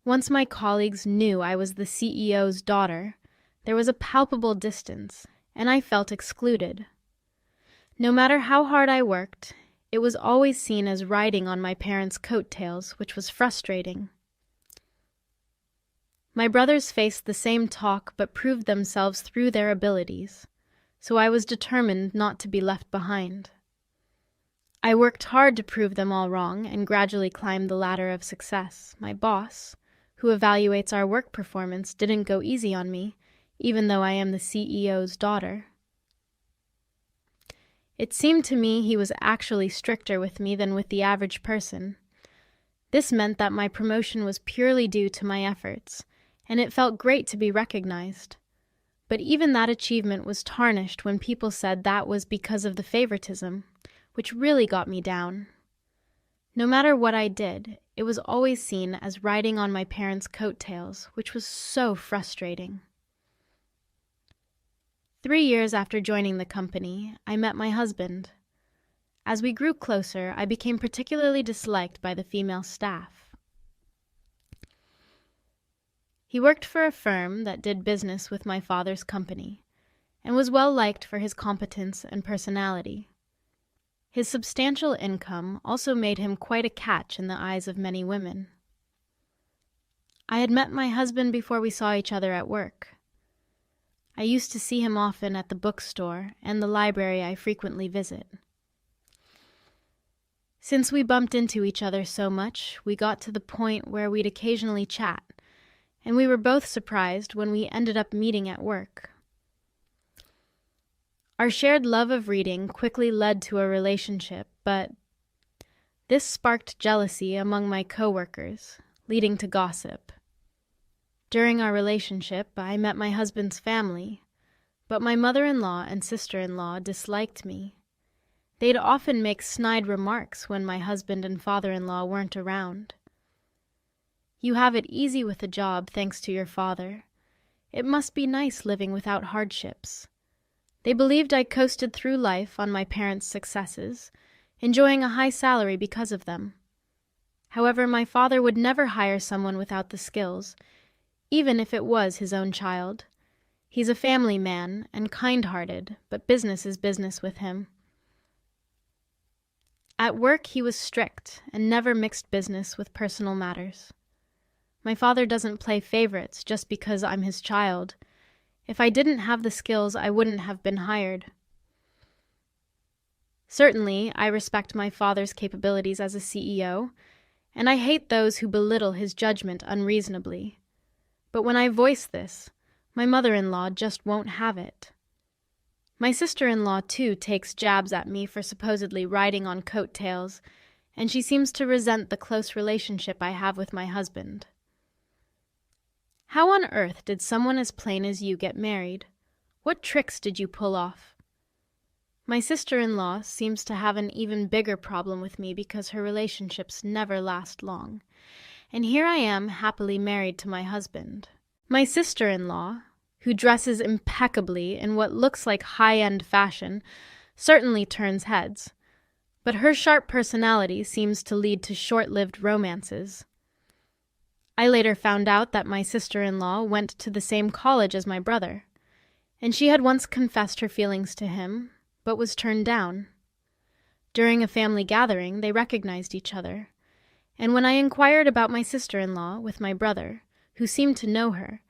S4: Once my colleagues knew I was the CEO's daughter, there was a palpable distance, and I felt excluded. No matter how hard I worked, it was always seen as riding on my parents' coattails, which was frustrating. My brothers faced the same talk but proved themselves through their abilities, so I was determined not to be left behind. I worked hard to prove them all wrong and gradually climbed the ladder of success. My boss, who evaluates our work performance, didn't go easy on me, even though I am the CEO's daughter. It seemed to me he was actually stricter with me than with the average person. This meant that my promotion was purely due to my efforts, and it felt great to be recognized. But even that achievement was tarnished when people said that was because of the favoritism, which really got me down. No matter what I did, it was always seen as riding on my parents' coattails, which was so frustrating. 3 years after joining the company, I met my husband. As we grew closer, I became particularly disliked by the female staff. He worked for a firm that did business with my father's company, and was well liked for his competence and personality. His substantial income also made him quite a catch in the eyes of many women. I had met my husband before we saw each other at work. I used to see him often at the bookstore and the library I frequently visit. Since we bumped into each other so much, we got to the point where we'd occasionally chat, and we were both surprised when we ended up meeting at work. Our shared love of reading quickly led to a relationship, but this sparked jealousy among my coworkers, leading to gossip. During our relationship, I met my husband's family, but my mother-in-law and sister-in-law disliked me. They'd often make snide remarks when my husband and father-in-law weren't around. "You have it easy with a job thanks to your father. It must be nice living without hardships." They believed I coasted through life on my parents' successes, enjoying a high salary because of them. However, my father would never hire someone without the skills, even if it was his own child. He's a family man and kind-hearted, but business is business with him. At work, he was strict and never mixed business with personal matters. My father doesn't play favorites just because I'm his child. If I didn't have the skills, I wouldn't have been hired. Certainly, I respect my father's capabilities as a CEO, and I hate those who belittle his judgment unreasonably. But when I voice this, my mother-in-law just won't have it. My sister-in-law, too, takes jabs at me for supposedly riding on coattails, and she seems to resent the close relationship I have with my husband. How on earth did someone as plain as you get married? What tricks did you pull off? My sister-in-law seems to have an even bigger problem with me because her relationships never last long. And here I am happily married to my husband. My sister-in-law, who dresses impeccably in what looks like high-end fashion, certainly turns heads, but her sharp personality seems to lead to short-lived romances. I later found out that my sister-in-law went to the same college as my brother, and she had once confessed her feelings to him, but was turned down. During a family gathering, they recognized each other, and when I inquired about my sister-in-law with my brother, who seemed to know her,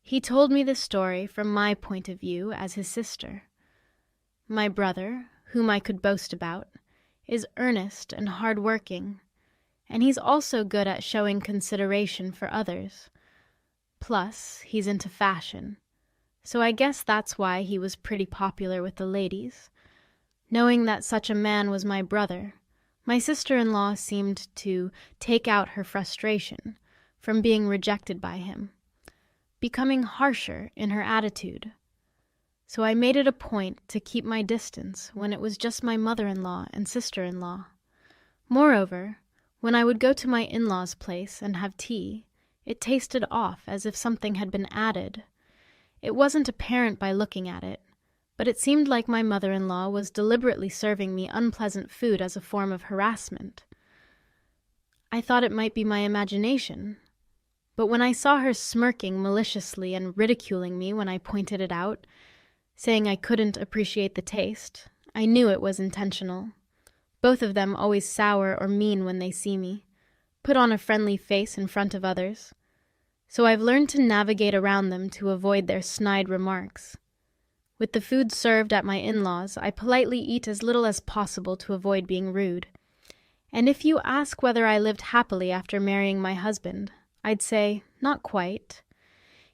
S4: he told me the story from my point of view as his sister. My brother, whom I could boast about, is earnest and hard-working, and he's also good at showing consideration for others. Plus, he's into fashion, so I guess that's why he was pretty popular with the ladies. Knowing that such a man was my brother, my sister-in-law seemed to take out her frustration from being rejected by him, becoming harsher in her attitude. So I made it a point to keep my distance when it was just my mother-in-law and sister-in-law. Moreover, when I would go to my in-laws' place and have tea, it tasted off as if something had been added. It wasn't apparent by looking at it, but it seemed like my mother-in-law was deliberately serving me unpleasant food as a form of harassment. I thought it might be my imagination, but when I saw her smirking maliciously and ridiculing me when I pointed it out, saying I couldn't appreciate the taste, I knew it was intentional. Both of them always sour or mean when they see me, put on a friendly face in front of others, so I've learned to navigate around them to avoid their snide remarks. With the food served at my in-laws, I politely eat as little as possible to avoid being rude. And if you ask whether I lived happily after marrying my husband, I'd say, not quite.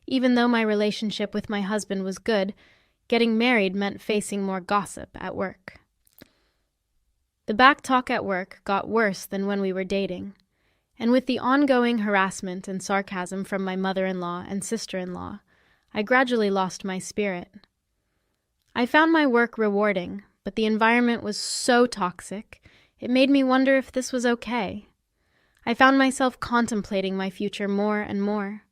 S4: Even though my relationship with my husband was good, getting married meant facing more gossip at work. The back talk at work got worse than when we were dating, and with the ongoing harassment and sarcasm from my mother-in-law and sister-in-law, I gradually lost my spirit. I found my work rewarding, but the environment was so toxic, it made me wonder if this was okay. I found myself contemplating my future more and more.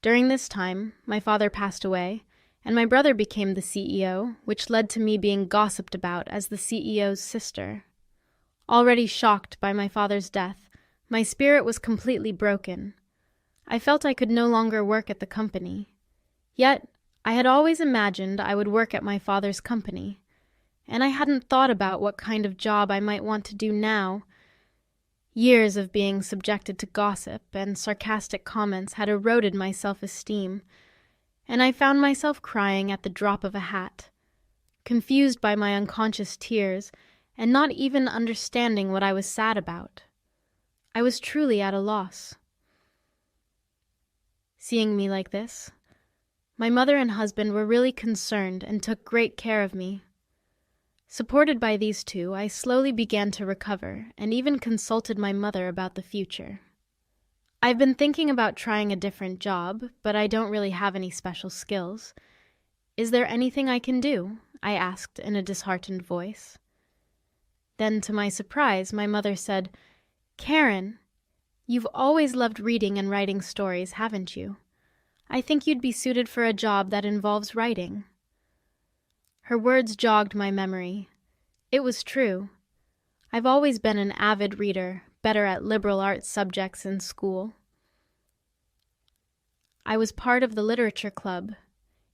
S4: During this time, my father passed away, and my brother became the CEO, which led to me being gossiped about as the CEO's sister. Already shocked by my father's death, my spirit was completely broken. I felt I could no longer work at the company. Yet, I had always imagined I would work at my father's company, and I hadn't thought about what kind of job I might want to do now. Years of being subjected to gossip and sarcastic comments had eroded my self-esteem, and I found myself crying at the drop of a hat, confused by my unconscious tears and not even understanding what I was sad about. I was truly at a loss. Seeing me like this, my mother and husband were really concerned and took great care of me. Supported by these two, I slowly began to recover and even consulted my mother about the future. I've been thinking about trying a different job, but I don't really have any special skills. Is there anything I can do? I asked in a disheartened voice. Then, to my surprise, my mother said, "Karen, you've always loved reading and writing stories, haven't you? I think you'd be suited for a job that involves writing." Her words jogged my memory. It was true. I've always been an avid reader, better at liberal arts subjects in school. I was part of the literature club,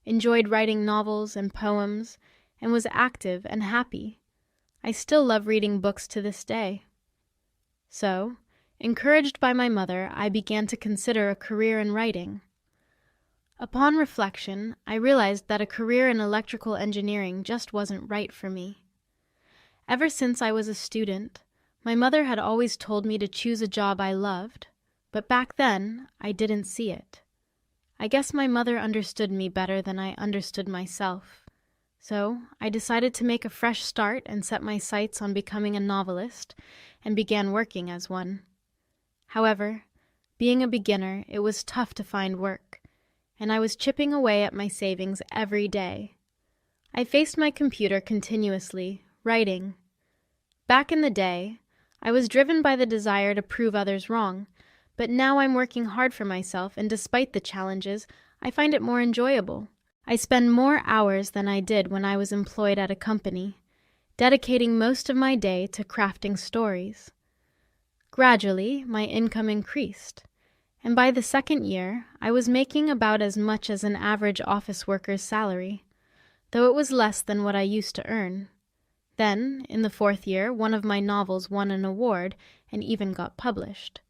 S4: enjoyed writing novels and poems, and was active and happy. I still love reading books to this day. So, encouraged by my mother, I began to consider a career in writing. Upon reflection, I realized that a career in electrical engineering just wasn't right for me. Ever since I was a student, my mother had always told me to choose a job I loved, but back then, I didn't see it. I guess my mother understood me better than I understood myself. So, I decided to make a fresh start and set my sights on becoming a novelist, and began working as one. However, being a beginner, it was tough to find work, and I was chipping away at my savings every day. I faced my computer continuously, writing. Back in the day, I was driven by the desire to prove others wrong, but now I'm working hard for myself, and despite the challenges, I find it more enjoyable. I spend more hours than I did when I was employed at a company, dedicating most of my day to crafting stories. Gradually, my income increased, and by the second year, I was making about as much as an average office worker's salary, though it was less than what I used to earn. Then, in the fourth year, one of my novels won an award and even got published.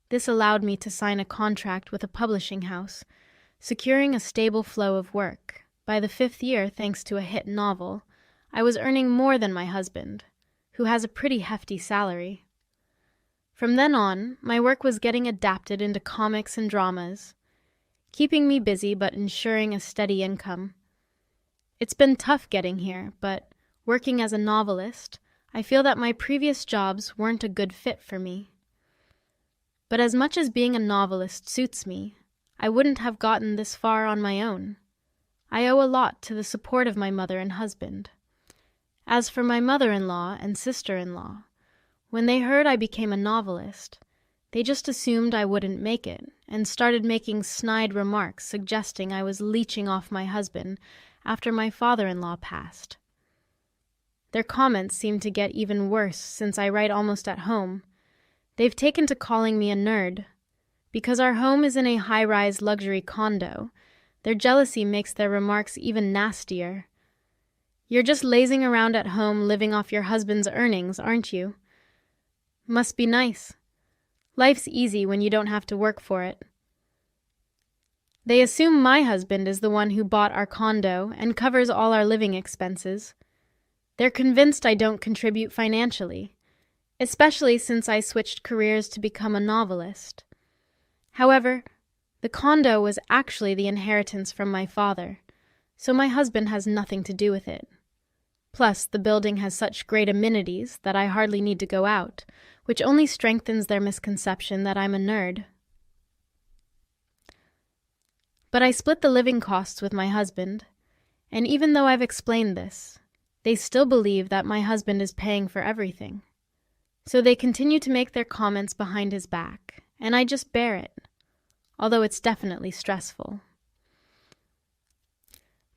S4: This allowed me to sign a contract with a publishing house, securing a stable flow of work. By the fifth year, thanks to a hit novel, I was earning more than my husband, who has a pretty hefty salary. From then on, my work was getting adapted into comics and dramas, keeping me busy but ensuring a steady income. It's been tough getting here, but working as a novelist, I feel that my previous jobs weren't a good fit for me. But as much as being a novelist suits me, I wouldn't have gotten this far on my own. I owe a lot to the support of my mother and husband. As for my mother-in-law and sister-in-law, when they heard I became a novelist, they just assumed I wouldn't make it and started making snide remarks suggesting I was leeching off my husband after my father-in-law passed. Their comments seem to get even worse since I write almost at home. They've taken to calling me a nerd. Because our home is in a high-rise luxury condo, their jealousy makes their remarks even nastier. You're just lazing around at home living off your husband's earnings, aren't you? Must be nice. Life's easy when you don't have to work for it. They assume my husband is the one who bought our condo and covers all our living expenses. They're convinced I don't contribute financially, especially since I switched careers to become a novelist. However, the condo was actually the inheritance from my father, so my husband has nothing to do with it. Plus, the building has such great amenities that I hardly need to go out, which only strengthens their misconception that I'm a nerd. But I split the living costs with my husband, and even though I've explained this, they still believe that my husband is paying for everything. So they continue to make their comments behind his back, and I just bear it, although it's definitely stressful.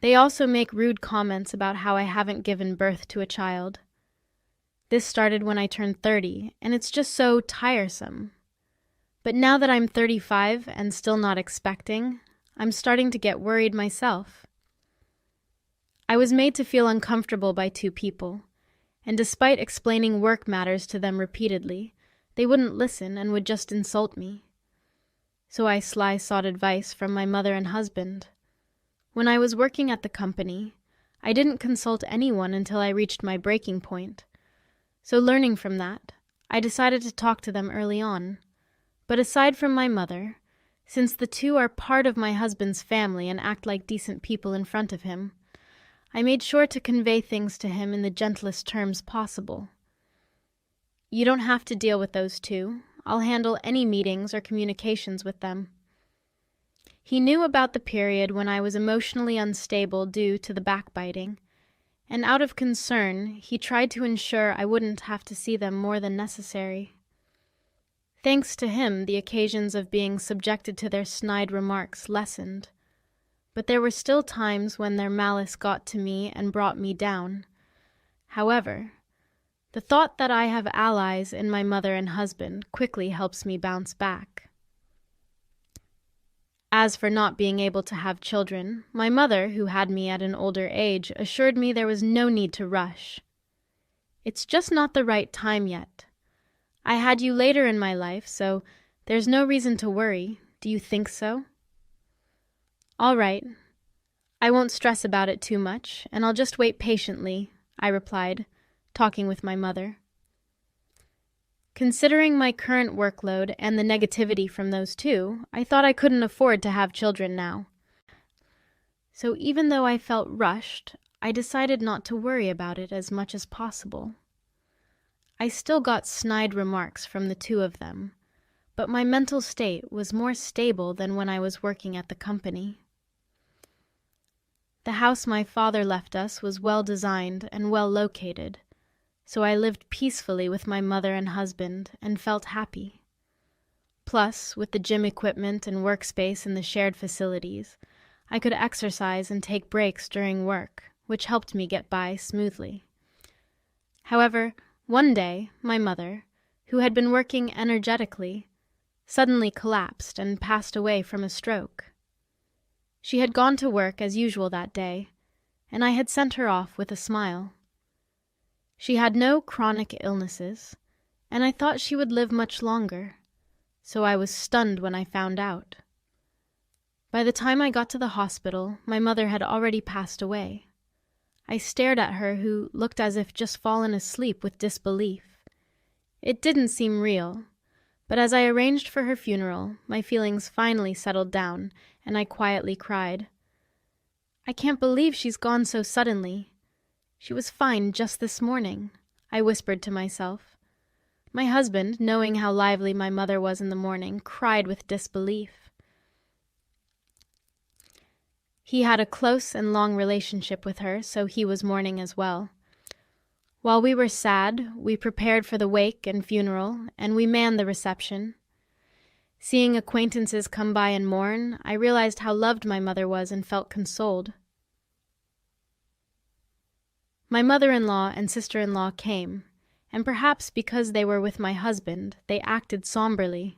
S4: They also make rude comments about how I haven't given birth to a child. This started when I turned 30, and it's just so tiresome. But now that I'm 35 and still not expecting, I'm starting to get worried myself. I was made to feel uncomfortable by two people, and despite explaining work matters to them repeatedly, they wouldn't listen and would just insult me. So I sly sought advice from my mother and husband. When I was working at the company, I didn't consult anyone until I reached my breaking point. So learning from that, I decided to talk to them early on. But aside from my mother, since the two are part of my husband's family and act like decent people in front of him, I made sure to convey things to him in the gentlest terms possible. You don't have to deal with those two. I'll handle any meetings or communications with them. He knew about the period when I was emotionally unstable due to the backbiting, and out of concern, he tried to ensure I wouldn't have to see them more than necessary. Thanks to him, the occasions of being subjected to their snide remarks lessened, but there were still times when their malice got to me and brought me down. However, the thought that I have allies in my mother and husband quickly helps me bounce back. As for not being able to have children, my mother, who had me at an older age, assured me there was no need to rush. It's just not the right time yet. I had you later in my life, so there's no reason to worry. Do you think so? All right. I won't stress about it too much, and I'll just wait patiently, I replied, talking with my mother. Considering my current workload and the negativity from those two, I thought I couldn't afford to have children now. So even though I felt rushed, I decided not to worry about it as much as possible. I still got snide remarks from the two of them, but my mental state was more stable than when I was working at the company. The house my father left us was well designed and well located, so I lived peacefully with my mother and husband and felt happy. Plus, with the gym equipment and workspace in the shared facilities, I could exercise and take breaks during work, which helped me get by smoothly. However, one day, my mother, who had been working energetically, suddenly collapsed and passed away from a stroke. She had gone to work as usual that day, and I had sent her off with a smile. She had no chronic illnesses, and I thought she would live much longer, so I was stunned when I found out. By the time I got to the hospital, my mother had already passed away. I stared at her, who looked as if just fallen asleep with disbelief. It didn't seem real, but as I arranged for her funeral, my feelings finally settled down, and I quietly cried. "I can't believe she's gone so suddenly. She was fine just this morning," I whispered to myself. My husband, knowing how lively my mother was in the morning, cried with disbelief. He had a close and long relationship with her, so he was mourning as well. While we were sad, we prepared for the wake and funeral, and we manned the reception. Seeing acquaintances come by and mourn, I realized how loved my mother was and felt consoled. My mother-in-law and sister-in-law came, and perhaps because they were with my husband, they acted somberly.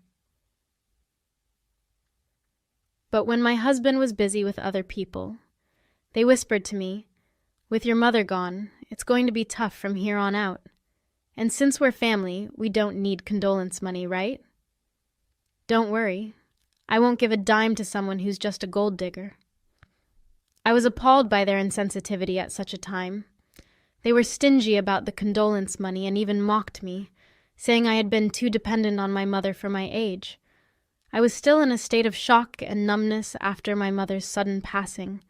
S4: But when my husband was busy with other people, they whispered to me, "With your mother gone, it's going to be tough from here on out. And since we're family, we don't need condolence money, right? Don't worry, I won't give a dime to someone who's just a gold digger." I was appalled by their insensitivity at such a time. They were stingy about the condolence money and even mocked me, saying I had been too dependent on my mother for my age. I was still in a state of shock and numbness after my mother's sudden passing,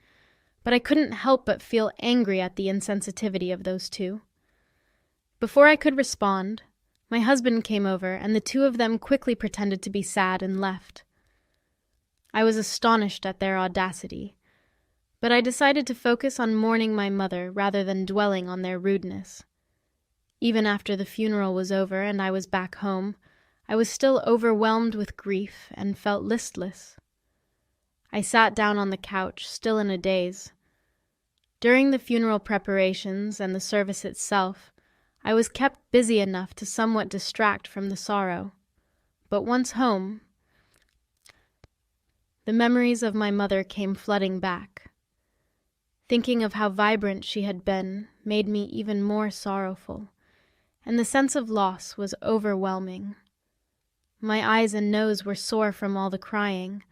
S4: but I couldn't help but feel angry at the insensitivity of those two. Before I could respond, my husband came over, and the two of them quickly pretended to be sad and left. I was astonished at their audacity, but I decided to focus on mourning my mother rather than dwelling on their rudeness. Even after the funeral was over and I was back home, I was still overwhelmed with grief and felt listless. I sat down on the couch, still in a daze. During the funeral preparations and the service itself, I was kept busy enough to somewhat distract from the sorrow. But once home, the memories of my mother came flooding back. Thinking of how vibrant she had been made me even more sorrowful, and the sense of loss was overwhelming. My eyes and nose were sore from all the crying,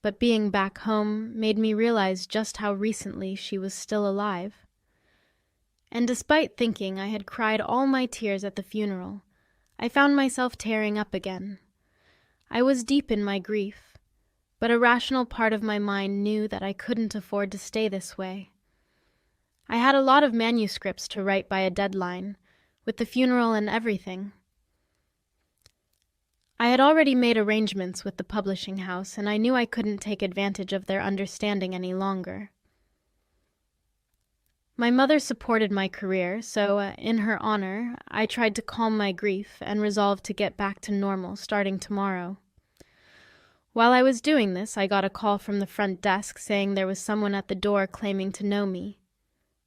S4: but being back home made me realize just how recently she was still alive. And despite thinking I had cried all my tears at the funeral, I found myself tearing up again. I was deep in my grief, but a rational part of my mind knew that I couldn't afford to stay this way. I had a lot of manuscripts to write by a deadline, with the funeral and everything. I had already made arrangements with the publishing house, and I knew I couldn't take advantage of their understanding any longer. My mother supported my career, so in her honor, I tried to calm my grief and resolved to get back to normal starting tomorrow. While I was doing this, I got a call from the front desk saying there was someone at the door claiming to know me.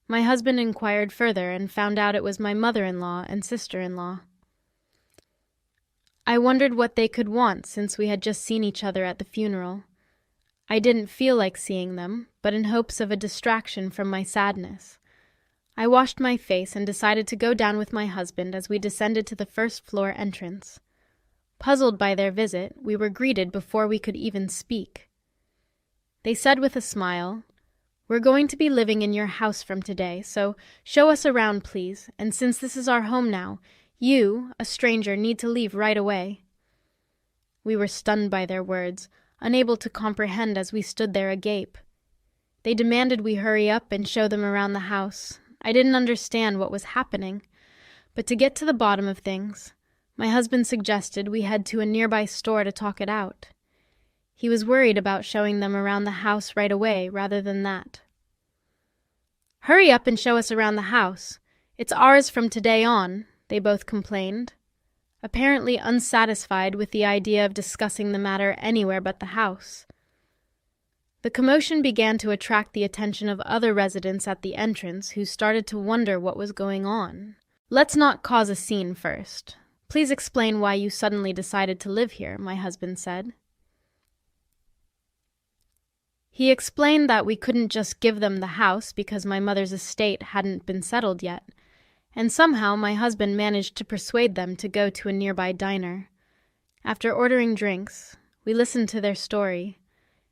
S4: My husband inquired further and found out it was my mother-in-law and sister-in-law. I wondered what they could want since we had just seen each other at the funeral. I didn't feel like seeing them, but in hopes of a distraction from my sadness. I washed my face and decided to go down with my husband as we descended to the first-floor entrance. Puzzled by their visit, we were greeted before we could even speak. They said with a smile, "We're going to be living in your house from today, so show us around, please, and since this is our home now, you, a stranger, need to leave right away." We were stunned by their words, unable to comprehend as we stood there agape. They demanded we hurry up and show them around the house. I didn't understand what was happening, but to get to the bottom of things, my husband suggested we head to a nearby store to talk it out. He was worried about showing them around the house right away rather than that. "Hurry up and show us around the house. It's ours from today on," they both complained, apparently unsatisfied with the idea of discussing the matter anywhere but the house. The commotion began to attract the attention of other residents at the entrance who started to wonder what was going on. "Let's not cause a scene first. Please explain why you suddenly decided to live here," my husband said. He explained that we couldn't just give them the house because my mother's estate hadn't been settled yet, and somehow my husband managed to persuade them to go to a nearby diner. After ordering drinks, we listened to their story,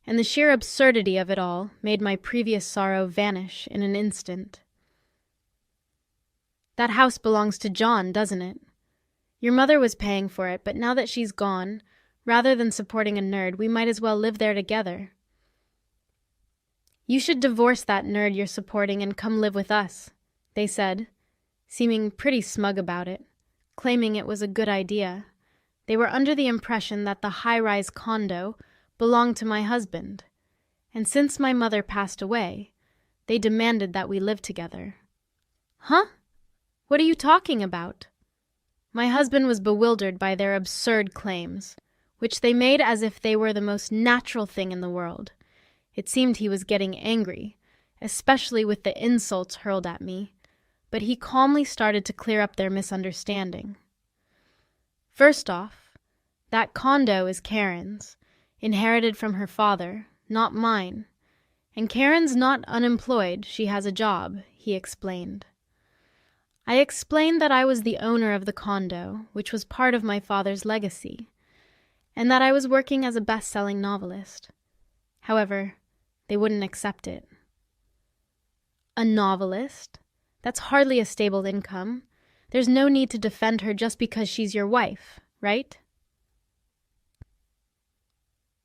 S4: and the sheer absurdity of it all made my previous sorrow vanish in an instant. That house belongs to John, doesn't it? Your mother was paying for it, but now that she's gone, rather than supporting a nerd, we might as well live there together. You should divorce that nerd you're supporting and come live with us, they said, seeming pretty smug about it, claiming it was a good idea. They were under the impression that the high-rise condo belonged to my husband, and since my mother passed away, they demanded that we live together. Huh? What are you talking about? My husband was bewildered by their absurd claims, which they made as if they were the most natural thing in the world. It seemed he was getting angry, especially with the insults hurled at me, but he calmly started to clear up their misunderstanding. First off, that condo is Karen's, inherited from her father, not mine. And Karen's not unemployed, she has a job, he explained. I explained that I was the owner of the condo, which was part of my father's legacy, and that I was working as a best-selling novelist. However, they wouldn't accept it. A novelist? That's hardly a stable income. There's no need to defend her just because she's your wife, right?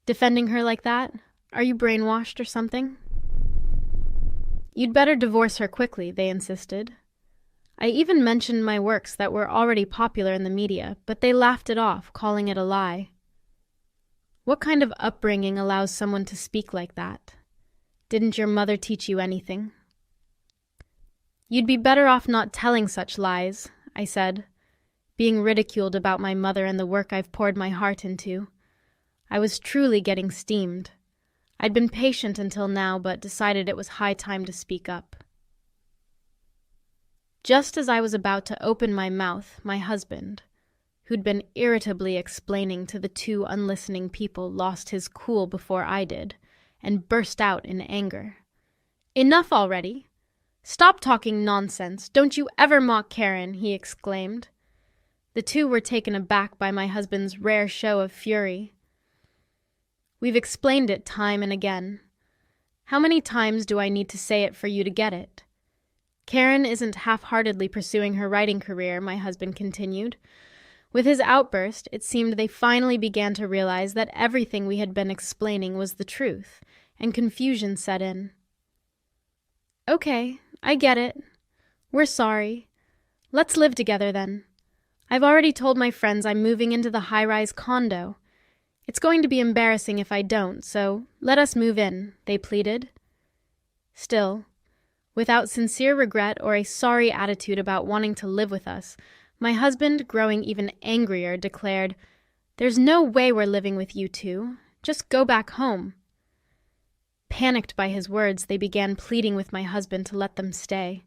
S4: Defending her like that? Are you brainwashed or something? You'd better divorce her quickly, they insisted. I even mentioned my works that were already popular in the media, but they laughed it off, calling it a lie. What kind of upbringing allows someone to speak like that? Didn't your mother teach you anything? You'd be better off not telling such lies, I said, being ridiculed about my mother and the work I've poured my heart into. I was truly getting steamed. I'd been patient until now, but decided it was high time to speak up. Just as I was about to open my mouth, my husband, who'd been irritably explaining to the two unlistening people, lost his cool before I did, and burst out in anger. Enough already! Stop talking nonsense! Don't you ever mock Karen, he exclaimed. The two were taken aback by my husband's rare show of fury. We've explained it time and again. How many times do I need to say it for you to get it? Karen isn't half-heartedly pursuing her writing career, my husband continued. With his outburst, it seemed they finally began to realize that everything we had been explaining was the truth, and confusion set in. Okay, I get it. We're sorry. Let's live together then. I've already told my friends I'm moving into the high-rise condo. It's going to be embarrassing if I don't, so let us move in, they pleaded. Still, without sincere regret or a sorry attitude about wanting to live with us, my husband, growing even angrier, declared, "There's no way we're living with you two. Just go back home." Panicked by his words, they began pleading with my husband to let them stay.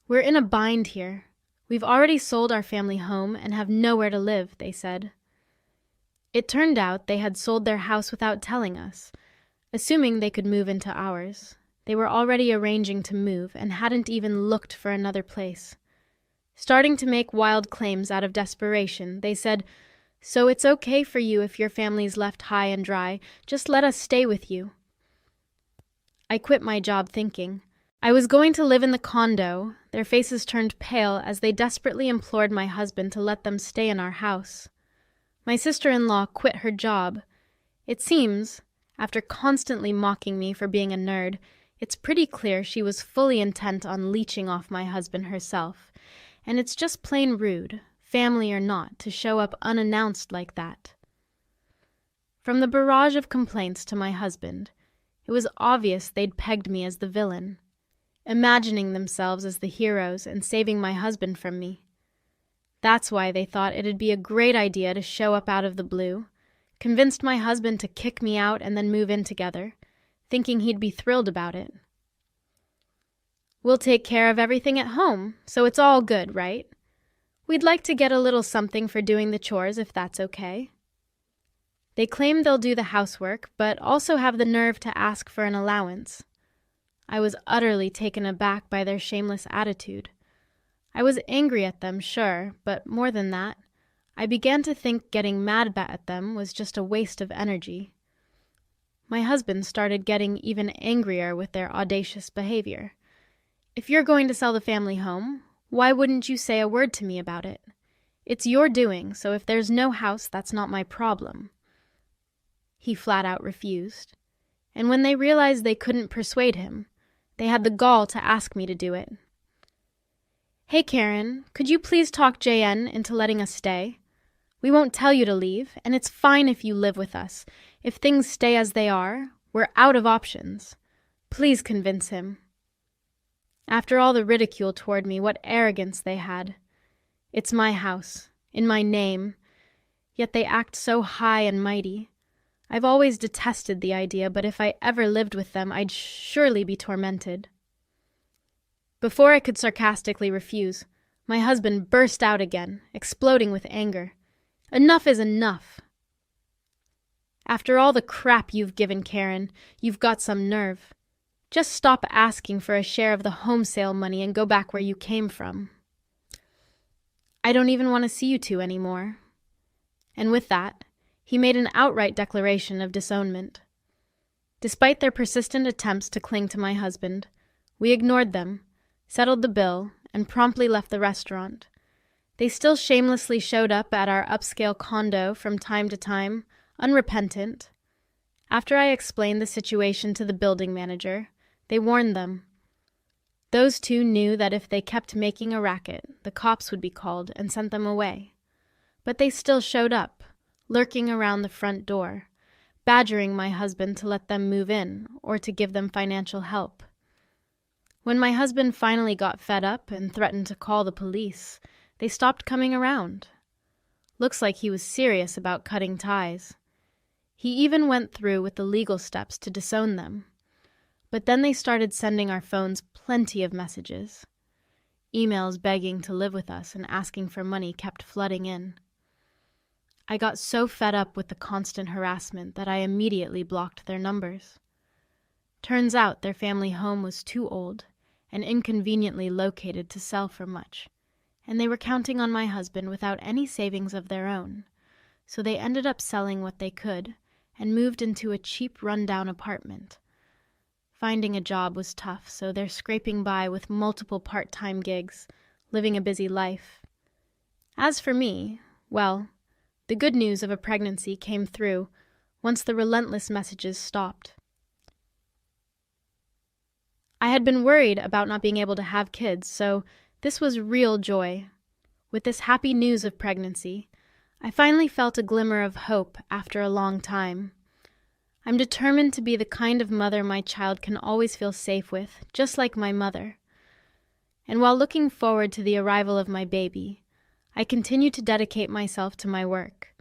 S4: "We're in a bind here. We've already sold our family home and have nowhere to live," they said. It turned out they had sold their house without telling us, assuming they could move into ours. They were already arranging to move and hadn't even looked for another place. Starting to make wild claims out of desperation, they said, "So it's okay for you if your family's left high and dry. Just let us stay with you." I quit my job thinking I was going to live in the condo. Their faces turned pale as they desperately implored my husband to let them stay in our house. My sister-in-law quit her job. It seems, after constantly mocking me for being a nerd, it's pretty clear she was fully intent on leeching off my husband herself, and it's just plain rude, family or not, to show up unannounced like that. From the barrage of complaints to my husband, it was obvious they'd pegged me as the villain, imagining themselves as the heroes and saving my husband from me. That's why they thought it'd be a great idea to show up out of the blue, convinced my husband to kick me out and then move in together, thinking he'd be thrilled about it. "We'll take care of everything at home, so it's all good, right? We'd like to get a little something for doing the chores if that's okay." They claim they'll do the housework, but also have the nerve to ask for an allowance. I was utterly taken aback by their shameless attitude. I was angry at them, sure, but more than that, I began to think getting mad at them was just a waste of energy. My husband started getting even angrier with their audacious behavior. If you're going to sell the family home, why wouldn't you say a word to me about it? It's your doing, so if there's no house, that's not my problem. He flat out refused. And when they realized they couldn't persuade him, they had the gall to ask me to do it. Hey Karen, could you please talk JN into letting us stay? We won't tell you to leave, and it's fine if you live with us. If things stay as they are, we're out of options. Please convince him. After all the ridicule toward me, what arrogance they had. It's my house, in my name, yet they act so high and mighty. I've always detested the idea, but if I ever lived with them, I'd surely be tormented. Before I could sarcastically refuse, my husband burst out again, exploding with anger. Enough is enough. After all the crap you've given Karen, you've got some nerve. Just stop asking for a share of the home sale money and go back where you came from. I don't even want to see you two anymore. And with that, he made an outright declaration of disownment. Despite their persistent attempts to cling to my husband, we ignored them, settled the bill, and promptly left the restaurant. They still shamelessly showed up at our upscale condo from time to time, unrepentant. After I explained the situation to the building manager, they warned them. Those two knew that if they kept making a racket, the cops would be called and sent them away. But they still showed up, lurking around the front door, badgering my husband to let them move in or to give them financial help. When my husband finally got fed up and threatened to call the police, they stopped coming around. Looks like he was serious about cutting ties. He even went through with the legal steps to disown them. But then they started sending our phones plenty of messages. Emails begging to live with us and asking for money kept flooding in. I got so fed up with the constant harassment that I immediately blocked their numbers. Turns out their family home was too old and inconveniently located to sell for much, and they were counting on my husband without any savings of their own, so they ended up selling what they could and moved into a cheap rundown apartment. Finding a job was tough, so they're scraping by with multiple part-time gigs, living a busy life. As for me, well, the good news of a pregnancy came through once the relentless messages stopped. I had been worried about not being able to have kids, so this was real joy. With this happy news of pregnancy, I finally felt a glimmer of hope after a long time. I'm determined to be the kind of mother my child can always feel safe with, just like my mother. And while looking forward to the arrival of my baby, I continue to dedicate myself to my work.